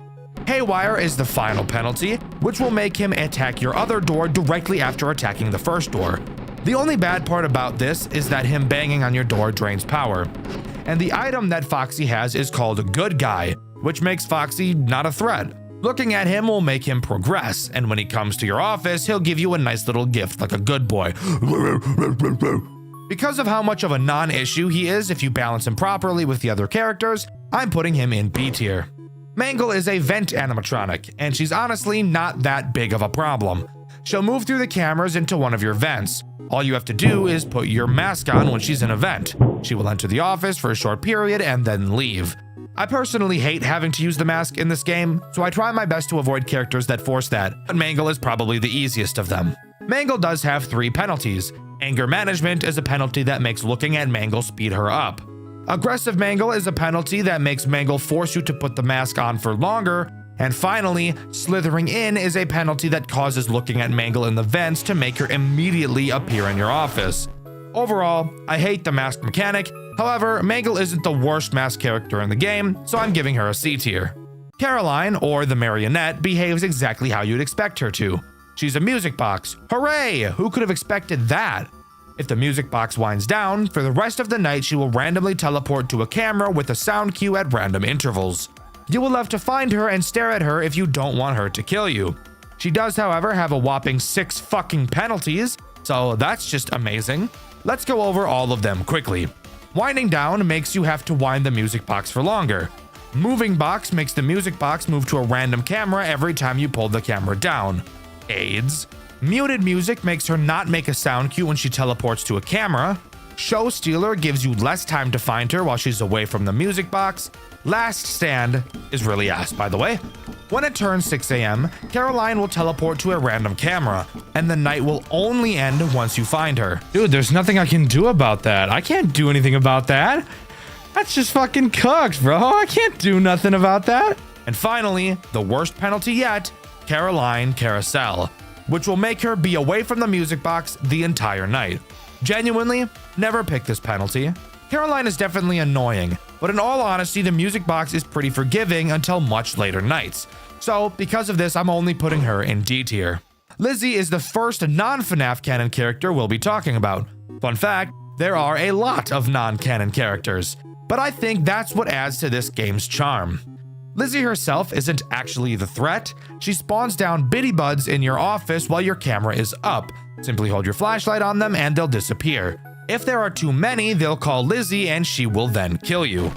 [SPEAKER 1] Haywire is the final penalty, which will make him attack your other door directly after attacking the first door. The only bad part about this is that him banging on your door drains power. And the item that Foxy has is called Good Guy, which makes Foxy not a threat. Looking at him will make him progress, and when he comes to your office, he'll give you a nice little gift like a good boy. Because of how much of a non-issue he is if you balance him properly with the other characters, I'm putting him in B tier. Mangle is a vent animatronic, and she's honestly not that big of a problem. She'll move through the cameras into one of your vents. All you have to do is put your mask on when she's in a vent. She will enter the office for a short period and then leave. I personally hate having to use the mask in this game, so I try my best to avoid characters that force that, but Mangle is probably the easiest of them. Mangle does have 3 penalties. Anger Management is a penalty that makes looking at Mangle speed her up. Aggressive Mangle is a penalty that makes Mangle force you to put the mask on for longer. And finally, Slithering In is a penalty that causes looking at Mangle in the vents to make her immediately appear in your office. Overall, I hate the mask mechanic. However, Mangle isn't the worst mask character in the game, so I'm giving her a C tier. Caroline, or the Marionette, behaves exactly how you'd expect her to. She's a music box. Hooray! Who could have expected that? If the music box winds down, for the rest of the night she will randomly teleport to a camera with a sound cue at random intervals. You will have to find her and stare at her if you don't want her to kill you. She does, however, have a whopping 6 fucking penalties, so that's just amazing. Let's go over all of them quickly. Winding down makes you have to wind the music box for longer. Moving box makes the music box move to a random camera every time you pull the camera down. AIDS. Muted music makes her not make a sound cue when she teleports to a camera. Show stealer gives you less time to find her while she's away from the music box. Last stand is really ass, by the way. When it turns 6 a.m., Caroline will teleport to a random camera, and the night will only end once you find her. Dude, there's nothing I can do about that. I can't do anything about that. That's just fucking cooked, bro. I can't do nothing about that. And finally, the worst penalty yet, Caroline Carousel, which will make her be away from the music box the entire night. Genuinely, never pick this penalty. Caroline is definitely annoying, but in all honesty, the music box is pretty forgiving until much later nights. So, because of this, I'm only putting her in D tier. Lizzie is the first non-FNAF canon character we'll be talking about. Fun fact, there are a lot of non-canon characters, but I think that's what adds to this game's charm. Lizzie herself isn't actually the threat. She spawns down bitty buds in your office while your camera is up. Simply hold your flashlight on them and they'll disappear. If there are too many, they'll call Lizzie and she will then kill you.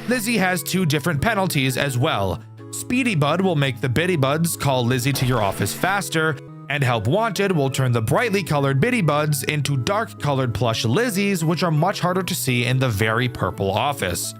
[SPEAKER 1] Lizzie has 2 different penalties as well. Speedy Bud will make the bitty buds call Lizzie to your office faster, and Help Wanted will turn the brightly colored bitty buds into dark colored plush Lizzies, which are much harder to see in the very purple office.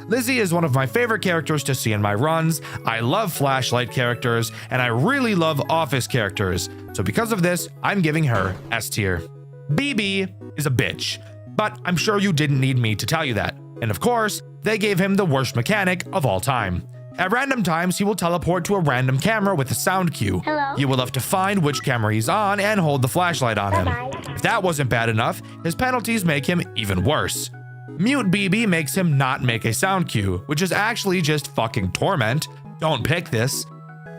[SPEAKER 1] Lizzie is one of my favorite characters to see in my runs. I love flashlight characters, and I really love office characters. So because of this, I'm giving her S tier. BB is a bitch, but I'm sure you didn't need me to tell you that. And of course, they gave him the worst mechanic of all time. At random times, he will teleport to a random camera with a sound cue.
[SPEAKER 6] Hello?
[SPEAKER 1] You will have to find which camera he's on and hold the flashlight on him.
[SPEAKER 6] Bye-bye.
[SPEAKER 1] If that wasn't bad enough, his penalties make him even worse. Mute BB makes him not make a sound cue, which is actually just fucking torment. Don't pick this.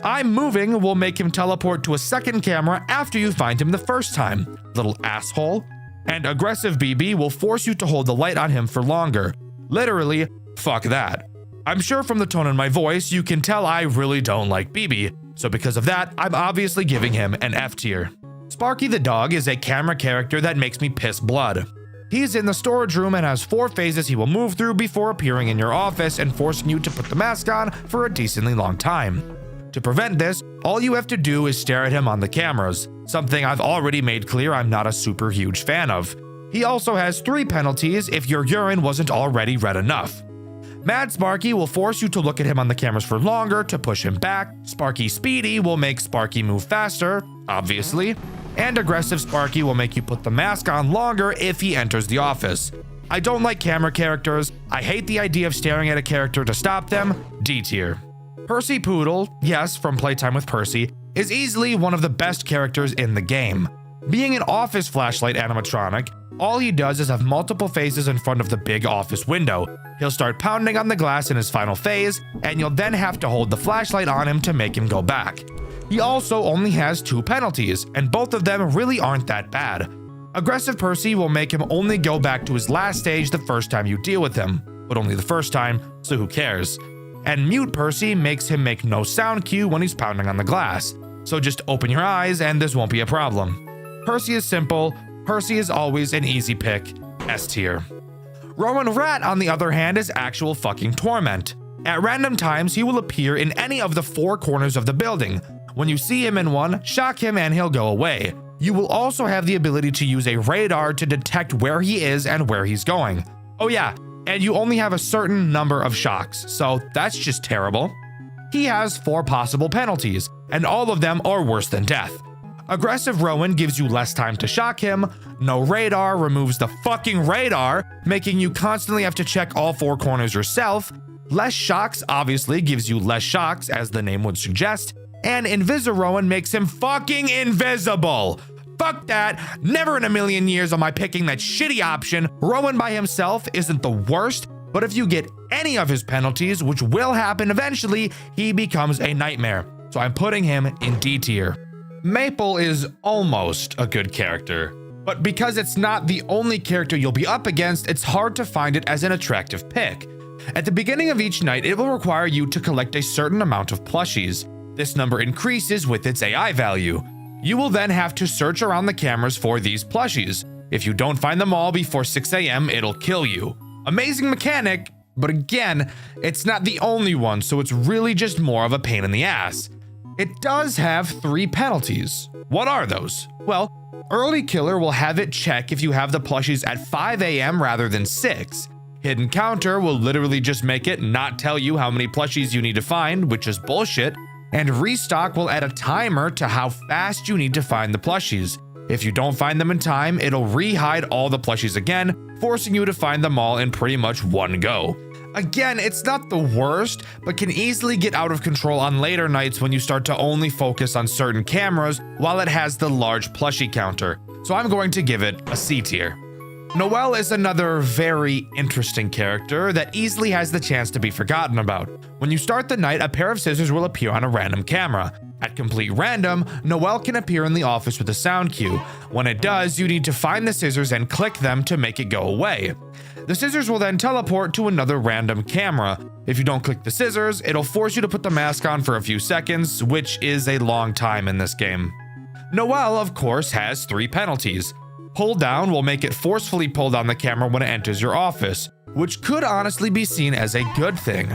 [SPEAKER 1] I'm Moving will make him teleport to a second camera after you find him the first time. Little asshole. And Aggressive BB will force you to hold the light on him for longer. Literally, fuck that. I'm sure from the tone in my voice, you can tell I really don't like BB, so because of that, I'm obviously giving him an F tier. Sparky the dog is a camera character that makes me piss blood. He's in the storage room and has 4 phases he will move through before appearing in your office and forcing you to put the mask on for a decently long time. To prevent this, all you have to do is stare at him on the cameras, something I've already made clear I'm not a super huge fan of. He also has 3 penalties if your urine wasn't already red enough. Mad Sparky will force you to look at him on the cameras for longer to push him back. Sparky Speedy will make Sparky move faster, obviously. And Aggressive Sparky will make you put the mask on longer if he enters the office. I don't like camera characters. I hate the idea of staring at a character to stop them. D tier. Percy Poodle, yes, from Playtime with Percy, is easily one of the best characters in the game. Being an office flashlight animatronic, all he does is have multiple phases in front of the big office window. He'll start pounding on the glass in his final phase, and you'll then have to hold the flashlight on him to make him go back. He also only has 2 penalties, and both of them really aren't that bad. Aggressive Percy will make him only go back to his last stage the first time you deal with him, but only the first time, so who cares? And Mute Percy makes him make no sound cue when he's pounding on the glass, so just open your eyes and this won't be a problem. Percy is simple. Percy is always an easy pick. S tier. Rowan Rat, on the other hand, is actual fucking torment. At random times, he will appear in any of the 4 corners of the building. When you see him in one, shock him and he'll go away. You will also have the ability to use a radar to detect where he is and where he's going. Oh yeah, and you only have a certain number of shocks, so that's just terrible. He has 4 possible penalties, and all of them are worse than death. Aggressive Rowan gives you less time to shock him. No radar removes the fucking radar, making you constantly have to check all 4 corners yourself. Less shocks obviously gives you less shocks, as the name would suggest. And Invisi-Rowan makes him fucking invisible. Fuck that. Never in a million years am I picking that shitty option. Rowan by himself isn't the worst, but if you get any of his penalties, which will happen eventually, he becomes a nightmare. So I'm putting him in D tier. Maple is almost a good character, but because it's not the only character you'll be up against, it's hard to find it as an attractive pick. At the beginning of each night, it will require you to collect a certain amount of plushies. This number increases with its AI value. You will then have to search around the cameras for these plushies. If you don't find them all before 6 a.m., it'll kill you. Amazing mechanic, but again, it's not the only one, so it's really just more of a pain in the ass. It does have 3 penalties. What are those? Well, Early Killer will have it check if you have the plushies at 5 a.m. rather than 6. Hidden Counter will literally just make it not tell you how many plushies you need to find, which is bullshit. And Restock will add a timer to how fast you need to find the plushies. If you don't find them in time, it'll re-hide all the plushies again, forcing you to find them all in pretty much one go. Again, it's not the worst, but can easily get out of control on later nights when you start to only focus on certain cameras while it has the large plushie counter. So I'm going to give it a C tier. Noelle is another very interesting character that easily has the chance to be forgotten about. When you start the night, a pair of scissors will appear on a random camera. At complete random, Noelle can appear in the office with a sound cue. When it does, you need to find the scissors and click them to make it go away. The scissors will then teleport to another random camera. If you don't click the scissors, it'll force you to put the mask on for a few seconds, which is a long time in this game. Noelle, of course, has 3 penalties. Pull down will make it forcefully pull down the camera when it enters your office, which could honestly be seen as a good thing.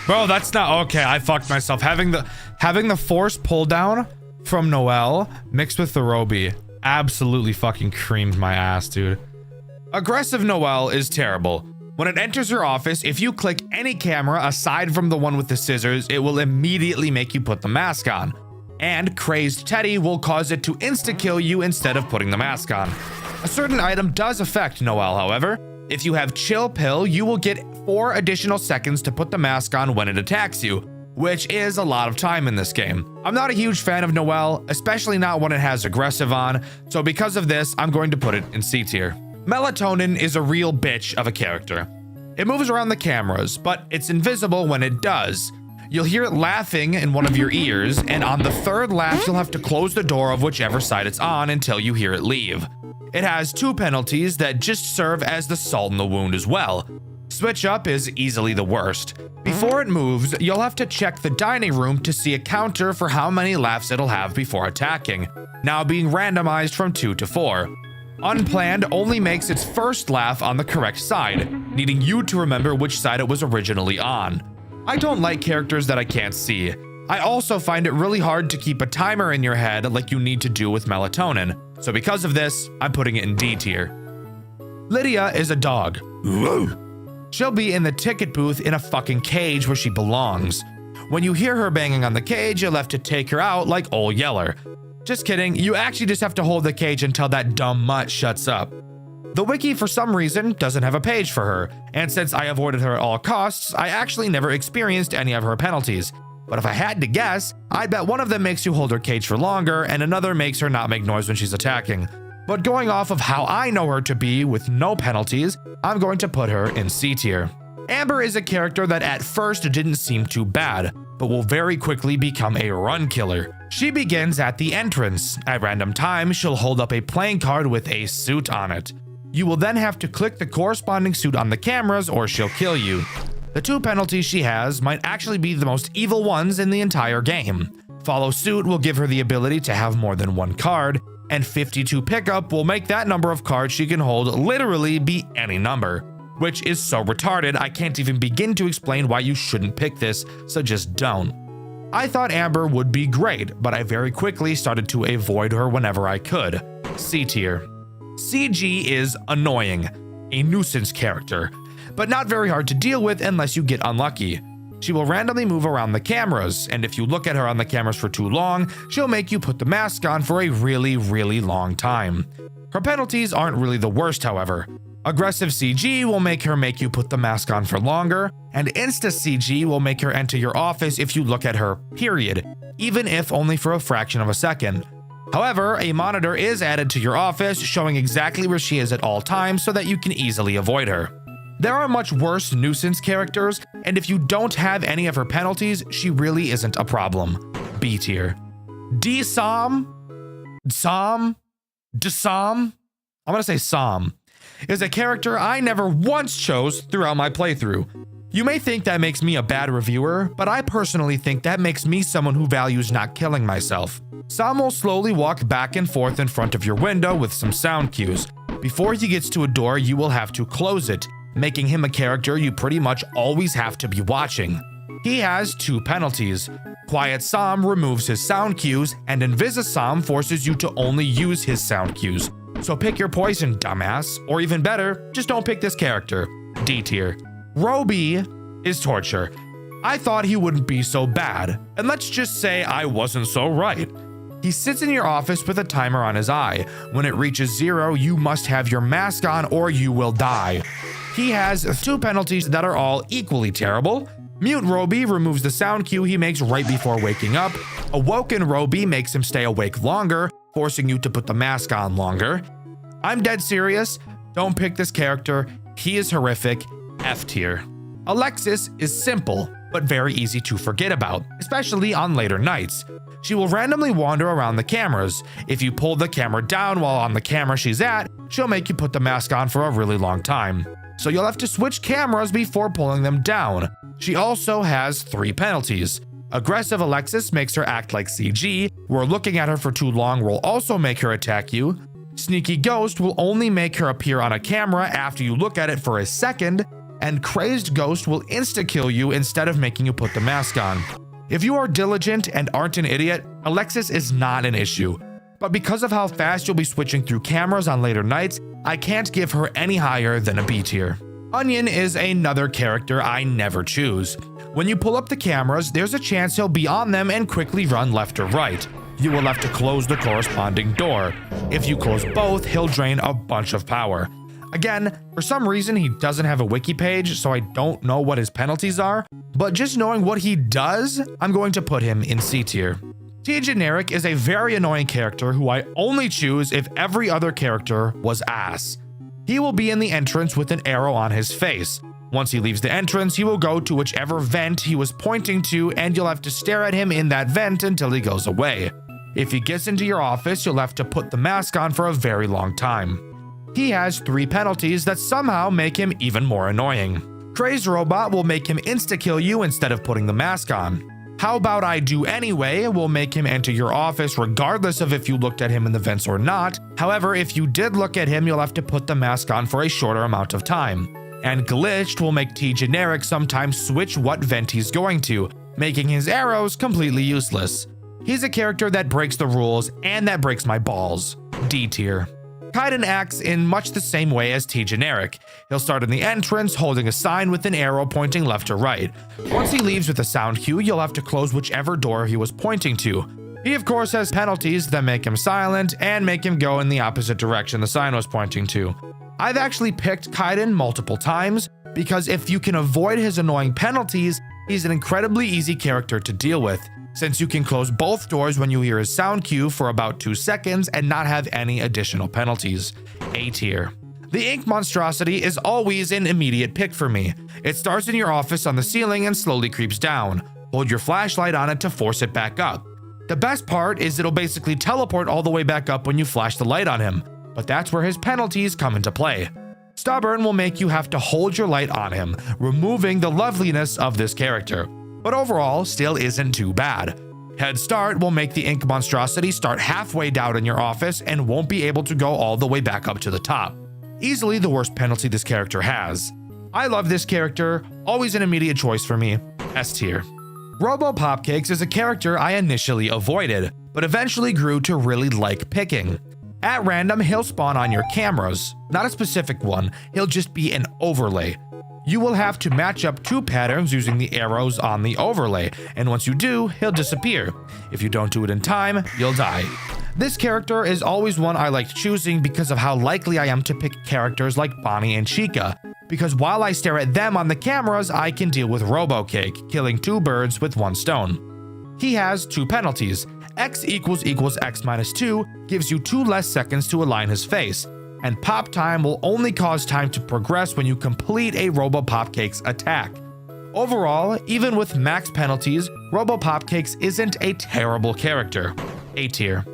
[SPEAKER 1] Bro, that's not okay. I fucked myself. Having the force pull down from Noelle mixed with the Roby absolutely fucking creamed my ass, dude. Aggressive Noelle is terrible. When it enters your office, if you click any camera aside from the one with the scissors, it will immediately make you put the mask on. And Crazed Teddy will cause it to insta-kill you instead of putting the mask on. A certain item does affect Noelle, however. If you have Chill Pill, you will get 4 additional seconds to put the mask on when it attacks you, which is a lot of time in this game. I'm not a huge fan of Noelle, especially not when it has Aggressive on, so because of this, I'm going to put it in C tier. Melatonin is a real bitch of a character. It moves around the cameras, but it's invisible when it does. You'll hear it laughing in one of your ears, and on the 3rd laugh, you'll have to close the door of whichever side it's on until you hear it leave. It has 2 penalties that just serve as the salt in the wound as well. Switch Up is easily the worst. Before it moves, you'll have to check the dining room to see a counter for how many laughs it'll have before attacking, now being randomized from 2 to 4. Unplanned only makes its first laugh on the correct side, needing you to remember which side it was originally on. I don't like characters that I can't see. I also find it really hard to keep a timer in your head like you need to do with Melatonin. So because of this, I'm putting it in D tier. Lydia is a dog. She'll be in the ticket booth in a fucking cage where she belongs. When you hear her banging on the cage, you'll have to take her out like Ol Yeller. Just kidding, you actually just have to hold the cage until that dumb mutt shuts up. The wiki, for some reason, doesn't have a page for her, and since I avoided her at all costs, I actually never experienced any of her penalties. But if I had to guess, I'd bet one of them makes you hold her cage for longer, and another makes her not make noise when she's attacking. But going off of how I know her to be with no penalties, I'm going to put her in C tier. Amber is a character that at first didn't seem too bad, but will very quickly become a run killer. She begins at the entrance. At random times, she'll hold up a playing card with a suit on it. You will then have to click the corresponding suit on the cameras or she'll kill you. The 2 penalties she has might actually be the most evil ones in the entire game. Follow Suit will give her the ability to have more than 1 card, and 52 Pickup will make that number of cards she can hold literally be any number, which is so retarded I can't even begin to explain why you shouldn't pick this, so just don't. I thought Amber would be great, but I very quickly started to avoid her whenever I could. C tier. CG is annoying, a nuisance character, but not very hard to deal with unless you get unlucky. She will randomly move around the cameras, and if you look at her on the cameras for too long, she'll make you put the mask on for a really, really long time. Her penalties aren't really the worst, however. Aggressive CG will make you put the mask on for longer, and Insta CG will make her enter your office if you look at her, period, even if only for a fraction of a second. However, a monitor is added to your office, showing exactly where she is at all times so that you can easily avoid her. There are much worse nuisance characters, and if you don't have any of her penalties, she really isn't a problem. B tier. Desam, I'm gonna say Sam, is a character I never once chose throughout my playthrough. You may think that makes me a bad reviewer, but I personally think that makes me someone who values not killing myself. Sam will slowly walk back and forth in front of your window with some sound cues. Before he gets to a door, you will have to close it, making him a character you pretty much always have to be watching. He has 2 penalties. Quiet Sam removes his sound cues, and Invisa Sam forces you to only use his sound cues. So pick your poison, dumbass, or even better, just don't pick this character. D tier. Roby is torture. I thought he wouldn't be so bad, and let's just say I wasn't so right. He sits in your office with a timer on his eye. When it reaches 0, you must have your mask on or you will die. He has 2 penalties that are all equally terrible. Mute Roby removes the sound cue he makes right before waking up. Awoken Roby makes him stay awake longer, forcing you to put the mask on longer. I'm dead serious. Don't pick this character. He is horrific. F tier. Alexis is simple, but very easy to forget about, especially on later nights. She will randomly wander around the cameras. If you pull the camera down while on the camera she's at, she'll make you put the mask on for a really long time. So you'll have to switch cameras before pulling them down. She also has 3 penalties. Aggressive Alexis makes her act like CG, where looking at her for too long will also make her attack you. Sneaky Ghost will only make her appear on a camera after you look at it for a second, and Crazed Ghost will insta-kill you instead of making you put the mask on. If you are diligent and aren't an idiot, Alexis is not an issue. But because of how fast you'll be switching through cameras on later nights, I can't give her any higher than a B tier. Onion is another character I never choose. When you pull up the cameras, there's a chance he'll be on them and quickly run left or right. You will have to close the corresponding door. If you close both, he'll drain a bunch of power. Again, for some reason he doesn't have a wiki page, so I don't know what his penalties are, but just knowing what he does, I'm going to put him in C tier. T Generic is a very annoying character who I only choose if every other character was ass. He will be in the entrance with an arrow on his face. Once he leaves the entrance, he will go to whichever vent he was pointing to, and you'll have to stare at him in that vent until he goes away. If he gets into your office, you'll have to put the mask on for a very long time. He has 3 penalties that somehow make him even more annoying. Crazed Robot will make him insta-kill you instead of putting the mask on. How About I Do Anyway will make him enter your office regardless of if you looked at him in the vents or not. However, if you did look at him, you'll have to put the mask on for a shorter amount of time. And Glitched will make T Generic sometimes switch what vent he's going to, making his arrows completely useless. He's a character that breaks the rules and that breaks my balls. D tier. Kaiden acts in much the same way as T Generic. He'll start in the entrance holding a sign with an arrow pointing left or right. Once he leaves with a sound cue, you'll have to close whichever door he was pointing to. He of course has penalties that make him silent and make him go in the opposite direction the sign was pointing to. I've actually picked Kaiden multiple times because if you can avoid his annoying penalties, he's an incredibly easy character to deal with, since you can close both doors when you hear his sound cue for about 2 seconds and not have any additional penalties. A tier. The Ink Monstrosity is always an immediate pick for me. It starts in your office on the ceiling and slowly creeps down. Hold your flashlight on it to force it back up. The best part is it'll basically teleport all the way back up when you flash the light on him, but that's where his penalties come into play. Stubborn will make you have to hold your light on him, removing the loveliness of this character, but overall still isn't too bad. Head Start will make the Ink Monstrosity start halfway down in your office and won't be able to go all the way back up to the top. Easily the worst penalty this character has. I love this character, always an immediate choice for me. S tier. Robo Popcakes is a character I initially avoided, but eventually grew to really like picking. At random, he'll spawn on your cameras. Not a specific one, he'll just be an overlay. You will have to match up 2 patterns using the arrows on the overlay, and once you do, he'll disappear. If you don't do it in time, you'll die. This character is always one I liked choosing because of how likely I am to pick characters like Bonnie and Chica, because while I stare at them on the cameras, I can deal with RoboCake, killing 2 birds with 1 stone. He has 2 penalties. X = X minus 2 gives you 2 less seconds to align his face, and Pop Time will only cause time to progress when you complete a Robo Popcakes attack. Overall, even with max penalties, Robo Popcakes isn't a terrible character. A tier.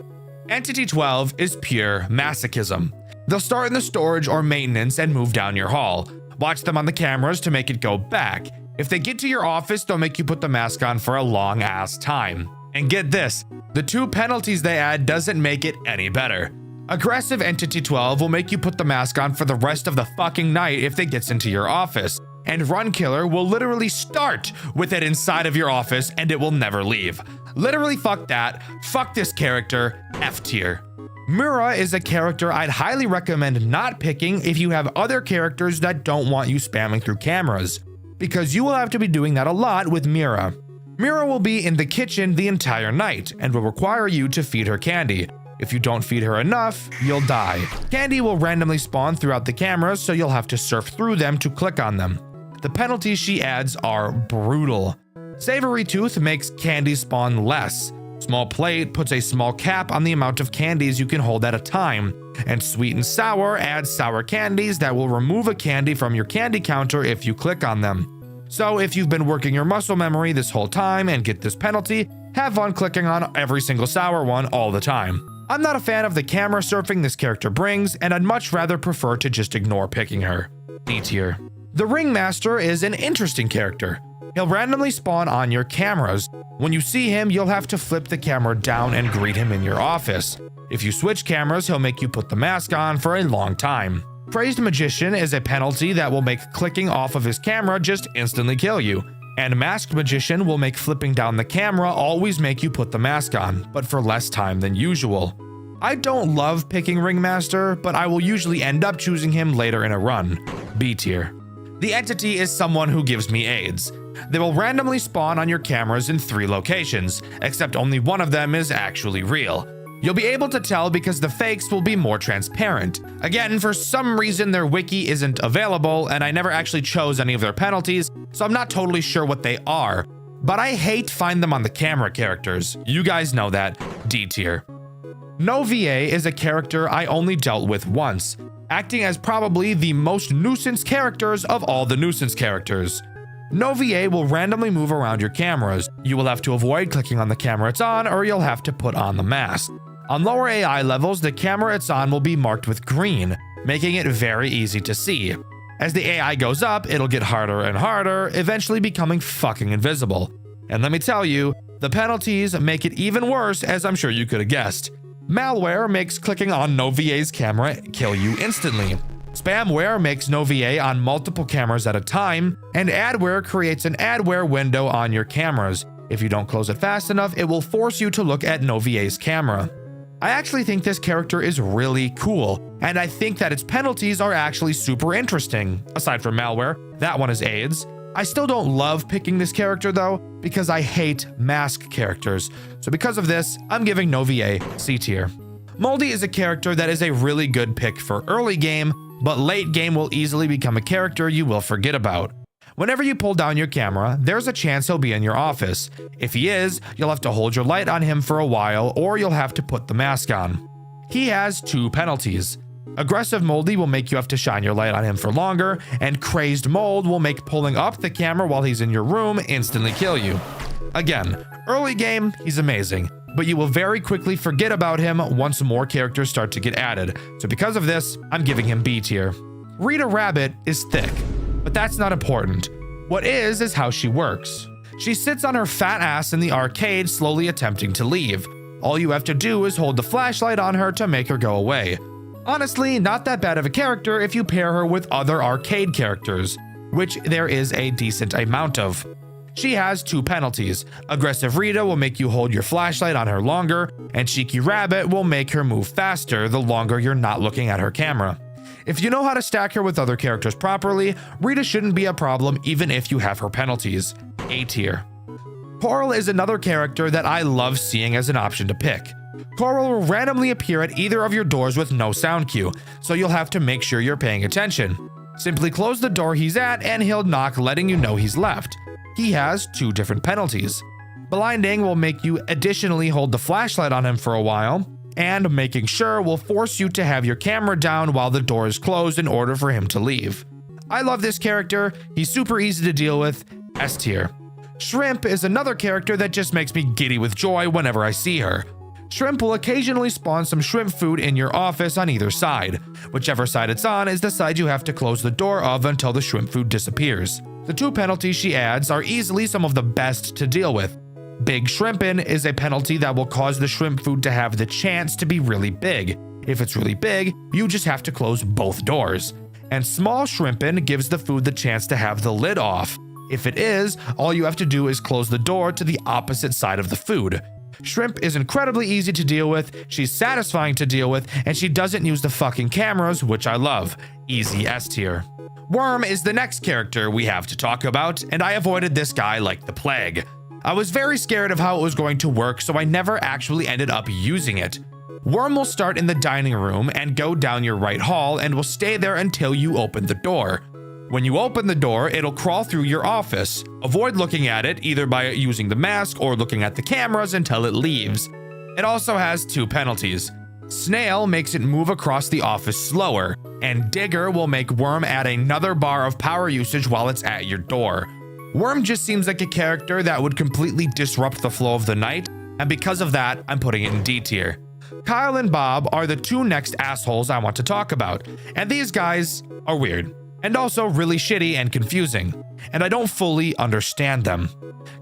[SPEAKER 1] Entity 12 is pure masochism. They'll start in the storage or maintenance and move down your hall. Watch them on the cameras to make it go back. If they get to your office, they'll make you put the mask on for a long ass time. And get this, the 2 penalties they add doesn't make it any better. Aggressive Entity 12 will make you put the mask on for the rest of the fucking night if it gets into your office. And Run Killer will literally start with it inside of your office and it will never leave. Literally fuck that, fuck this character, F tier. Mura is a character I'd highly recommend not picking if you have other characters that don't want you spamming through cameras, because you will have to be doing that a lot with Mira. Mira will be in the kitchen the entire night and will require you to feed her candy. If you don't feed her enough, you'll die. Candy will randomly spawn throughout the cameras, so you'll have to surf through them to click on them. The penalties she adds are brutal. Savory Tooth makes candy spawn less. Small Plate puts a small cap on the amount of candies you can hold at a time. And Sweet and Sour adds sour candies that will remove a candy from your candy counter if you click on them. So if you've been working your muscle memory this whole time and get this penalty, have fun clicking on every single sour one all the time. I'm not a fan of the camera surfing this character brings, and I'd much rather prefer to just ignore picking her. D tier. The Ringmaster is an interesting character. He'll randomly spawn on your cameras. When you see him, you'll have to flip the camera down and greet him in your office. If you switch cameras, he'll make you put the mask on for a long time. Crazed Magician is a penalty that will make clicking off of his camera just instantly kill you. And Masked Magician will make flipping down the camera always make you put the mask on, but for less time than usual. I don't love picking Ringmaster, but I will usually end up choosing him later in a run. B tier. The entity is someone who gives me AIDS. They will randomly spawn on your cameras in 3 locations, except only one of them is actually real. You'll be able to tell because the fakes will be more transparent. Again, for some reason their wiki isn't available and I never actually chose any of their penalties, so I'm not totally sure what they are. But I hate find them on the camera characters. You guys know that. D tier. No VA is a character I only dealt with once, acting as probably the most nuisance characters of all the nuisance characters. No VA will randomly move around your cameras. You will have to avoid clicking on the camera it's on, or you'll have to put on the mask. On lower AI levels, the camera it's on will be marked with green, making it very easy to see. As the AI goes up, it'll get harder and harder, eventually becoming fucking invisible. And let me tell you, the penalties make it even worse, as I'm sure you could have guessed. Malware makes clicking on No VA's camera kill you instantly. Spamware makes No VA on multiple cameras at a time, and adware creates an adware window on your cameras. If you don't close it fast enough, it will force you to look at No VA's camera. I actually think this character is really cool, and I think that its penalties are actually super interesting. Aside from malware, that one is AIDS. I still don't love picking this character though, because I hate mask characters. So because of this, I'm giving No VA C tier. Moldy is a character that is a really good pick for early game, but late game will easily become a character you will forget about. Whenever you pull down your camera, there's a chance he'll be in your office. If he is, you'll have to hold your light on him for a while, or you'll have to put the mask on. He has 2 penalties. Aggressive Moldy will make you have to shine your light on him for longer, and Crazed Mold will make pulling up the camera while he's in your room instantly kill you. Again, early game, he's amazing, but you will very quickly forget about him once more characters start to get added. So because of this, I'm giving him B tier. Rita Rabbit is thick, but that's not important. What is how she works. She sits on her fat ass in the arcade slowly attempting to leave. All you have to do is hold the flashlight on her to make her go away. Honestly, not that bad of a character if you pair her with other arcade characters, which there is a decent amount of. She has 2 penalties. Aggressive Rita will make you hold your flashlight on her longer, and Cheeky Rabbit will make her move faster the longer you're not looking at her camera. If you know how to stack her with other characters properly, Rita shouldn't be a problem even if you have her penalties. A tier. Coral is another character that I love seeing as an option to pick. Coral will randomly appear at either of your doors with no sound cue, so you'll have to make sure you're paying attention. Simply close the door he's at and he'll knock, letting you know he's left. He has 2 different penalties. Blinding will make you additionally hold the flashlight on him for a while, and making sure will force you to have your camera down while the door is closed in order for him to leave. I love this character, he's super easy to deal with, S tier. Shrimp is another character that just makes me giddy with joy whenever I see her. Shrimp will occasionally spawn some shrimp food in your office on either side. Whichever side it's on is the side you have to close the door of until the shrimp food disappears. The 2 penalties she adds are easily some of the best to deal with. Big Shrimpin' is a penalty that will cause the shrimp food to have the chance to be really big. If it's really big, you just have to close both doors. And Small Shrimpin' gives the food the chance to have the lid off. If it is, all you have to do is close the door to the opposite side of the food. Shrimp is incredibly easy to deal with, she's satisfying to deal with, and she doesn't use the fucking cameras, which I love. Easy S tier. Worm is the next character we have to talk about, and I avoided this guy like the plague. I was very scared of how it was going to work, so I never actually ended up using it. Worm will start in the dining room and go down your right hall and will stay there until you open the door. When you open the door, it'll crawl through your office. Avoid looking at it either by using the mask or looking at the cameras until it leaves. It also has 2 penalties. Snail makes it move across the office slower, and Digger will make Worm add another bar of power usage while it's at your door. Worm just seems like a character that would completely disrupt the flow of the night, and because of that, I'm putting it in D tier. Kyle and Bob are the 2 next assholes I want to talk about, and these guys are weird. And also really shitty and confusing, and I don't fully understand them.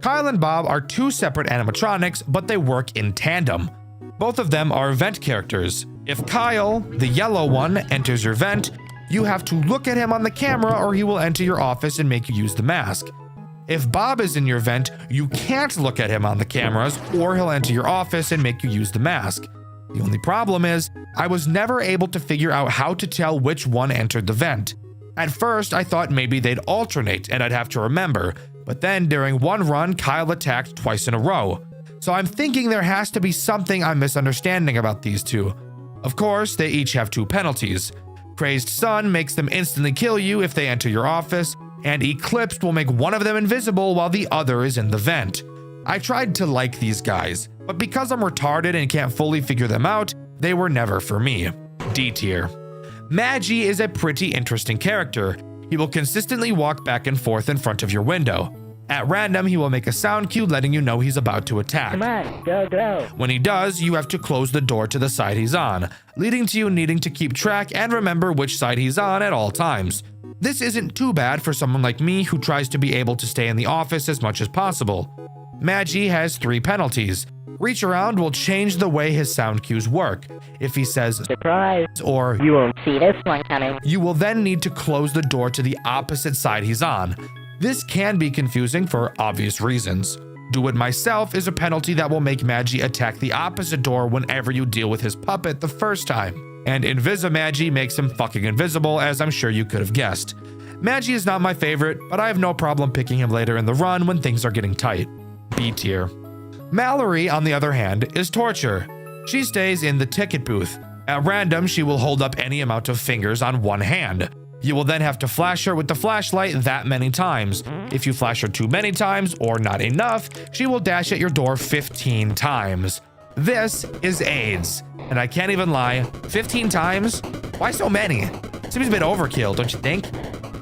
[SPEAKER 1] Kyle and Bob are 2 separate animatronics, but they work in tandem. Both of them are vent characters. If Kyle, the yellow one, enters your vent, you have to look at him on the camera or he will enter your office and make you use the mask. If Bob is in your vent, you can't look at him on the cameras or he'll enter your office and make you use the mask. The only problem is, I was never able to figure out how to tell which one entered the vent. At first, I thought maybe they'd alternate and I'd have to remember, but then during one run, Kyle attacked twice in a row. So I'm thinking there has to be something I'm misunderstanding about these 2. Of course, they each have 2 penalties. Crazed Sun makes them instantly kill you if they enter your office, and Eclipsed will make one of them invisible while the other is in the vent. I tried to like these guys, but because I'm retarded and can't fully figure them out, they were never for me. D tier. Magi is a pretty interesting character. He will consistently walk back and forth in front of your window. At random, he will make a sound cue letting you know he's about to attack.
[SPEAKER 6] Come on, go.
[SPEAKER 1] When he does, you have to close the door to the side he's on, leading to you needing to keep track and remember which side he's on at all times. This isn't too bad for someone like me who tries to be able to stay in the office as much as possible. Magi has 3 penalties. Reach around will change the way his sound cues work. If he says
[SPEAKER 6] Surprise,
[SPEAKER 1] or
[SPEAKER 6] you won't see this one coming.
[SPEAKER 1] you will then need to close the door to the opposite side he's on. This can be confusing for obvious reasons. Do it myself is a penalty that will make Magi attack the opposite door whenever you deal with his puppet the first time. And Invisimagi makes him fucking invisible, as I'm sure you could have guessed. Magi is not my favorite, but I have no problem picking him later in the run when things are getting tight. B tier. Mallory, on the other hand, is torture. She stays in the ticket booth. At random, she will hold up any amount of fingers on one hand. You will then have to flash her with the flashlight that many times. If you flash her too many times or not enough, she will dash at your door 15 times. This is AIDS, and I can't even lie, 15 times? Why so many? Seems a bit overkill, don't you think?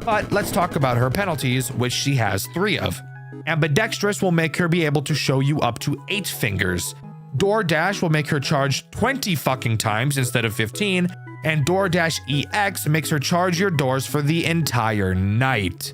[SPEAKER 1] But let's talk about her penalties, which she has 3 of. Ambidextrous will make her be able to show you up to 8 fingers. DoorDash will make her charge 20 fucking times instead of 15, and DoorDash EX makes her charge your doors for the entire night.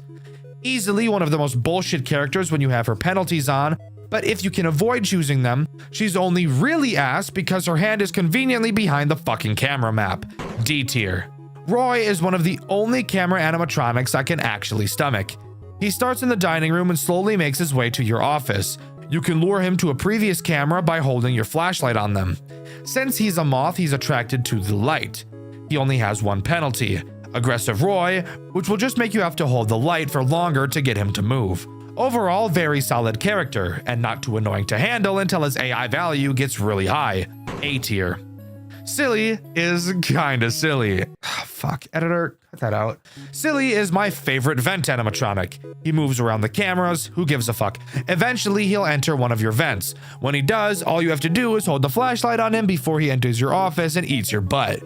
[SPEAKER 1] Easily one of the most bullshit characters when you have her penalties on, but if you can avoid choosing them, she's only really ass because her hand is conveniently behind the fucking camera map. D tier. Roy is one of the only camera animatronics I can actually stomach. He starts in the dining room and slowly makes his way to your office. You can lure him to a previous camera by holding your flashlight on them. Since he's a moth, he's attracted to the light. He only has 1 penalty, Aggressive Roy, which will just make you have to hold the light for longer to get him to move. Overall, very solid character, and not too annoying to handle until his AI value gets really high. A tier. Silly is kinda silly. Fuck, editor, cut that out. Silly is my favorite vent animatronic. He moves around the cameras, who gives a fuck? Eventually, he'll enter one of your vents. When he does, all you have to do is hold the flashlight on him before he enters your office and eats your butt.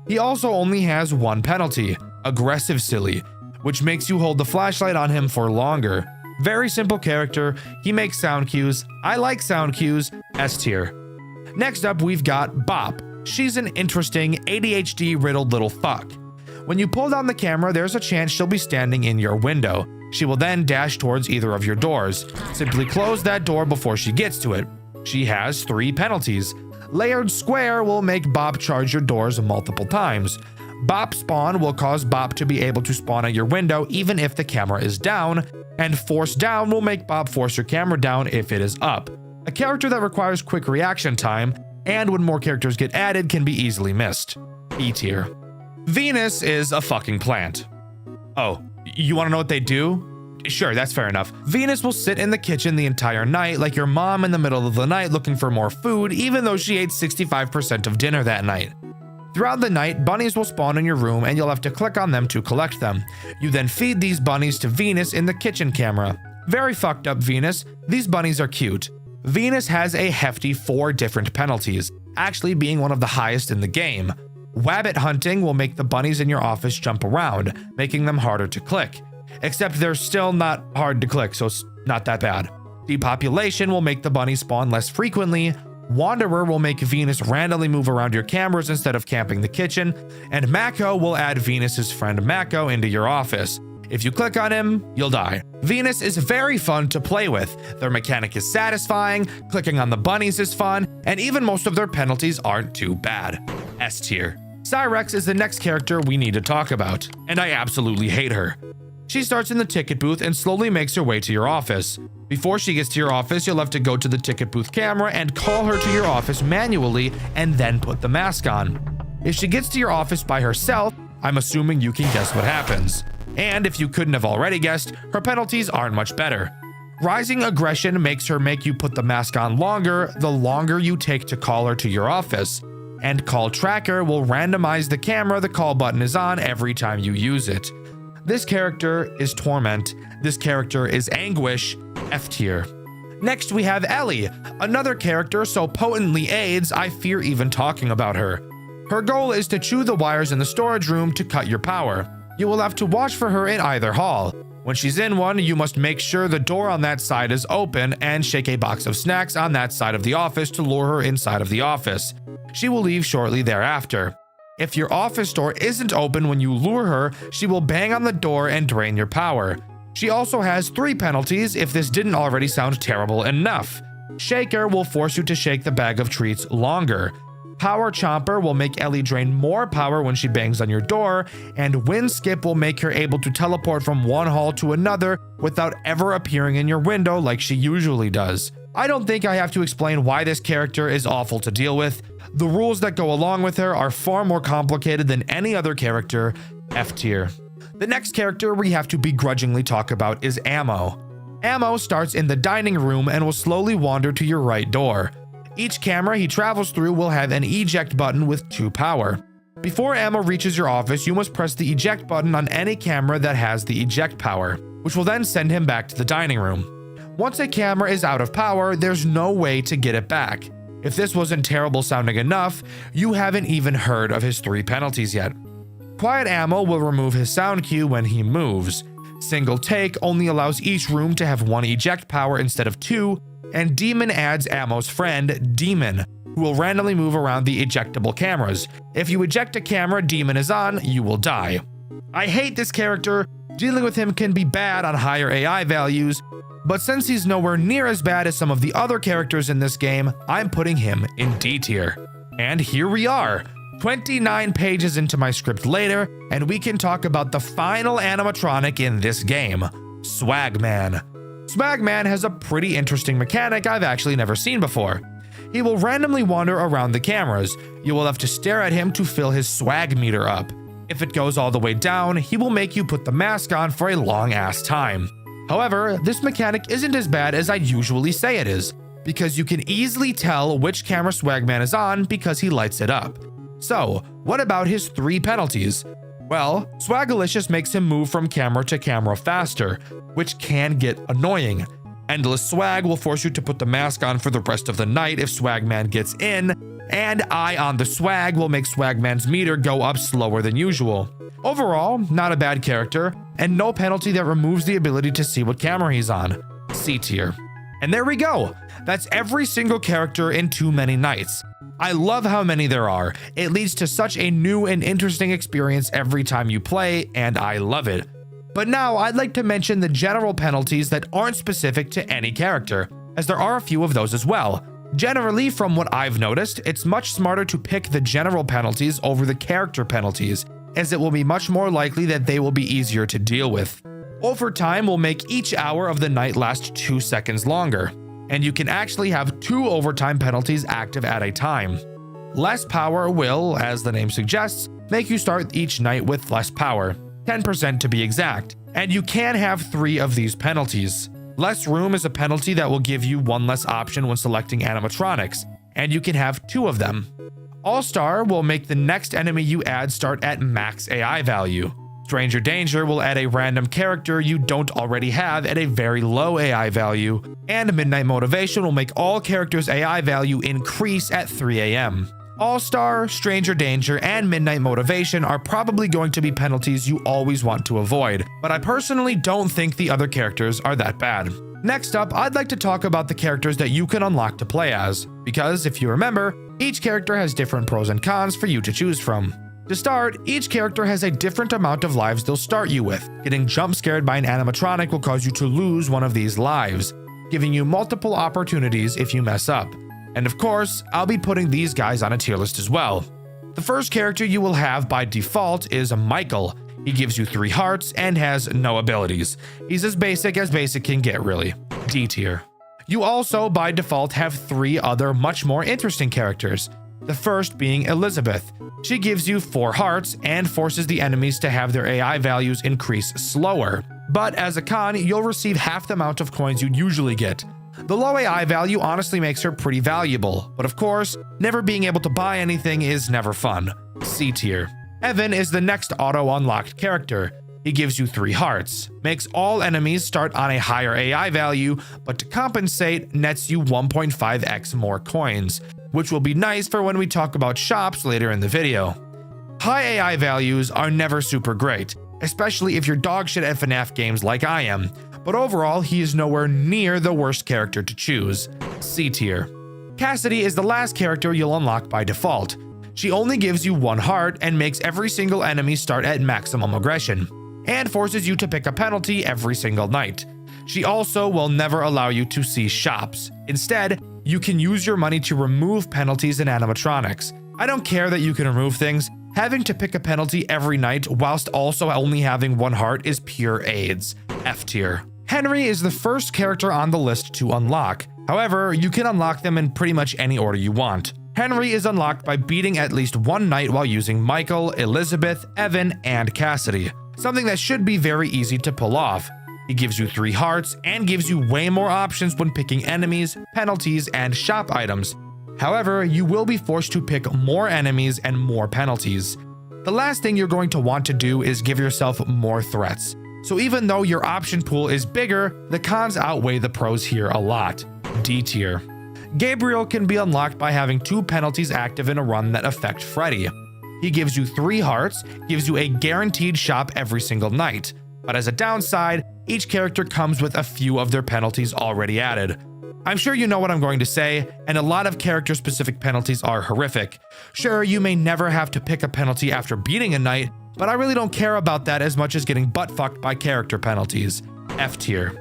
[SPEAKER 1] He also only has 1 penalty, Aggressive Silly, which makes you hold the flashlight on him for longer. Very simple character, he makes sound cues, I like sound cues, S tier. Next up, we've got Bop. She's an interesting, ADHD-riddled little fuck. When you pull down the camera, there's a chance she'll be standing in your window. She will then dash towards either of your doors. Simply close that door before she gets to it. She has 3 penalties. Layered Square will make Bop charge your doors multiple times. Bop Spawn will cause Bop to be able to spawn at your window even if the camera is down, and Force Down will make Bop force your camera down if it is up. A character that requires quick reaction time, and when more characters get added can be easily missed. E tier. Venus is a fucking plant. Oh, you want to know what they do? Sure, that's fair enough. Venus will sit in the kitchen the entire night like your mom in the middle of the night looking for more food even though she ate 65% of dinner that night. Throughout the night, bunnies will spawn in your room and you'll have to click on them to collect them. You then feed these bunnies to Venus in the kitchen camera. Very fucked up, Venus. These bunnies are cute. Venus has a hefty 4 different penalties, actually being one of the highest in the game. Wabbit hunting will make the bunnies in your office jump around, making them harder to click. Except they're still not hard to click, so it's not that bad. Depopulation will make the bunnies spawn less frequently. Wanderer will make Venus randomly move around your cameras instead of camping the kitchen. And Mako will add Venus's friend Mako into your office. If you click on him, you'll die. Venus is very fun to play with. Their mechanic is satisfying, clicking on the bunnies is fun, and even most of their penalties aren't too bad. S tier. Cyrex is the next character we need to talk about, and I absolutely hate her. She starts in the ticket booth and slowly makes her way to your office. Before she gets to your office, you'll have to go to the ticket booth camera and call her to your office manually and then put the mask on. If she gets to your office by herself, I'm assuming you can guess what happens. And if you couldn't have already guessed, her penalties aren't much better. Rising aggression makes her make you put the mask on longer the longer you take to call her to your office. And call tracker will randomize the camera the call button is on every time you use it. This character is Torment. This character is Anguish, F tier. Next we have Ellie, another character so potently AIDS I fear even talking about her. Her goal is to chew the wires in the storage room to cut your power. You will have to watch for her in either hall. When she's in one, you must make sure the door on that side is open and shake a box of snacks on that side of the office to lure her inside of the office. She will leave shortly thereafter. If your office door isn't open when you lure her, she will bang on the door and drain your power. She also has 3 penalties if this didn't already sound terrible enough. Shaker will force you to shake the bag of treats longer. Power Chomper will make Ellie drain more power when she bangs on your door, and Wind Skip will make her able to teleport from one hall to another without ever appearing in your window like she usually does. I don't think I have to explain why this character is awful to deal with. The rules that go along with her are far more complicated than any other character, F tier. The next character we have to begrudgingly talk about is Ammo. Ammo starts in the dining room and will slowly wander to your right door. Each camera he travels through will have an eject button with 2 power. Before Ammo reaches your office, you must press the eject button on any camera that has the eject power, which will then send him back to the dining room. Once a camera is out of power, there's no way to get it back. If this wasn't terrible sounding enough, you haven't even heard of his 3 penalties yet. Quiet Ammo will remove his sound cue when he moves. Single Take only allows each room to have 1 eject power instead of 2, and Demon adds Ammo's friend, Demon, who will randomly move around the ejectable cameras. If you eject a camera Demon is on, you will die. I hate this character. Dealing with him can be bad on higher AI values, but since he's nowhere near as bad as some of the other characters in this game, I'm putting him in D tier. And here we are, 29 pages into my script later, and we can talk about the final animatronic in this game, Swagman. Swagman has a pretty interesting mechanic I've actually never seen before. He will randomly wander around the cameras. You will have to stare at him to fill his swag meter up. If it goes all the way down, he will make you put the mask on for a long ass time. However, this mechanic isn't as bad as I usually say it is, because you can easily tell which camera Swagman is on because he lights it up. So, what about his 3 penalties? Well, Swagalicious makes him move from camera to camera faster, which can get annoying. Endless Swag will force you to put the mask on for the rest of the night if Swagman gets in, and Eye on the Swag will make Swagman's meter go up slower than usual. Overall, not a bad character, and no penalty that removes the ability to see what camera he's on. C tier. And there we go. That's every single character in Too Many Nights. I love how many there are. It leads to such a new and interesting experience every time you play, and I love it. But now I'd like to mention the general penalties that aren't specific to any character, as there are a few of those as well. Generally, from what I've noticed, it's much smarter to pick the general penalties over the character penalties, as it will be much more likely that they will be easier to deal with. Overtime will make each hour of the night last 2 seconds longer, and you can actually have 2 overtime penalties active at a time. Less power will, as the name suggests, make you start each night with less power, 10% to be exact, and you can have 3 of these penalties. Less room is a penalty that will give you 1 less option when selecting animatronics, and you can have 2 of them. All-Star will make the next enemy you add start at max AI value. Stranger Danger will add a random character you don't already have at a very low AI value, and Midnight Motivation will make all characters' AI value increase at 3 AM. All-Star, Stranger Danger, and Midnight Motivation are probably going to be penalties you always want to avoid, but I personally don't think the other characters are that bad. Next up, I'd like to talk about the characters that you can unlock to play as, because if you remember, each character has different pros and cons for you to choose from. To start, each character has a different amount of lives they'll start you with. Getting jump scared by an animatronic will cause you to lose one of these lives, giving you multiple opportunities if you mess up. And of course, I'll be putting these guys on a tier list as well. The first character you will have by default is Michael. He gives you 3 hearts and has no abilities. He's as basic can get, really. D tier. You also by default have 3 other much more interesting characters. The first being Elizabeth. She gives you 4 hearts and forces the enemies to have their AI values increase slower. But as a con, you'll receive half the amount of coins you'd usually get. The low AI value honestly makes her pretty valuable, but of course, never being able to buy anything is never fun. C tier. Evan is the next auto-unlocked character. He gives you 3 hearts, makes all enemies start on a higher AI value, but to compensate, nets you 1.5x more coins, which will be nice for when we talk about shops later in the video. High AI values are never super great, especially if you're dogshit at FNAF games like I am, but overall he is nowhere near the worst character to choose. C tier. Cassidy is the last character you'll unlock by default. She only gives you 1 heart and makes every single enemy start at maximum aggression, and forces you to pick a penalty every single night. She also will never allow you to see shops. Instead, you can use your money to remove penalties in animatronics. I don't care that you can remove things. Having to pick a penalty every night whilst also only having 1 heart is pure AIDS. F tier. Henry is the first character on the list to unlock. However, you can unlock them in pretty much any order you want. Henry is unlocked by beating at least 1 night while using Michael, Elizabeth, Evan, and Cassidy. Something that should be very easy to pull off. He gives you 3 hearts and gives you way more options when picking enemies, penalties, and shop items. However, you will be forced to pick more enemies and more penalties. The last thing you're going to want to do is give yourself more threats. So even though your option pool is bigger, the cons outweigh the pros here a lot. D tier. Gabriel can be unlocked by having 2 penalties active in a run that affect Freddy. He gives you 3 hearts, gives you a guaranteed shop every single night. But as a downside, each character comes with a few of their penalties already added. I'm sure you know what I'm going to say, and a lot of character-specific penalties are horrific. Sure, you may never have to pick a penalty after beating a night, but I really don't care about that as much as getting butt-fucked by character penalties. F tier.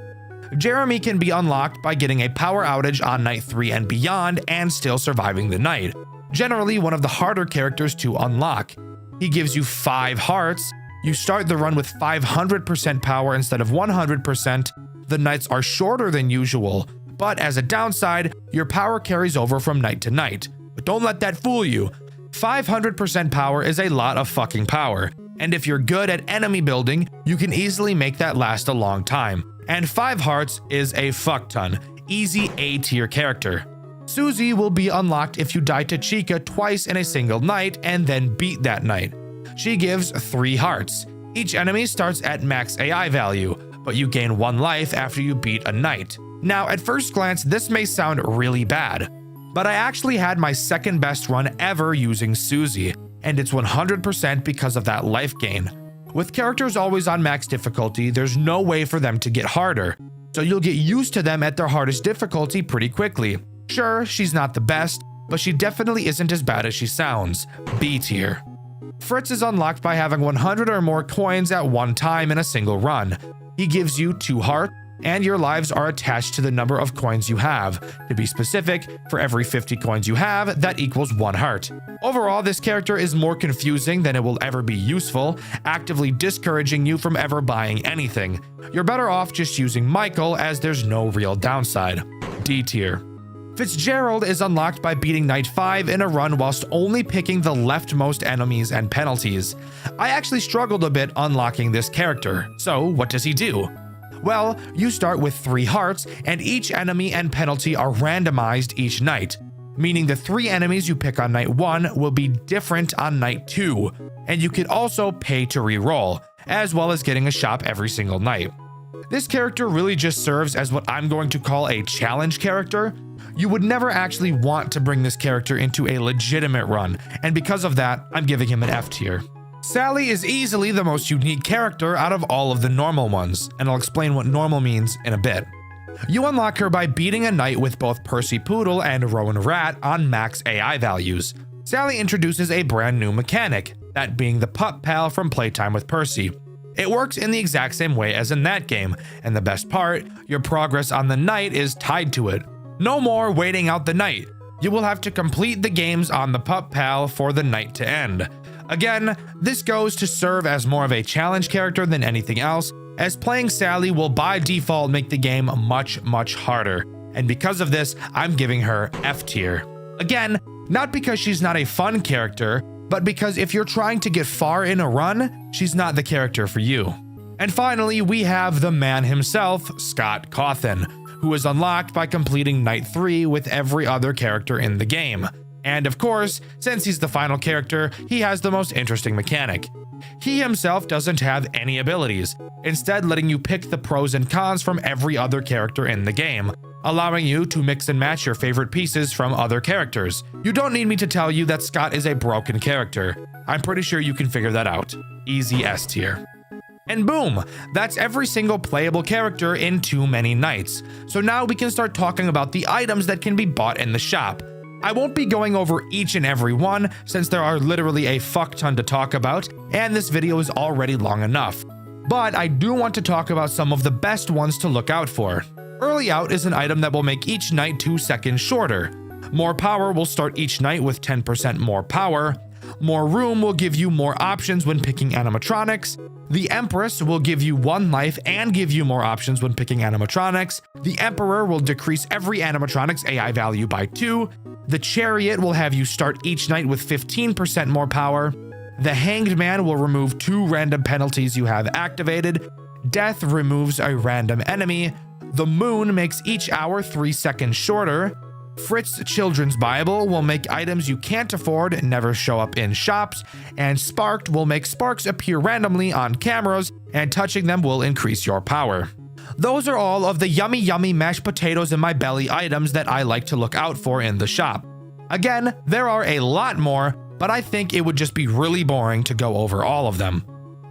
[SPEAKER 1] Jeremy can be unlocked by getting a power outage on night 3 and beyond and still surviving the night. Generally one of the harder characters to unlock. He gives you 5 hearts. You start the run with 500% power instead of 100%. The nights are shorter than usual, but as a downside, your power carries over from night to night. But don't let that fool you. 500% power is a lot of fucking power, and if you're good at enemy building, you can easily make that last a long time. And 5 hearts is a fuck ton. Easy A tier character. Susie will be unlocked if you die to Chica twice in a single night and then beat that night. She gives 3 hearts. Each enemy starts at max AI value, but you gain 1 life after you beat a night. Now, at first glance, this may sound really bad, but I actually had my second best run ever using Susie, and it's 100% because of that life gain. With characters always on max difficulty, there's no way for them to get harder. so you'll get used to them at their hardest difficulty pretty quickly. Sure, she's not the best, but she definitely isn't as bad as she sounds. B tier. Fritz is unlocked by having 100 or more coins at one time in a single run. He gives you 2 hearts, and your lives are attached to the number of coins you have. To be specific, for every 50 coins you have, that equals 1 heart. Overall, this character is more confusing than it will ever be useful, actively discouraging you from ever buying anything. You're better off just using Michael, as there's no real downside. D tier. Fitzgerald is unlocked by beating Night 5 in a run whilst only picking the leftmost enemies and penalties. I actually struggled a bit unlocking this character, so what does he do? Well, you start with 3 hearts, and each enemy and penalty are randomized each night, meaning the 3 enemies you pick on night 1 will be different on night 2, and you can also pay to reroll, as well as getting a shop every single night. This character really just serves as what I'm going to call a challenge character. You would never actually want to bring this character into a legitimate run, and because of that, I'm giving him an F tier. Sally is easily the most unique character out of all of the normal ones, and I'll explain what normal means in a bit. You unlock her by beating a night with both Percy Poodle and Rowan Rat on max AI values. Sally introduces a brand new mechanic, that being the pup pal from Playtime with Percy. It works in the exact same way as in that game, and the best part, your progress on the night is tied to it. No more waiting out the night. You will have to complete the games on the pup pal for the night to end. Again, this goes to serve as more of a challenge character than anything else, as playing Sally will by default make the game much, much harder. And because of this, I'm giving her F tier. Again, not because she's not a fun character, but because if you're trying to get far in a run, she's not the character for you. And finally, we have the man himself, Scott Cawthon, who is unlocked by completing Night 3 with every other character in the game. And of course, since he's the final character, he has the most interesting mechanic. He himself doesn't have any abilities, instead letting you pick the pros and cons from every other character in the game, allowing you to mix and match your favorite pieces from other characters. You don't need me to tell you that Scott is a broken character. I'm pretty sure you can figure that out. Easy S tier. And boom, that's every single playable character in Too Many Nights. So now we can start talking about the items that can be bought in the shop. I won't be going over each and every one, since there are literally a fuck ton to talk about, and this video is already long enough. But I do want to talk about some of the best ones to look out for. Early Out is an item that will make each night 2 seconds shorter. More Power will start each night with 10% more power. More Room will give you more options when picking animatronics. The Empress will give you 1 life and give you more options when picking animatronics. The Emperor will decrease every animatronic's AI value by 2. The Chariot will have you start each night with 15% more power. The Hanged Man will remove 2 random penalties you have activated. Death removes a random enemy. The Moon makes each hour 3 seconds shorter. Fritz Children's Bible will make items you can't afford never show up in shops, and Sparked will make sparks appear randomly on cameras, and touching them will increase your power. Those are all of the yummy mashed potatoes in my belly items that I like to look out for in the shop. Again, there are a lot more, but I think it would just be really boring to go over all of them.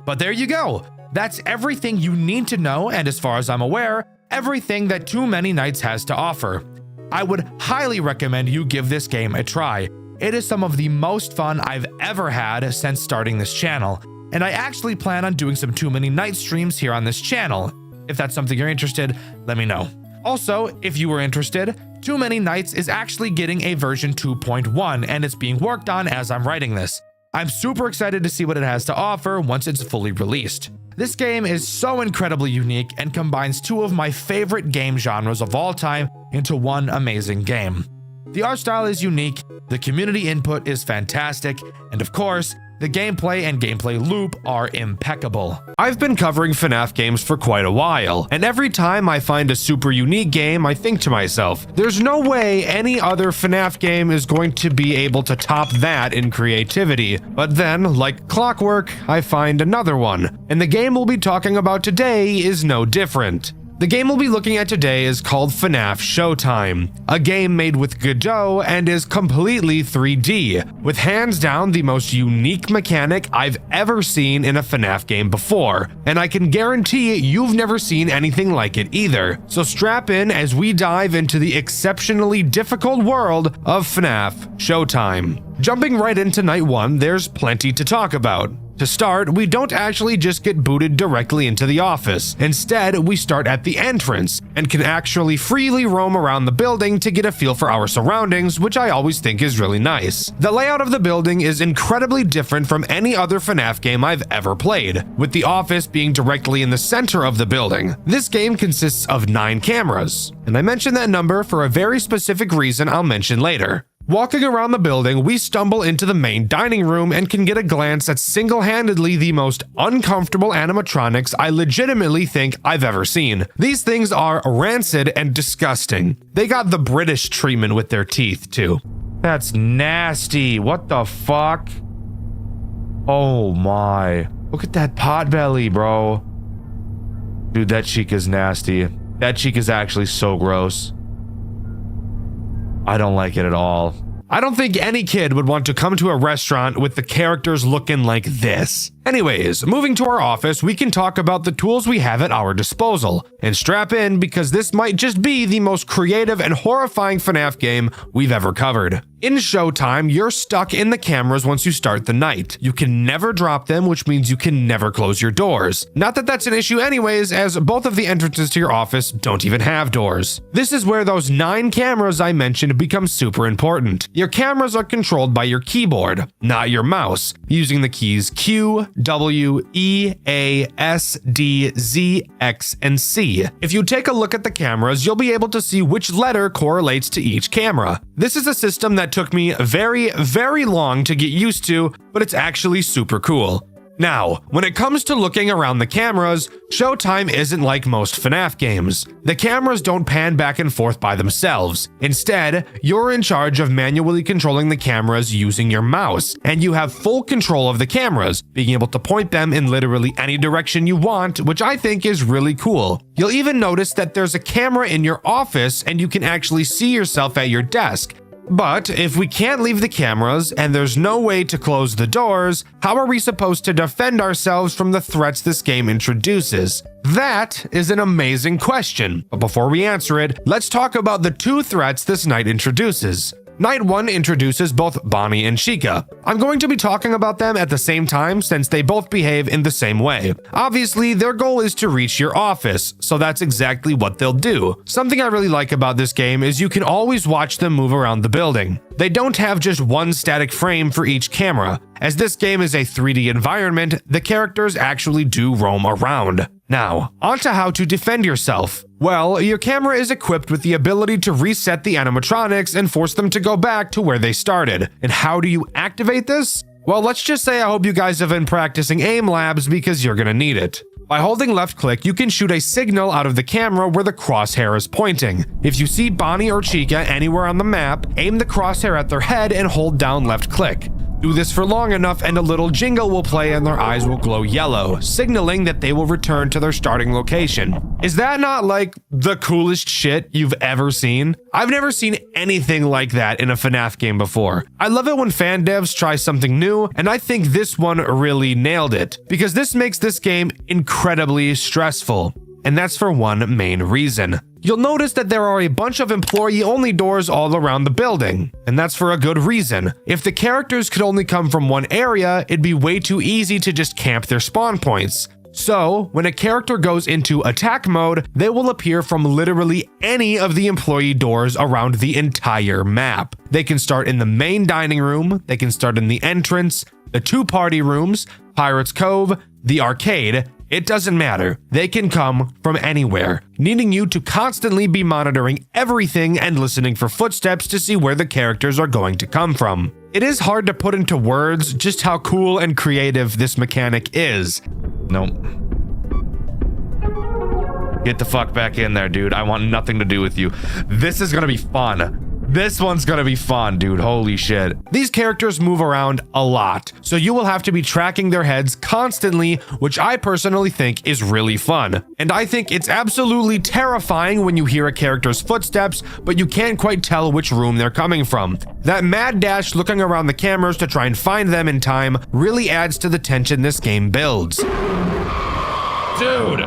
[SPEAKER 1] But there you go. That's everything you need to know, and as far as I'm aware, everything that Too Many Nights has to offer. I would highly recommend you give this game a try. It is some of the most fun I've ever had since starting this channel, and I actually plan on doing some Too Many Nights streams here on this channel. If that's something you're interested, let me know. Also, if you were interested, Too Many Nights is actually getting a version 2.1, and it's being worked on as I'm writing this. I'm super excited to see what it has to offer once it's fully released. This game is so incredibly unique and combines 2 of my favorite game genres of all time into one amazing game. The art style is unique, the community input is fantastic, and of course, the gameplay and gameplay loop are impeccable. I've been covering FNAF games for quite a while, and every time I find a super unique game, I think to myself, there's no way any other FNAF game is going to be able to top that in creativity. But then, like clockwork, I find another one, and the game we'll be talking about today is no different. The game we'll be looking at today is called FNAF Showtime, a game made with Godot and is completely 3D, with hands down the most unique mechanic I've ever seen in a FNAF game before, and I can guarantee you've never seen anything like it either. So strap in as we dive into the exceptionally difficult world of FNAF Showtime. Jumping right into night one, there's plenty to talk about. To start, we don't actually just get booted directly into the office. Instead, we start at the entrance and can actually freely roam around the building to get a feel for our surroundings, which I always think is really nice. The layout of the building is incredibly different from any other FNAF game I've ever played, with the office being directly in the center of the building. This game consists of 9 cameras, and I mention that number for a very specific reason I'll mention later. Walking around the building, we stumble into the main dining room and can get a glance at single-handedly the most uncomfortable animatronics I legitimately think I've ever seen. These things are rancid and disgusting. They got the British treatment with their teeth, too. That's nasty. What the fuck? Oh my. Look at that pot belly, bro. Dude, that cheek is nasty. That cheek is actually so gross. I don't like it at all. I don't think any kid would want to come to a restaurant with the characters looking like this. Anyways, moving to our office, we can talk about the tools we have at our disposal. And strap in because this might just be the most creative and horrifying FNAF game we've ever covered. In Showtime, you're stuck in the cameras once you start the night. You can never drop them, which means you can never close your doors. Not that that's an issue anyways, as both of the entrances to your office don't even have doors. This is where those 9 cameras I mentioned become super important. Your cameras are controlled by your keyboard, not your mouse, using the keys Q, W, E, A, S, D, Z, X, and C. If you take a look at the cameras, you'll be able to see which letter correlates to each camera. This is a system that took me very, very long to get used to, but it's actually super cool. Now, when it comes to looking around the cameras, Showtime isn't like most FNAF games. The cameras don't pan back and forth by themselves. Instead, you're in charge of manually controlling the cameras using your mouse, and you have full control of the cameras, being able to point them in literally any direction you want, which I think is really cool. You'll even notice that there's a camera in your office and you can actually see yourself at your desk. But if we can't leave the cameras and there's no way to close the doors, how are we supposed to defend ourselves from the threats this game introduces? That is an amazing question. But before we answer it, let's talk about the 2 threats this night introduces. Night 1 introduces both Bonnie and Chica. I'm going to be talking about them at the same time since they both behave in the same way. Obviously, their goal is to reach your office, so that's exactly what they'll do. Something I really like about this game is you can always watch them move around the building. They don't have just one static frame for each camera. As this game is a 3D environment, the characters actually do roam around. Now, onto how to defend yourself. Well, your camera is equipped with the ability to reset the animatronics and force them to go back to where they started. And how do you activate this? Well, let's just say I hope you guys have been practicing aim labs because you're gonna need it. By holding left click, you can shoot a signal out of the camera where the crosshair is pointing. If you see Bonnie or Chica anywhere on the map, aim the crosshair at their head and hold down left click. Do this for long enough and a little jingle will play and their eyes will glow yellow, signaling that they will return to their starting location. Is that not like the coolest shit you've ever seen? I've never seen anything like that in a FNAF game before. I love it when fan devs try something new, and I think this one really nailed it, because this makes this game incredibly stressful. And that's for one main reason. You'll notice that there are a bunch of employee-only doors all around the building, and that's for a good reason. If the characters could only come from one area, it'd be way too easy to just camp their spawn points. So, when a character goes into attack mode, they will appear from literally any of the employee doors around the entire map. They can start in the main dining room, they can start in the entrance, the 2 party rooms, Pirates Cove, the arcade. It doesn't matter. They can come from anywhere, needing you to constantly be monitoring everything and listening for footsteps to see where the characters are going to come from. It is hard to put into words just how cool and creative this mechanic is. Nope. Get the fuck back in there, dude. I want nothing to do with you. This is gonna be fun.
[SPEAKER 3] This one's gonna be fun, dude. Holy shit. These characters move around a lot, so you will have to be tracking their heads constantly, which I personally think is really fun. And I think it's absolutely terrifying when you hear a character's footsteps, but you can't quite tell which room they're coming from. That mad dash looking around the cameras to try and find them in time really adds to the tension this game builds. Dude,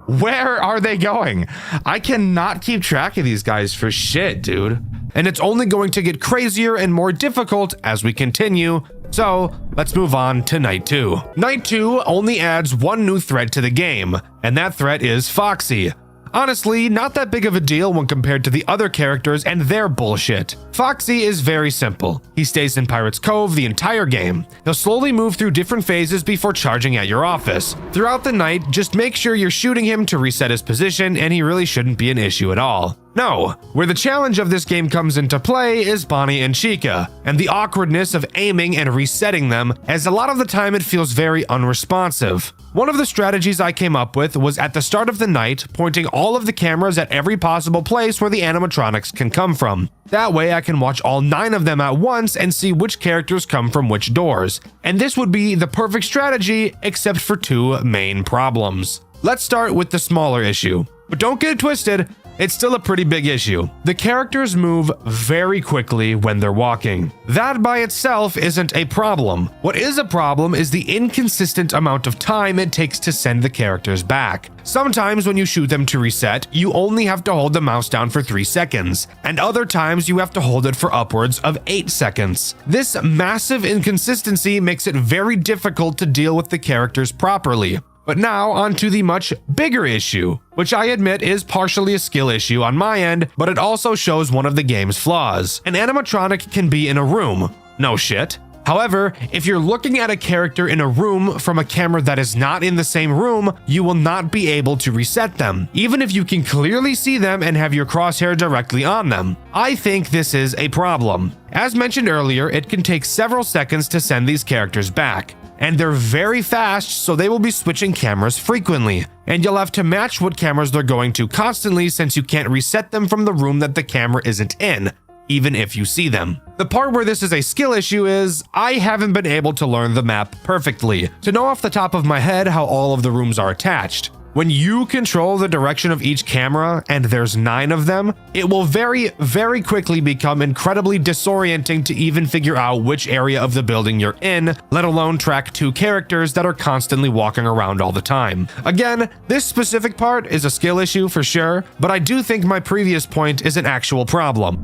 [SPEAKER 3] where are they going? I cannot keep track of these guys for shit, dude. And it's only going to get crazier and more difficult as we continue. So let's move on to Night 2. Night 2 only adds one new threat to the game, and that threat is Foxy. Honestly, not that big of a deal when compared to the other characters and their bullshit. Foxy is very simple. He stays in Pirate's Cove the entire game. He'll slowly move through different phases before charging at your office. Throughout the night, just make sure you're shooting him to reset his position, and he really shouldn't be an issue at all. No, where the challenge of this game comes into play is Bonnie and Chica, and the awkwardness of aiming and resetting them, as a lot of the time it feels very unresponsive. One of the strategies I came up with was at the start of the night, pointing all of the cameras at every possible place where the animatronics can come from. That way I can watch all 9 of them at once and see which characters come from which doors. And this would be the perfect strategy, except for 2 main problems. Let's start with the smaller issue. But don't get it twisted, it's still a pretty big issue. The characters move very quickly when they're walking. That by itself isn't a problem. What is a problem is the inconsistent amount of time it takes to send the characters back. Sometimes when you shoot them to reset, you only have to hold the mouse down for 3 seconds, and other times you have to hold it for upwards of 8 seconds. This massive inconsistency makes it very difficult to deal with the characters properly. But now onto the much bigger issue, which I admit is partially a skill issue on my end, but it also shows one of the game's flaws. An animatronic can be in a room. No shit. However, if you're looking at a character in a room from a camera that is not in the same room, you will not be able to reset them, even if you can clearly see them and have your crosshair directly on them. I think this is a problem. As mentioned earlier, it can take several seconds to send these characters back. And they're very fast, so they will be switching cameras frequently. And you'll have to match what cameras they're going to constantly, since you can't reset them from the room that the camera isn't in, even if you see them. The part where this is a skill issue is, I haven't been able to learn the map perfectly, to know off the top of my head how all of the rooms are attached. When you control the direction of each camera, and there's 9 of them, it will very, very quickly become incredibly disorienting to even figure out which area of the building you're in, let alone track 2 characters that are constantly walking around all the time. Again, this specific part is a skill issue for sure, but I do think my previous point is an actual problem.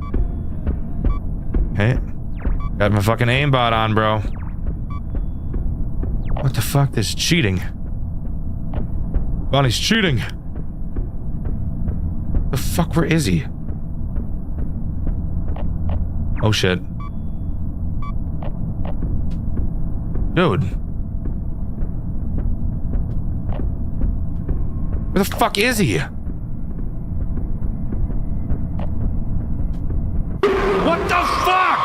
[SPEAKER 3] Hey, got my fucking aimbot on, bro. What the fuck? This is cheating. Bonnie's cheating. The fuck, where is he? Oh shit. Dude. Where the fuck is he? What the fuck?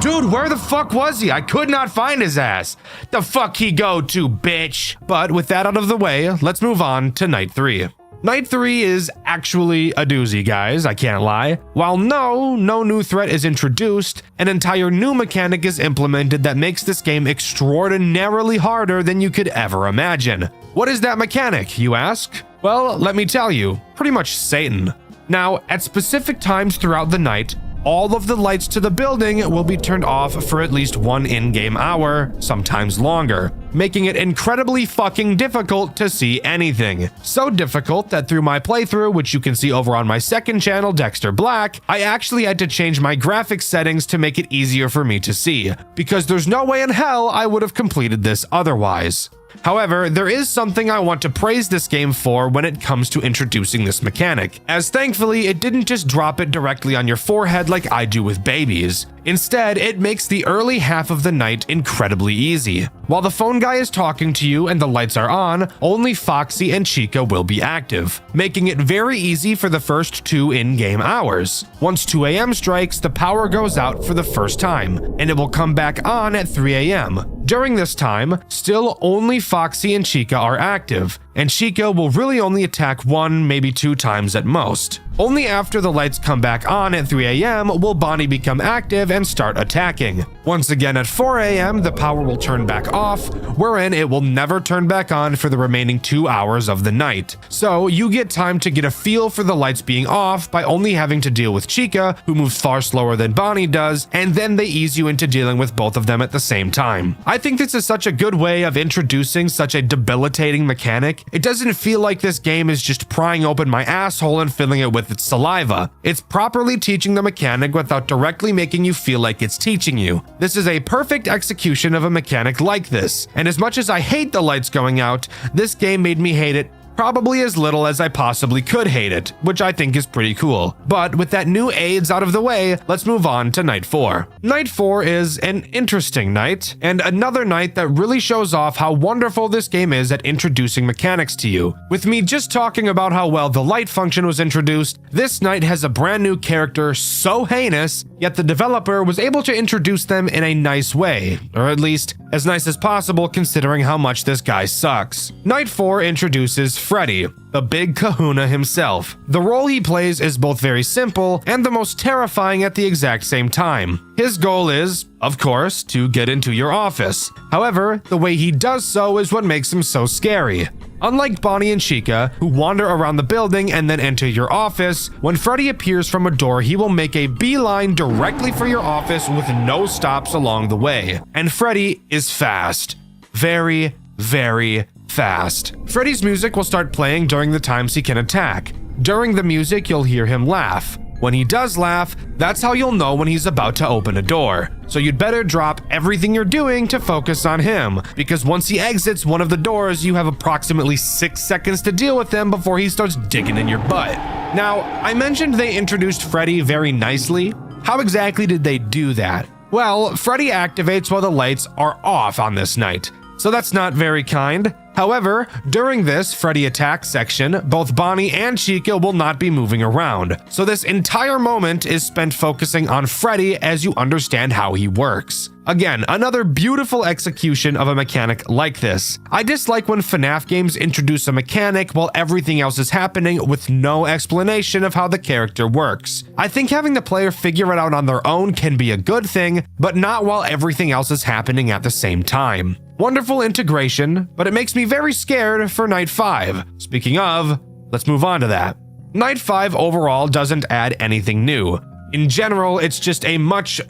[SPEAKER 3] Dude, where the fuck was he? I could not find his ass. The fuck he go to, bitch? But with that out of the way, let's move on to Night 3. Night 3 is actually a doozy, guys, I can't lie. While no new threat is introduced, an entire new mechanic is implemented that makes this game extraordinarily harder than you could ever imagine. What is that mechanic, you ask? Well, let me tell you, pretty much Satan. Now, at specific times throughout the night, all of the lights to the building will be turned off for at least 1 in-game hour, sometimes longer, making it incredibly fucking difficult to see anything. So difficult that through my playthrough, which you can see over on my second channel, Dexter Black, I actually had to change my graphics settings to make it easier for me to see, because there's no way in hell I would have completed this otherwise. However, there is something I want to praise this game for when it comes to introducing this mechanic, as thankfully it didn't just drop it directly on your forehead like I do with babies. Instead, it makes the early half of the night incredibly easy. While the phone guy is talking to you and the lights are on, only Foxy and Chica will be active, making it very easy for the first 2 in-game hours. Once 2 a.m. strikes, the power goes out for the first time, and it will come back on at 3 a.m. During this time, still only Foxy and Chica are active,
[SPEAKER 1] and Chica will really only attack 1, maybe 2 times at most. Only after the lights come back on at 3 a.m. will Bonnie become active and start attacking. Once again at 4 a.m. the power will turn back off, wherein it will never turn back on for the remaining 2 hours of the night. So you get time to get a feel for the lights being off by only having to deal with Chica, who moves far slower than Bonnie does, and then they ease you into dealing with both of them at the same time. I think this is such a good way of introducing such a debilitating mechanic. It doesn't feel like this game is just prying open my asshole and filling it with its saliva. It's properly teaching the mechanic without directly making you feel like it's teaching you. This is a perfect execution of a mechanic like this, and as much as I hate the lights going out, this game made me hate it probably as little as I possibly could hate it, which I think is pretty cool. But with that new aids out of the way, let's move on to night 4. Night 4 is an interesting night, and another night that really shows off how wonderful this game is at introducing mechanics to you. With me just talking about how well the light function was introduced, this night has a brand new character so heinous, yet the developer was able to introduce them in a nice way, or at least as nice as possible considering how much this guy sucks. Night 4 introduces Freddy, the big kahuna himself. The role he plays is both very simple and the most terrifying at the exact same time. His goal is, of course, to get into your office. However, the way he does so is what makes him so scary. Unlike Bonnie and Chica, who wander around the building and then enter your office, when Freddy appears from a door, he will make a beeline directly for your office with no stops along the way. And Freddy is fast. Very, very fast. Freddy's music will start playing during the times he can attack. During the music, you'll hear him laugh. When he does laugh, that's how you'll know when he's about to open a door. So you'd better drop everything you're doing to focus on him, because once he exits one of the doors, you have approximately 6 seconds to deal with him before he starts digging in your butt. Now, I mentioned they introduced Freddy very nicely. How exactly did they do that? Well, Freddy activates while the lights are off on this night, so that's not very kind. However, during this Freddy attack section, both Bonnie and Chica will not be moving around, so this entire moment is spent focusing on Freddy as you understand how he works. Again, another beautiful execution of a mechanic like this. I dislike when FNAF games introduce a mechanic while everything else is happening with no explanation of how the character works. I think having the player figure it out on their own can be a good thing, but not while everything else is happening at the same time. Wonderful integration, but it makes me very scared for Night 5. Speaking of, let's move on to that. Night 5 overall doesn't add anything new. In general, it's just a much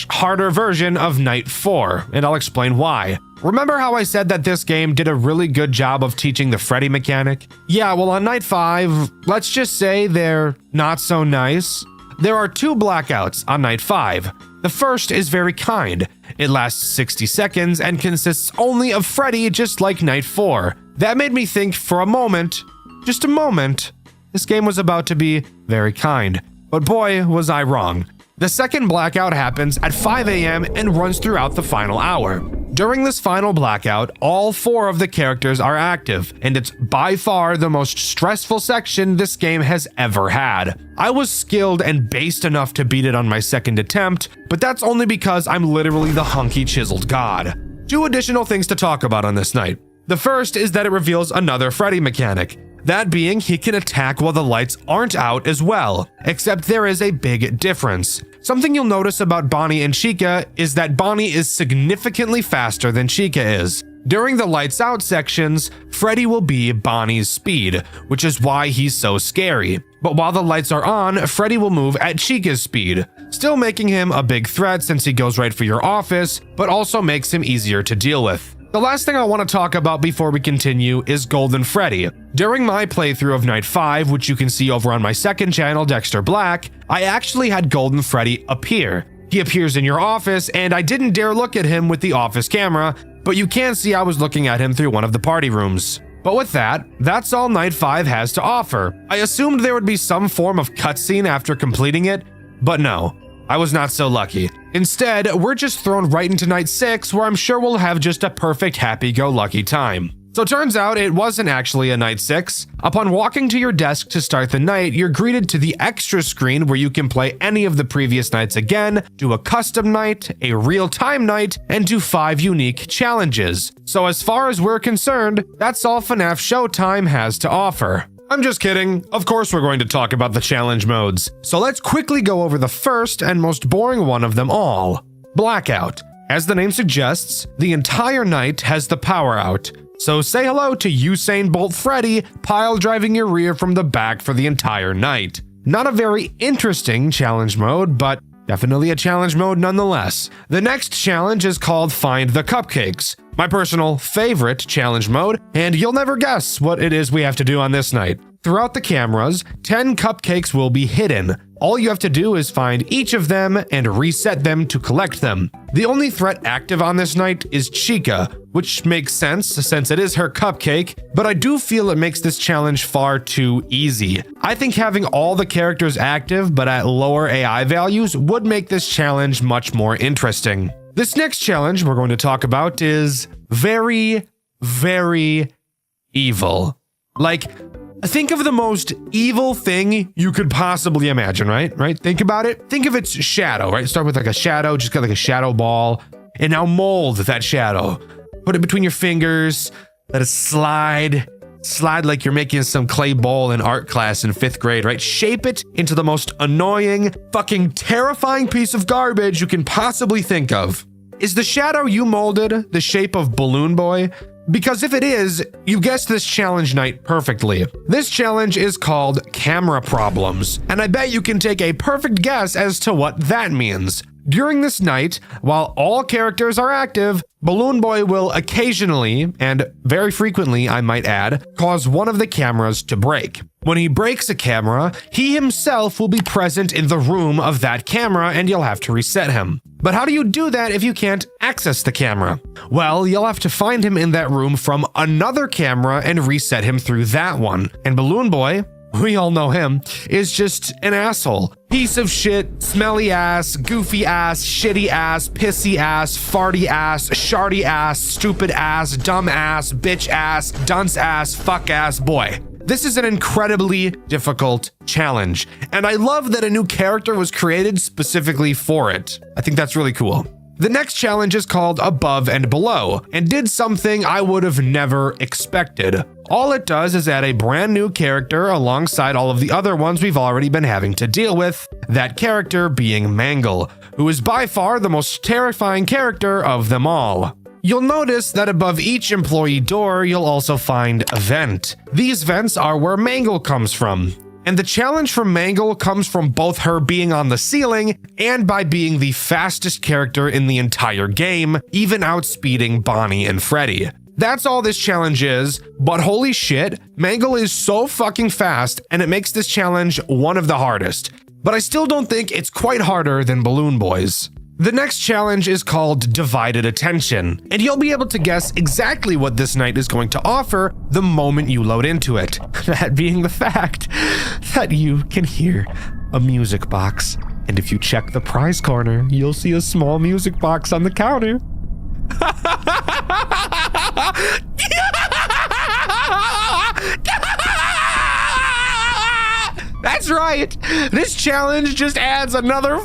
[SPEAKER 1] harder version of Night 4, and I'll explain why. Remember how I said that this game did a really good job of teaching the Freddy mechanic? Yeah, well on Night 5, let's just say they're not so nice. There are 2 blackouts on Night 5. The first is very kind. It lasts 60 seconds and consists only of Freddy, just like Night 4. That made me think for a moment, just a moment, this game was about to be very kind. But boy, was I wrong. The second blackout happens at 5 a.m. and runs throughout the final hour. During this final blackout, all 4 of the characters are active, and it's by far the most stressful section this game has ever had. I was skilled and based enough to beat it on my second attempt, but that's only because I'm literally the hunky chiseled god. 2 additional things to talk about on this night. The first is that it reveals another Freddy mechanic. That being, he can attack while the lights aren't out as well, except there is a big difference. Something you'll notice about Bonnie and Chica is that Bonnie is significantly faster than Chica is. During the lights out sections, Freddy will be Bonnie's speed, which is why he's so scary. But while the lights are on, Freddy will move at Chica's speed, still making him a big threat since he goes right for your office, but also makes him easier to deal with. The last thing I want to talk about before we continue is Golden Freddy. During my playthrough of Night 5, which you can see over on my second channel, Dexter Black, I actually had Golden Freddy appear. He appears in your office, and I didn't dare look at him with the office camera, but you can see I was looking at him through one of the party rooms. But with that, that's all Night 5 has to offer. I assumed there would be some form of cutscene after completing it, but no. I was not so lucky. Instead, we're just thrown right into Night 6, where I'm sure we'll have just a perfect happy-go-lucky time.
[SPEAKER 3] So turns out it wasn't actually a night 6. Upon walking to your desk to start the night, you're greeted to the extra screen where you can play any of the previous nights again, do a custom night, a real-time night, and do 5 unique challenges. So as far as we're concerned, that's all FNAF Showtime has to offer. I'm just kidding. Of course we're going to talk about the challenge modes. So let's quickly go over the first and most boring one of them all. Blackout. As the name suggests, the entire night has the power out. So say hello to Usain Bolt Freddy pile driving your rear from the back for the entire night. Not a very interesting challenge mode, but definitely a challenge mode nonetheless. The next challenge is called Find the Cupcakes, my personal favorite challenge mode, and you'll never guess what it is we have to do on this night. Throughout the cameras, 10 cupcakes will be hidden. All you have to do is find each of them and reset them to collect them. The only threat active on this night is Chica, which makes sense since it is her cupcake, but I do feel it makes this challenge far too easy. I think having all the characters active but at lower AI values would make this challenge much more interesting. This next challenge we're going to talk about is very, very evil. Like, think of the most evil thing you could possibly imagine, right? Think about it. Think of its shadow, right? Start with like a shadow, just got like a shadow ball, and now mold that shadow. Put it between your fingers, let it slide like you're making some clay ball in art class in 5th grade, right? Shape it into the most annoying, fucking terrifying piece of garbage you can possibly think of. Is the shadow you molded the shape of Balloon Boy? Because if it is, you guessed this challenge night perfectly. This challenge is called Camera Problems, and I bet you can take a perfect guess as to what that means. During this night, while all characters are active, Balloon Boy will occasionally, and very frequently I might add, cause one of the cameras to break. When he breaks a camera, he himself will be present in the room of that camera and you'll have to reset him. But how do you do that if you can't access the camera? Well, you'll have to find him in that room from another camera and reset him through that one. And Balloon Boy, we all know him, is just an asshole. Piece of shit, smelly ass, goofy ass, shitty ass, pissy ass, farty ass, sharty ass, stupid ass, dumb ass, bitch ass, dunce ass, fuck ass boy. This is an incredibly difficult challenge, and I love that a new character was created specifically for it. I think that's really cool. The next challenge is called Above and Below, and did something I would have never expected. All it does is add a brand new character alongside all of the other ones we've already been having to deal with, that character being Mangle, who is by far the most terrifying character of them all. You'll notice that above each employee door, you'll also find a vent. These vents are where Mangle comes from. And the challenge from Mangle comes from both her being on the ceiling and by being the fastest character in the entire game, even outspeeding Bonnie and Freddy. That's all this challenge is, but holy shit, Mangle is so fucking fast and it makes this challenge one of the hardest. But I still don't think it's quite harder than Balloon Boy's. The next challenge is called Divided Attention, and you'll be able to guess exactly what this night is going to offer the moment you load into it. That being the fact that you can hear a music box. And if you check the prize corner, you'll see a small music box on the counter. That's right! This challenge just adds another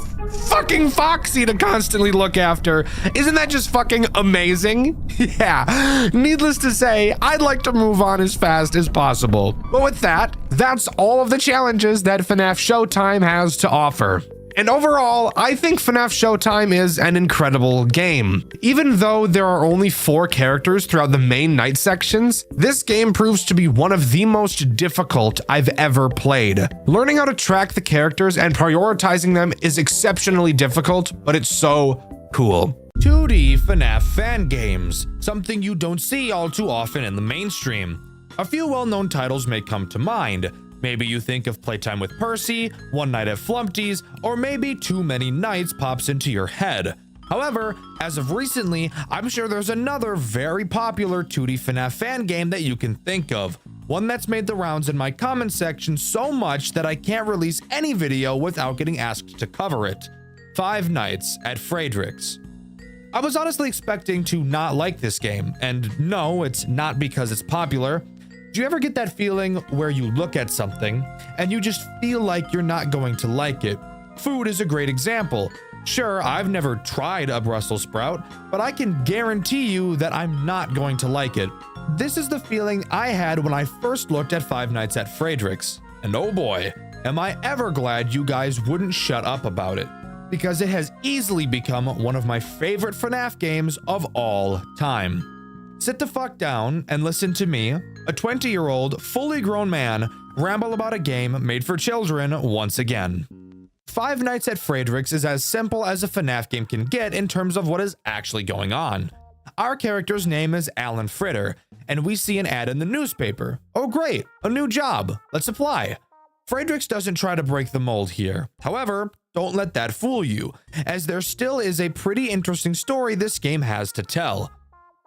[SPEAKER 3] fucking Foxy to constantly look after. Isn't that just fucking amazing? Yeah, needless to say, I'd like to move on as fast as possible. But with that, that's all of the challenges that FNAF Showtime has to offer. And overall, I think FNAF Showtime is an incredible game. Even though there are only 4 characters throughout the main night sections, this game proves to be one of the most difficult I've ever played. Learning how to track the characters and prioritizing them is exceptionally difficult, but it's so cool.
[SPEAKER 1] 2D FNAF fan games, something you don't see all too often in the mainstream. A few well-known titles may come to mind. Maybe you think of Playtime with Percy, One Night at Flumpty's, or maybe Too Many Nights pops into your head. However, as of recently, I'm sure there's another very popular 2D FNAF fan game that you can think of. One that's made the rounds in my comment section so much that I can't release any video without getting asked to cover it. Five Nights at Frederick's. I was honestly expecting to not like this game, and no, it's not because it's popular. Do you ever get that feeling where you look at something and you just feel like you're not going to like it? Food is a great example. Sure, I've never tried a Brussels sprout, but I can guarantee you that I'm not going to like it. This is the feeling I had when I first looked at Five Nights at Frederick's. And oh boy, am I ever glad you guys wouldn't shut up about it, because it has easily become one of my favorite FNAF games of all time. Sit the fuck down and listen to me, a 20-year-old, fully grown man, ramble about a game made for children once again. Five Nights at Frederick's is as simple as a FNAF game can get in terms of what is actually going on. Our character's name is Alan Fritter, and we see an ad in the newspaper. Oh great, a new job, let's apply. Frederick's doesn't try to break the mold here. However, don't let that fool you, as there still is a pretty interesting story this game has to tell.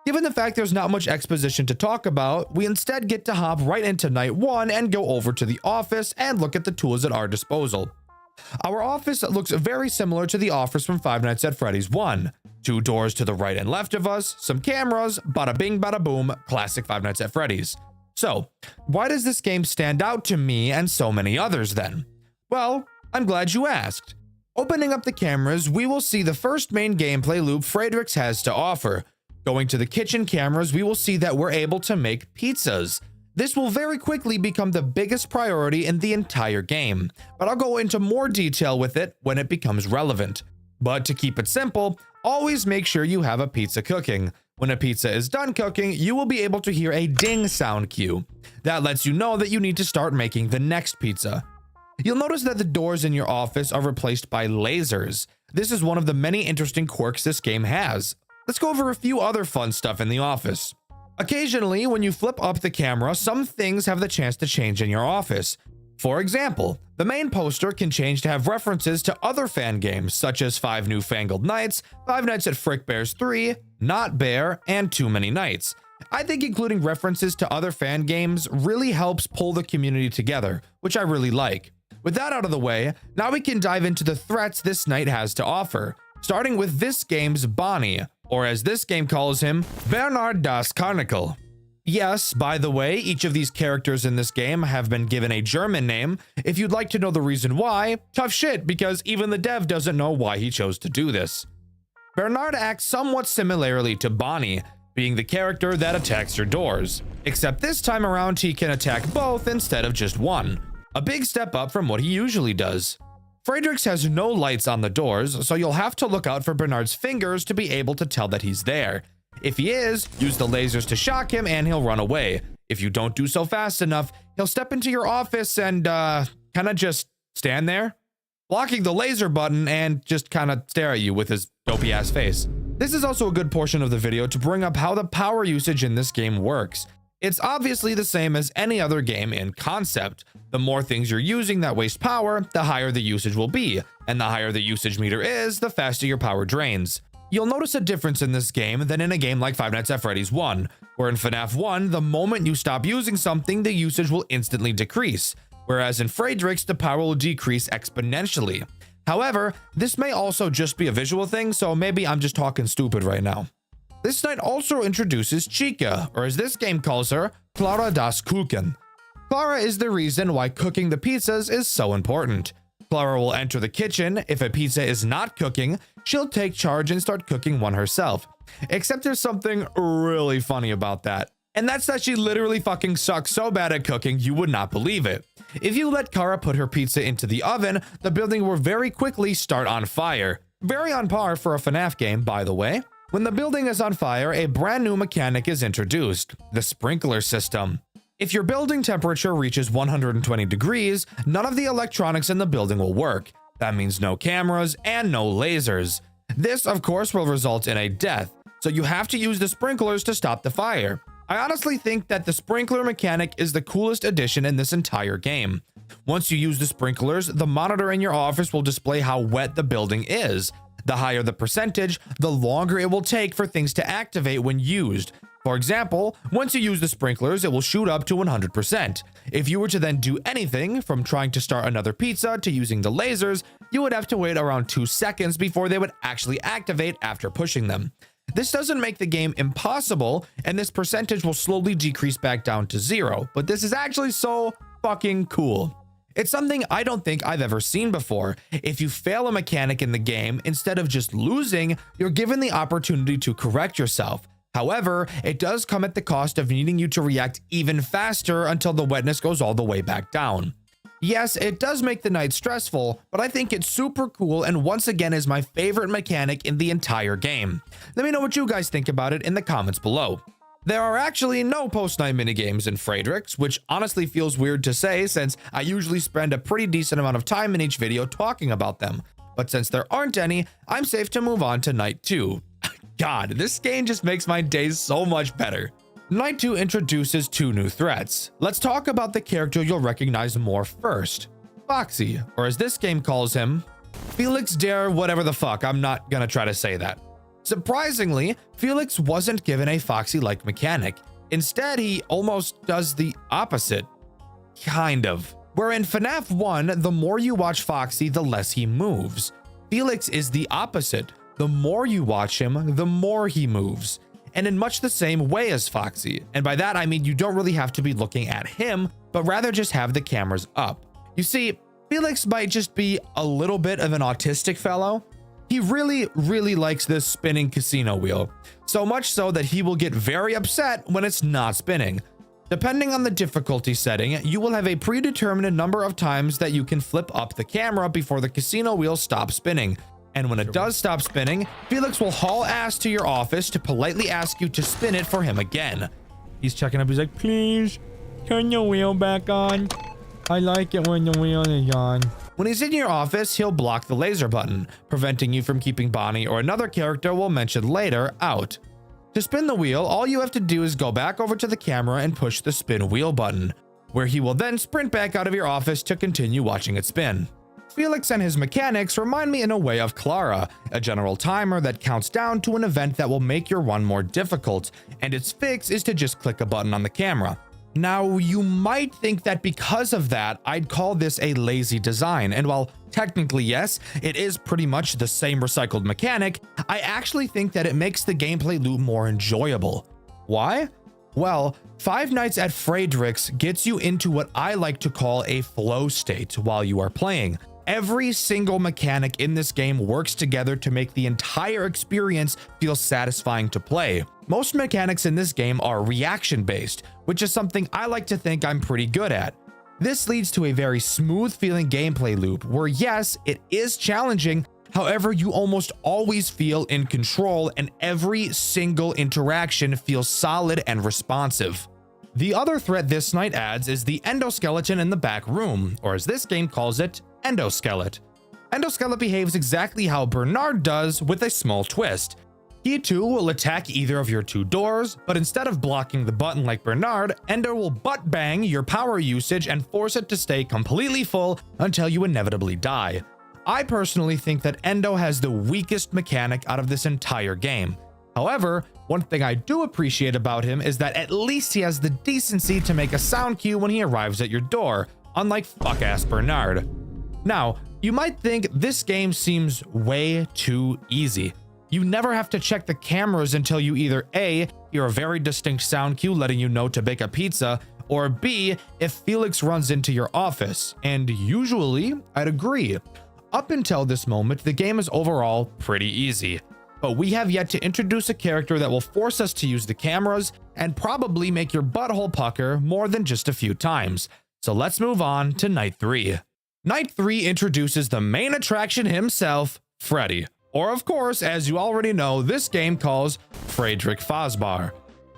[SPEAKER 1] Given the fact there's not much exposition to talk about, we instead get to hop right into night 1 and go over to the office and look at the tools at our disposal. Our office looks very similar to the office from Five Nights at Freddy's 1. 2 doors to the right and left of us, some cameras, bada bing bada boom, classic Five Nights at Freddy's. So, why does this game stand out to me and so many others then? Well, I'm glad you asked. Opening up the cameras, we will see the first main gameplay loop Frederick's has to offer. Going to the kitchen cameras, we will see that we're able to make pizzas. This will very quickly become the biggest priority in the entire game, but I'll go into more detail with it when it becomes relevant. But to keep it simple, always make sure you have a pizza cooking. When a pizza is done cooking, you will be able to hear a ding sound cue. That lets you know that you need to start making the next pizza. You'll notice that the doors in your office are replaced by lasers. This is one of the many interesting quirks this game has. Let's go over a few other fun stuff in the office. Occasionally, when you flip up the camera, some things have the chance to change in your office. For example, the main poster can change to have references to other fan games such as Five Newfangled Nights, Five Nights at Frickbear's 3, Not Bear, and Too Many Nights. I think including references to other fan games really helps pull the community together, which I really like. With that out of the way, now we can dive into the threats this night has to offer, starting with this game's Bonnie, or as this game calls him, Bernard das Karnickel. Yes, by the way, each of these characters in this game have been given a German name. If you'd like to know the reason why, tough shit, because even the dev doesn't know why he chose to do this. Bernard acts somewhat similarly to Bonnie, being the character that attacks your doors, except this time around he can attack both instead of just one. A big step up from what he usually does. Frederick's has no lights on the doors, so you'll have to look out for Bernard's fingers to be able to tell that he's there. If he is, use the lasers to shock him and he'll run away. If you don't do so fast enough, he'll step into your office and kinda just stand there, blocking the laser button and just kinda stare at you with his dopey ass face. This is also a good portion of the video to bring up how the power usage in this game works. It's obviously the same as any other game in concept. The more things you're using that waste power, the higher the usage will be, and the higher the usage meter is, the faster your power drains. You'll notice a difference in this game than in a game like Five Nights at Freddy's 1, where in FNAF 1, the moment you stop using something, the usage will instantly decrease, whereas in Frederick's, the power will decrease exponentially. However, this may also just be a visual thing, so maybe I'm just talking stupid right now. This night also introduces Chica, or as this game calls her, Clara das Kuchen. Clara is the reason why cooking the pizzas is so important. Clara will enter the kitchen. If a pizza is not cooking, she'll take charge and start cooking one herself. Except there's something really funny about that. And that's that she literally fucking sucks so bad at cooking you would not believe it. If you let Clara put her pizza into the oven, the building will very quickly start on fire. Very on par for a FNAF game, by the way. When the building is on fire, a brand new mechanic is introduced, the sprinkler system. If your building temperature reaches 120 degrees, none of the electronics in the building will work. That means no cameras and no lasers. This, of course, will result in a death, so you have to use the sprinklers to stop the fire. I honestly think that the sprinkler mechanic is the coolest addition in this entire game. Once you use the sprinklers, the monitor in your office will display how wet the building is. The higher the percentage, the longer it will take for things to activate when used. For example, once you use the sprinklers, it will shoot up to 100%. If you were to then do anything, from trying to start another pizza to using the lasers, you would have to wait around 2 seconds before they would actually activate after pushing them. This doesn't make the game impossible, and this percentage will slowly decrease back down to 0, but this is actually so fucking cool. It's something I don't think I've ever seen before. If you fail a mechanic in the game, instead of just losing, you're given the opportunity to correct yourself. However, it does come at the cost of needing you to react even faster until the wetness goes all the way back down. Yes, it does make the night stressful, but I think it's super cool and once again is my favorite mechanic in the entire game. Let me know what you guys think about it in the comments below. There are actually no post-night minigames in Friedrichs, which honestly feels weird to say since I usually spend a pretty decent amount of time in each video talking about them. But since there aren't any, I'm safe to move on to Night 2. God, this game just makes my days so much better. Night 2 introduces 2 new threats. Let's talk about the character you'll recognize more first. Foxy, or as this game calls him, Felix der whatever the fuck, I'm not gonna try to say that. Surprisingly, Felix wasn't given a Foxy-like mechanic. Instead, he almost does the opposite. Kind of. Where in FNAF 1, the more you watch Foxy, the less he moves. Felix is the opposite. The more you watch him, the more he moves. And in much the same way as Foxy. And by that, I mean you don't really have to be looking at him, but rather just have the cameras up. You see, Felix might just be a little bit of an autistic fellow. He really likes this spinning casino wheel. So much so that he will get very upset when it's not spinning. Depending on the difficulty setting, you will have a predetermined number of times that you can flip up the camera before the casino wheel stops spinning. And when it does stop spinning, Felix will haul ass to your office to politely ask you to spin it for him again. He's checking up. He's like, please, turn the wheel back on. I like it when the wheel is on. When he's in your office, he'll block the laser button, preventing you from keeping Bonnie or another character we'll mention later out. To spin the wheel, all you have to do is go back over to the camera and push the spin wheel button, where he will then sprint back out of your office to continue watching it spin. Felix and his mechanics remind me in a way of Clara, a general timer that counts down to an event that will make your run more difficult, and its fix is to just click a button on the camera. Now, you might think that because of that, I'd call this a lazy design, and while technically yes, it is pretty much the same recycled mechanic, I actually think that it makes the gameplay loop more enjoyable. Why? Well, Five Nights at Friedrichs gets you into what I like to call a flow state while you are playing. Every single mechanic in this game works together to make the entire experience feel satisfying to play. Most mechanics in this game are reaction-based, which is something I like to think I'm pretty good at. This leads to a very smooth feeling gameplay loop where yes, it is challenging, however, you almost always feel in control and every single interaction feels solid and responsive. The other threat this night adds is the endoskeleton in the back room, or as this game calls it, Endoskelet. Endoskelet behaves exactly how Bernard does with a small twist. He too will attack either of your 2 doors, but instead of blocking the button like Bernard, Endo will butt bang your power usage and force it to stay completely full until you inevitably die. I personally think that Endo has the weakest mechanic out of this entire game. However, one thing I do appreciate about him is that at least he has the decency to make a sound cue when he arrives at your door, unlike fuck-ass Bernard. Now, you might think this game seems way too easy. You never have to check the cameras until you either A, hear a very distinct sound cue letting you know to bake a pizza, or B, if Felix runs into your office, and usually, I'd agree. Up until this moment, the game is overall pretty easy, but we have yet to introduce a character that will force us to use the cameras and probably make your butthole pucker more than just a few times. So let's move on to Night 3. Night 3 introduces the main attraction himself, Freddy, or of course, as you already know, this game calls Friedrich Fazbear.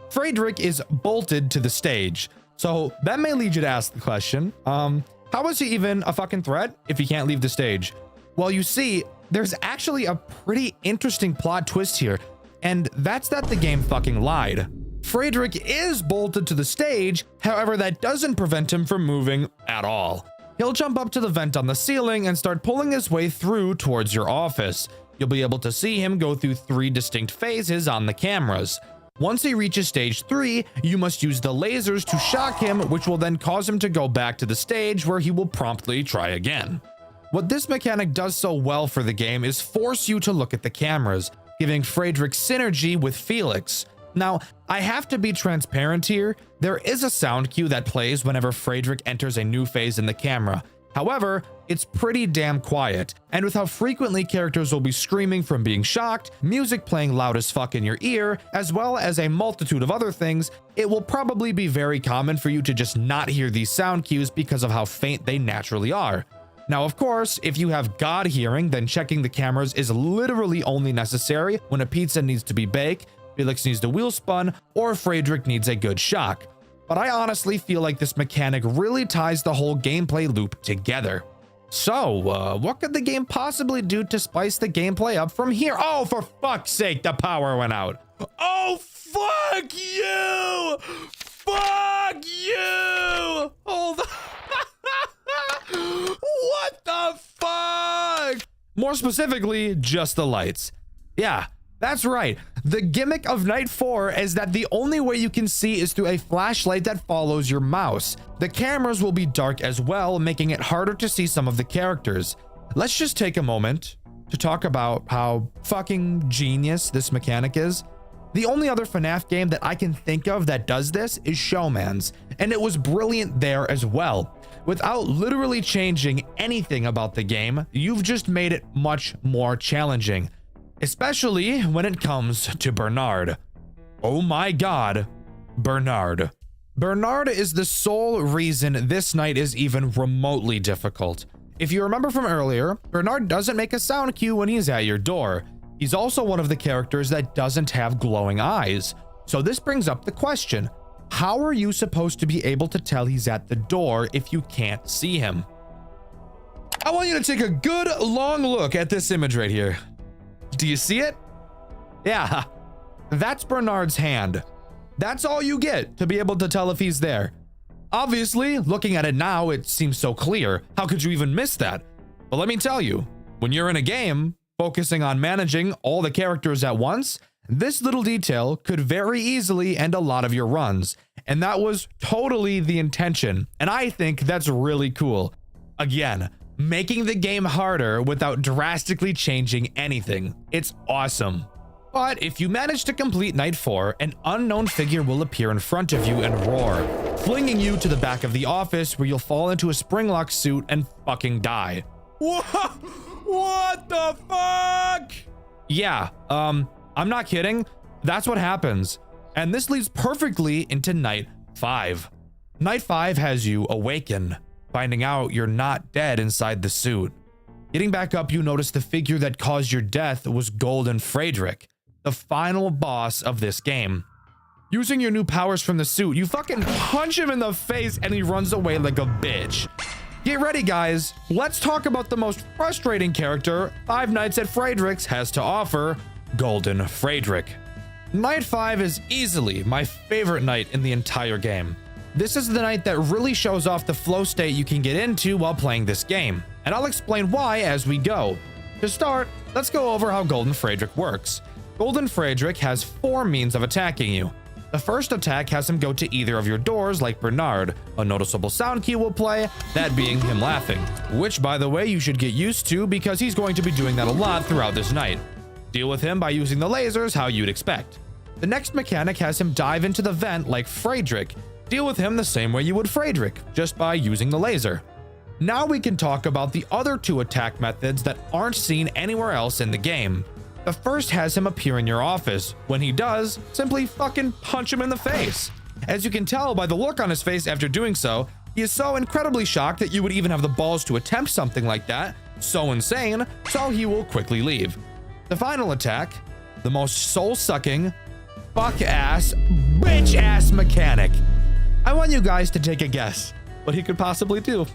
[SPEAKER 1] Friedrich is bolted to the stage, so that may lead you to ask the question, how is he even a fucking threat if he can't leave the stage? Well, you see, there's actually a pretty interesting plot twist here, and that's that the game fucking lied. Friedrich is bolted to the stage, however, that doesn't prevent him from moving at all. He'll jump up to the vent on the ceiling and start pulling his way through towards your office. You'll be able to see him go through 3 distinct phases on the cameras. Once he reaches stage 3, you must use the lasers to shock him, which will then cause him to go back to the stage where he will promptly try again. What this mechanic does so well for the game is force you to look at the cameras, giving Friedrich synergy with Felix. Now, I have to be transparent here. There is a sound cue that plays whenever Friedrich enters a new phase in the camera. However, it's pretty damn quiet, and with how frequently characters will be screaming from being shocked, music playing loud as fuck in your ear, as well as a multitude of other things, it will probably be very common for you to just not hear these sound cues because of how faint they naturally are. Now, of course, if you have God hearing, then checking the cameras is literally only necessary when a pizza needs to be baked, Felix needs the wheel spun, or Friedrich needs a good shock. But I honestly feel like this mechanic really ties the whole gameplay loop together. So, what could the game possibly do to spice the gameplay up from here? Oh, for fuck's sake, the power went out. Oh, fuck you! Fuck you! Hold on. What the fuck? More specifically, just the lights. Yeah, that's right. The gimmick of Night 4 is that the only way you can see is through a flashlight that follows your mouse. The cameras will be dark as well, making it harder to see some of the characters. Let's just take a moment to talk about how fucking genius this mechanic is. The only other FNAF game that I can think of that does this is Showman's, and it was brilliant there as well. Without literally changing anything about the game, you've just made it much more challenging. Especially when it comes to Bernard. Oh my god, Bernard. Bernard is the sole reason this night is even remotely difficult. If you remember from earlier, Bernard doesn't make a sound cue when he's at your door. He's also one of the characters that doesn't have glowing eyes. So this brings up the question, how are you supposed to be able to tell he's at the door if you can't see him? I want you to take a good long look at this image right here. Do you see it? Yeah, that's Bernard's hand. That's all you get to be able to tell if he's there. Obviously, looking at it now, it seems so clear. How could you even miss that? But let me tell you, when you're in a game, focusing on managing all the characters at once, this little detail could very easily end a lot of your runs. And that was totally the intention. And I think that's really cool. Again, making the game harder without drastically changing anything. It's awesome. But if you manage to complete Night 4, an unknown figure will appear in front of you and roar, flinging you to the back of the office where you'll fall into a spring-lock suit and fucking die. What the fuck? Yeah, I'm not kidding. That's what happens. And this leads perfectly into Night 5. Night 5 has you awaken, finding out you're not dead inside the suit. Getting back up, you notice the figure that caused your death was Golden Friedrich, the final boss of this game. Using your new powers from the suit, you fucking punch him in the face and he runs away like a bitch. Get ready, guys. Let's talk about the most frustrating character Five Nights at Friedrich's has to offer, Golden Friedrich. Night 5 is easily my favorite night in the entire game. This is the night that really shows off the flow state you can get into while playing this game, and I'll explain why as we go. To start, let's go over how Golden Friedrich works. Golden Friedrich has 4 means of attacking you. The first attack has him go to either of your doors like Bernard. A noticeable sound cue will play, that being him laughing, which by the way you should get used to because he's going to be doing that a lot throughout this night. Deal with him by using the lasers how you'd expect. The next mechanic has him dive into the vent like Friedrich. Deal with him the same way you would Friedrich, just by using the laser. Now we can talk about the other 2 attack methods that aren't seen anywhere else in the game. The first has him appear in your office. When he does, simply fucking punch him in the face. As you can tell by the look on his face after doing so, he is so incredibly shocked that you would even have the balls to attempt something like that. So insane, so he will quickly leave. The final attack, the most soul-sucking, fuck-ass, bitch-ass mechanic. I want you guys to take a guess what he could possibly do.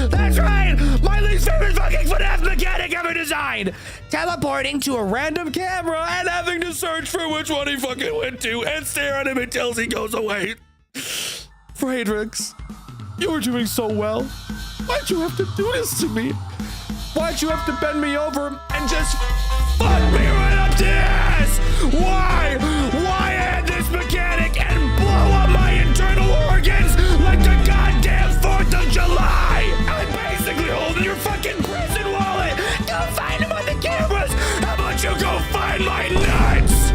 [SPEAKER 1] That's right! My least favorite fucking FNAF mechanic ever designed! Teleporting to a random camera and having to search for which one he fucking went to and stare at him until he goes away. Friedrichs, you were doing so well. Why'd you have to do this to me? Why'd you have to bend me over and just fuck me right up there?
[SPEAKER 2] in my nuts!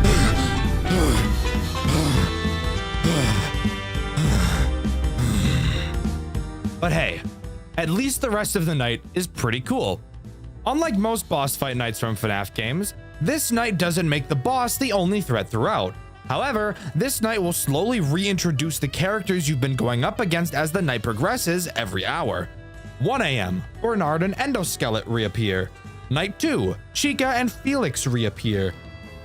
[SPEAKER 1] But hey, at least the rest of the night is pretty cool. Unlike most boss fight nights from FNAF games, this night doesn't make the boss the only threat throughout. However, this night will slowly reintroduce the characters you've been going up against as the night progresses every hour. 1 a.m., Bernard and Endoskelet reappear. Night 2, Chica and Felix reappear.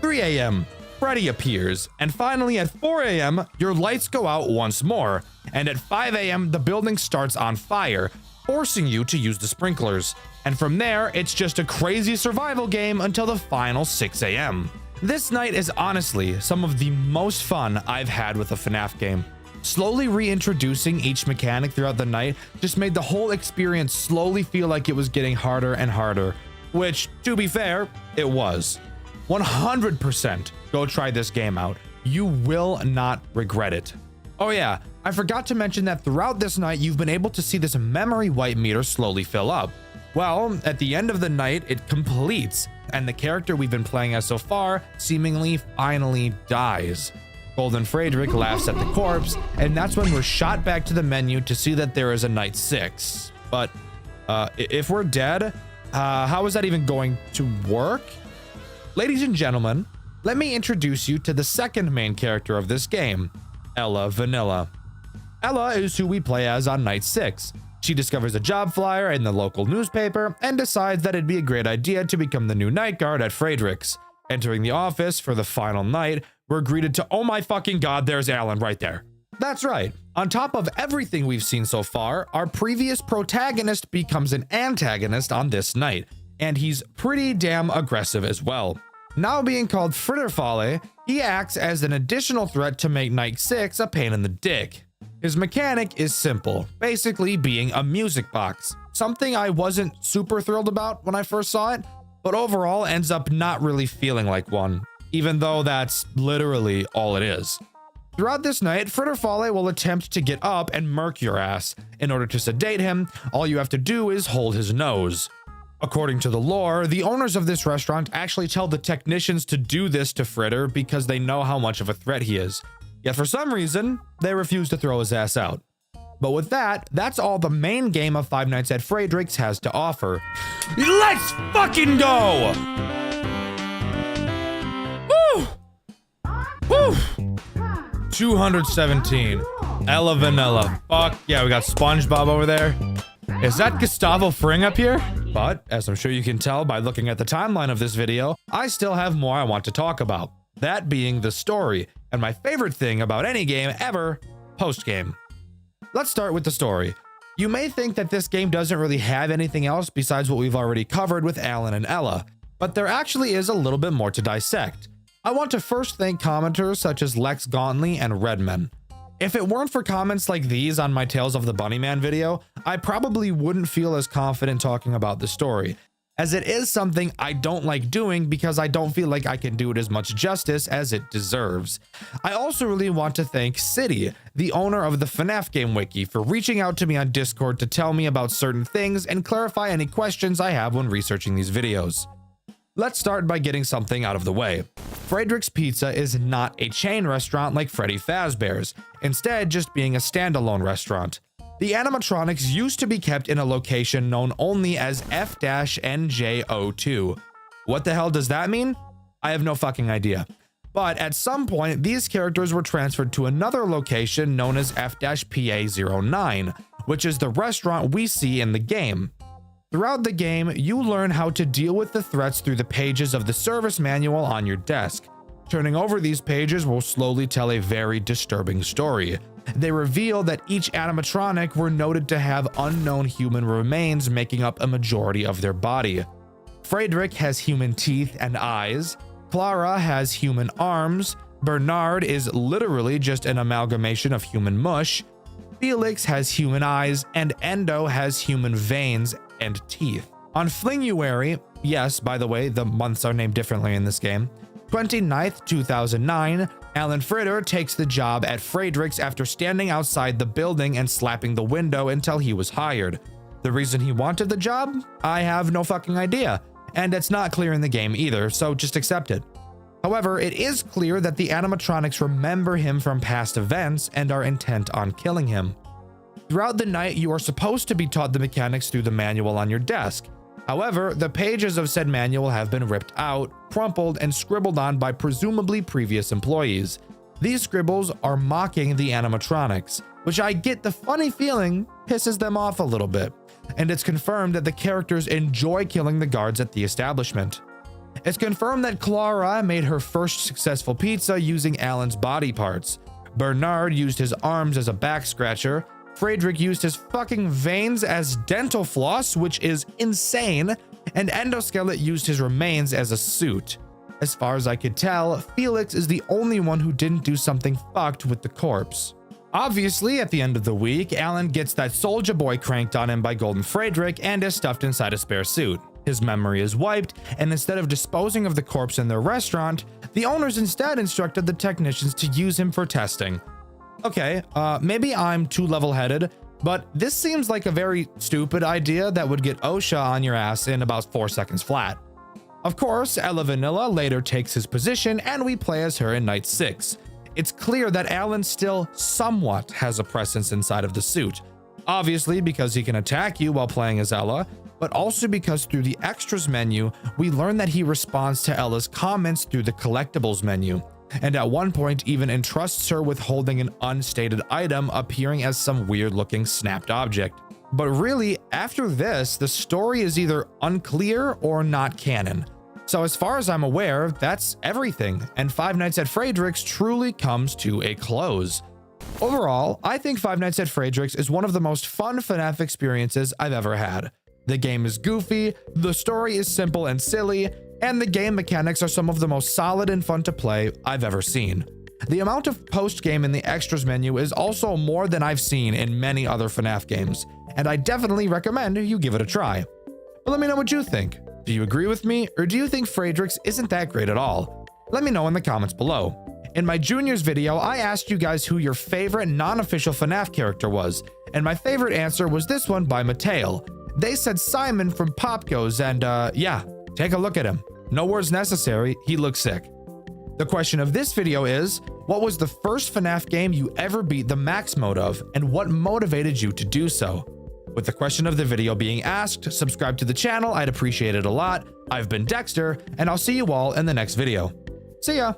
[SPEAKER 1] 3 a.m., Freddy appears. And finally at 4 a.m., your lights go out once more. And at 5 a.m., the building starts on fire, forcing you to use the sprinklers. And from there, it's just a crazy survival game until the final 6 a.m. This night is honestly some of the most fun I've had with a FNAF game. Slowly reintroducing each mechanic throughout the night just made the whole experience slowly feel like it was getting harder and harder, which, to be fair, it was. 100% go try this game out. You will not regret it. Oh yeah, I forgot to mention that throughout this night, you've been able to see this memory wipe meter slowly fill up. Well, at the end of the night, it completes, and the character we've been playing as so far seemingly finally dies. Golden Frederick laughs at the corpse, and that's when we're shot back to the menu to see that there is a night 6. But if we're dead, how is that even going to work? Ladies and gentlemen, let me introduce you to the second main character of this game, Ella Vanilla. Ella is who we play as on night 6. She discovers a job flyer in the local newspaper and decides that it'd be a great idea to become the new night guard at Frederick's. Entering the office for the final night, we're greeted to, oh my fucking god, there's Alan right there. That's right. On top of everything we've seen so far, our previous protagonist becomes an antagonist on this night, and he's pretty damn aggressive as well. Now being called Fritterfalle, he acts as an additional threat to make night 6 a pain in the dick. His mechanic is simple, basically being a music box, something I wasn't super thrilled about when I first saw it, but overall ends up not really feeling like one, even though that's literally all it is. Throughout this night, Fritterfalle will attempt to get up and murk your ass. In order to sedate him, all you have to do is hold his nose. According to the lore, the owners of this restaurant actually tell the technicians to do this to Fritter because they know how much of a threat he is. Yet for some reason, they refuse to throw his ass out. But with that, that's all the main game of Five Nights at Frederick's has to offer. Let's fucking go! Woo! Woo! 217. Ella Vanilla. Fuck yeah, we got SpongeBob over there. Is that Gustavo Fring up here? But, as I'm sure you can tell by looking at the timeline of this video, I still have more I want to talk about. That being the story, and my favorite thing about any game ever, post-game. Let's start with the story. You may think that this game doesn't really have anything else besides what we've already covered with Alan and Ella, but there actually is a little bit more to dissect. I want to first thank commenters such as Lex Gauntly and Redman. If it weren't for comments like these on my Tales of the Bunnyman video, I probably wouldn't feel as confident talking about the story, as it is something I don't like doing because I don't feel like I can do it as much justice as it deserves. I also really want to thank City, the owner of the FNAF Game Wiki, for reaching out to me on Discord to tell me about certain things and clarify any questions I have when researching these videos. Let's start by getting something out of the way. Frederick's Pizza is not a chain restaurant like Freddy Fazbear's, instead just being a standalone restaurant. The animatronics used to be kept in a location known only as F-NJ02. What the hell does that mean? I have no fucking idea. But at some point, these characters were transferred to another location known as F-PA09, which is the restaurant we see in the game. Throughout the game, you learn how to deal with the threats through the pages of the service manual on your desk. Turning over these pages will slowly tell a very disturbing story. They reveal that each animatronic were noted to have unknown human remains making up a majority of their body. Frederick has human teeth and eyes, Clara has human arms, Bernard is literally just an amalgamation of human mush, Felix has human eyes, and Endo has human veins and teeth. On Flinguary, yes, by the way, the months are named differently in this game, 29th, 2009, Alan Fritter takes the job at Frederick's after standing outside the building and slapping the window until he was hired. The reason he wanted the job? I have no fucking idea, and it's not clear in the game either, so just accept it. However, it is clear that the animatronics remember him from past events and are intent on killing him. Throughout the night, you are supposed to be taught the mechanics through the manual on your desk. However, the pages of said manual have been ripped out, crumpled, and scribbled on by presumably previous employees. These scribbles are mocking the animatronics, which I get the funny feeling pisses them off a little bit, and it's confirmed that the characters enjoy killing the guards at the establishment. It's confirmed that Clara made her first successful pizza using Alan's body parts. Bernard used his arms as a back scratcher. Friedrich used his fucking veins as dental floss, which is insane. And Endoskelet used his remains as a suit. As far as I could tell, Felix is the only one who didn't do something fucked with the corpse. Obviously, at the end of the week, Alan gets that Soulja Boy cranked on him by Golden Friedrich and is stuffed inside a spare suit. His memory is wiped, and instead of disposing of the corpse in their restaurant, the owners instead instructed the technicians to use him for testing. Okay, maybe I'm too level-headed, but this seems like a very stupid idea that would get OSHA on your ass in about 4 seconds flat. Of course, Ella Vanilla later takes his position, and we play as her in Night 6. It's clear that Alan still somewhat has a presence inside of the suit. Obviously because he can attack you while playing as Ella, but also because through the extras menu, we learn that he responds to Ella's comments through the collectibles menu, and at one point even entrusts her with holding an unstated item appearing as some weird looking snapped object. But really, after this, the story is either unclear or not canon. So as far as I'm aware, that's everything, and Five Nights at Frederick's truly comes to a close. Overall, I think Five Nights at Frederick's is one of the most fun FNAF experiences I've ever had. The game is goofy, the story is simple and silly, and the game mechanics are some of the most solid and fun to play I've ever seen. The amount of post-game in the extras menu is also more than I've seen in many other FNAF games, and I definitely recommend you give it a try. But let me know what you think. Do you agree with me, or do you think Frederick's isn't that great at all? Let me know in the comments below. In my juniors video, I asked you guys who your favorite non-official FNAF character was, and my favorite answer was this one by Mateo. They said Simon from Pop Goes, and yeah, take a look at him. No words necessary, he looks sick. The question of this video is, what was the first FNAF game you ever beat the max mode of, and what motivated you to do so? With the question of the video being asked, subscribe to the channel, I'd appreciate it a lot. I've been Dexter, and I'll see you all in the next video. See ya!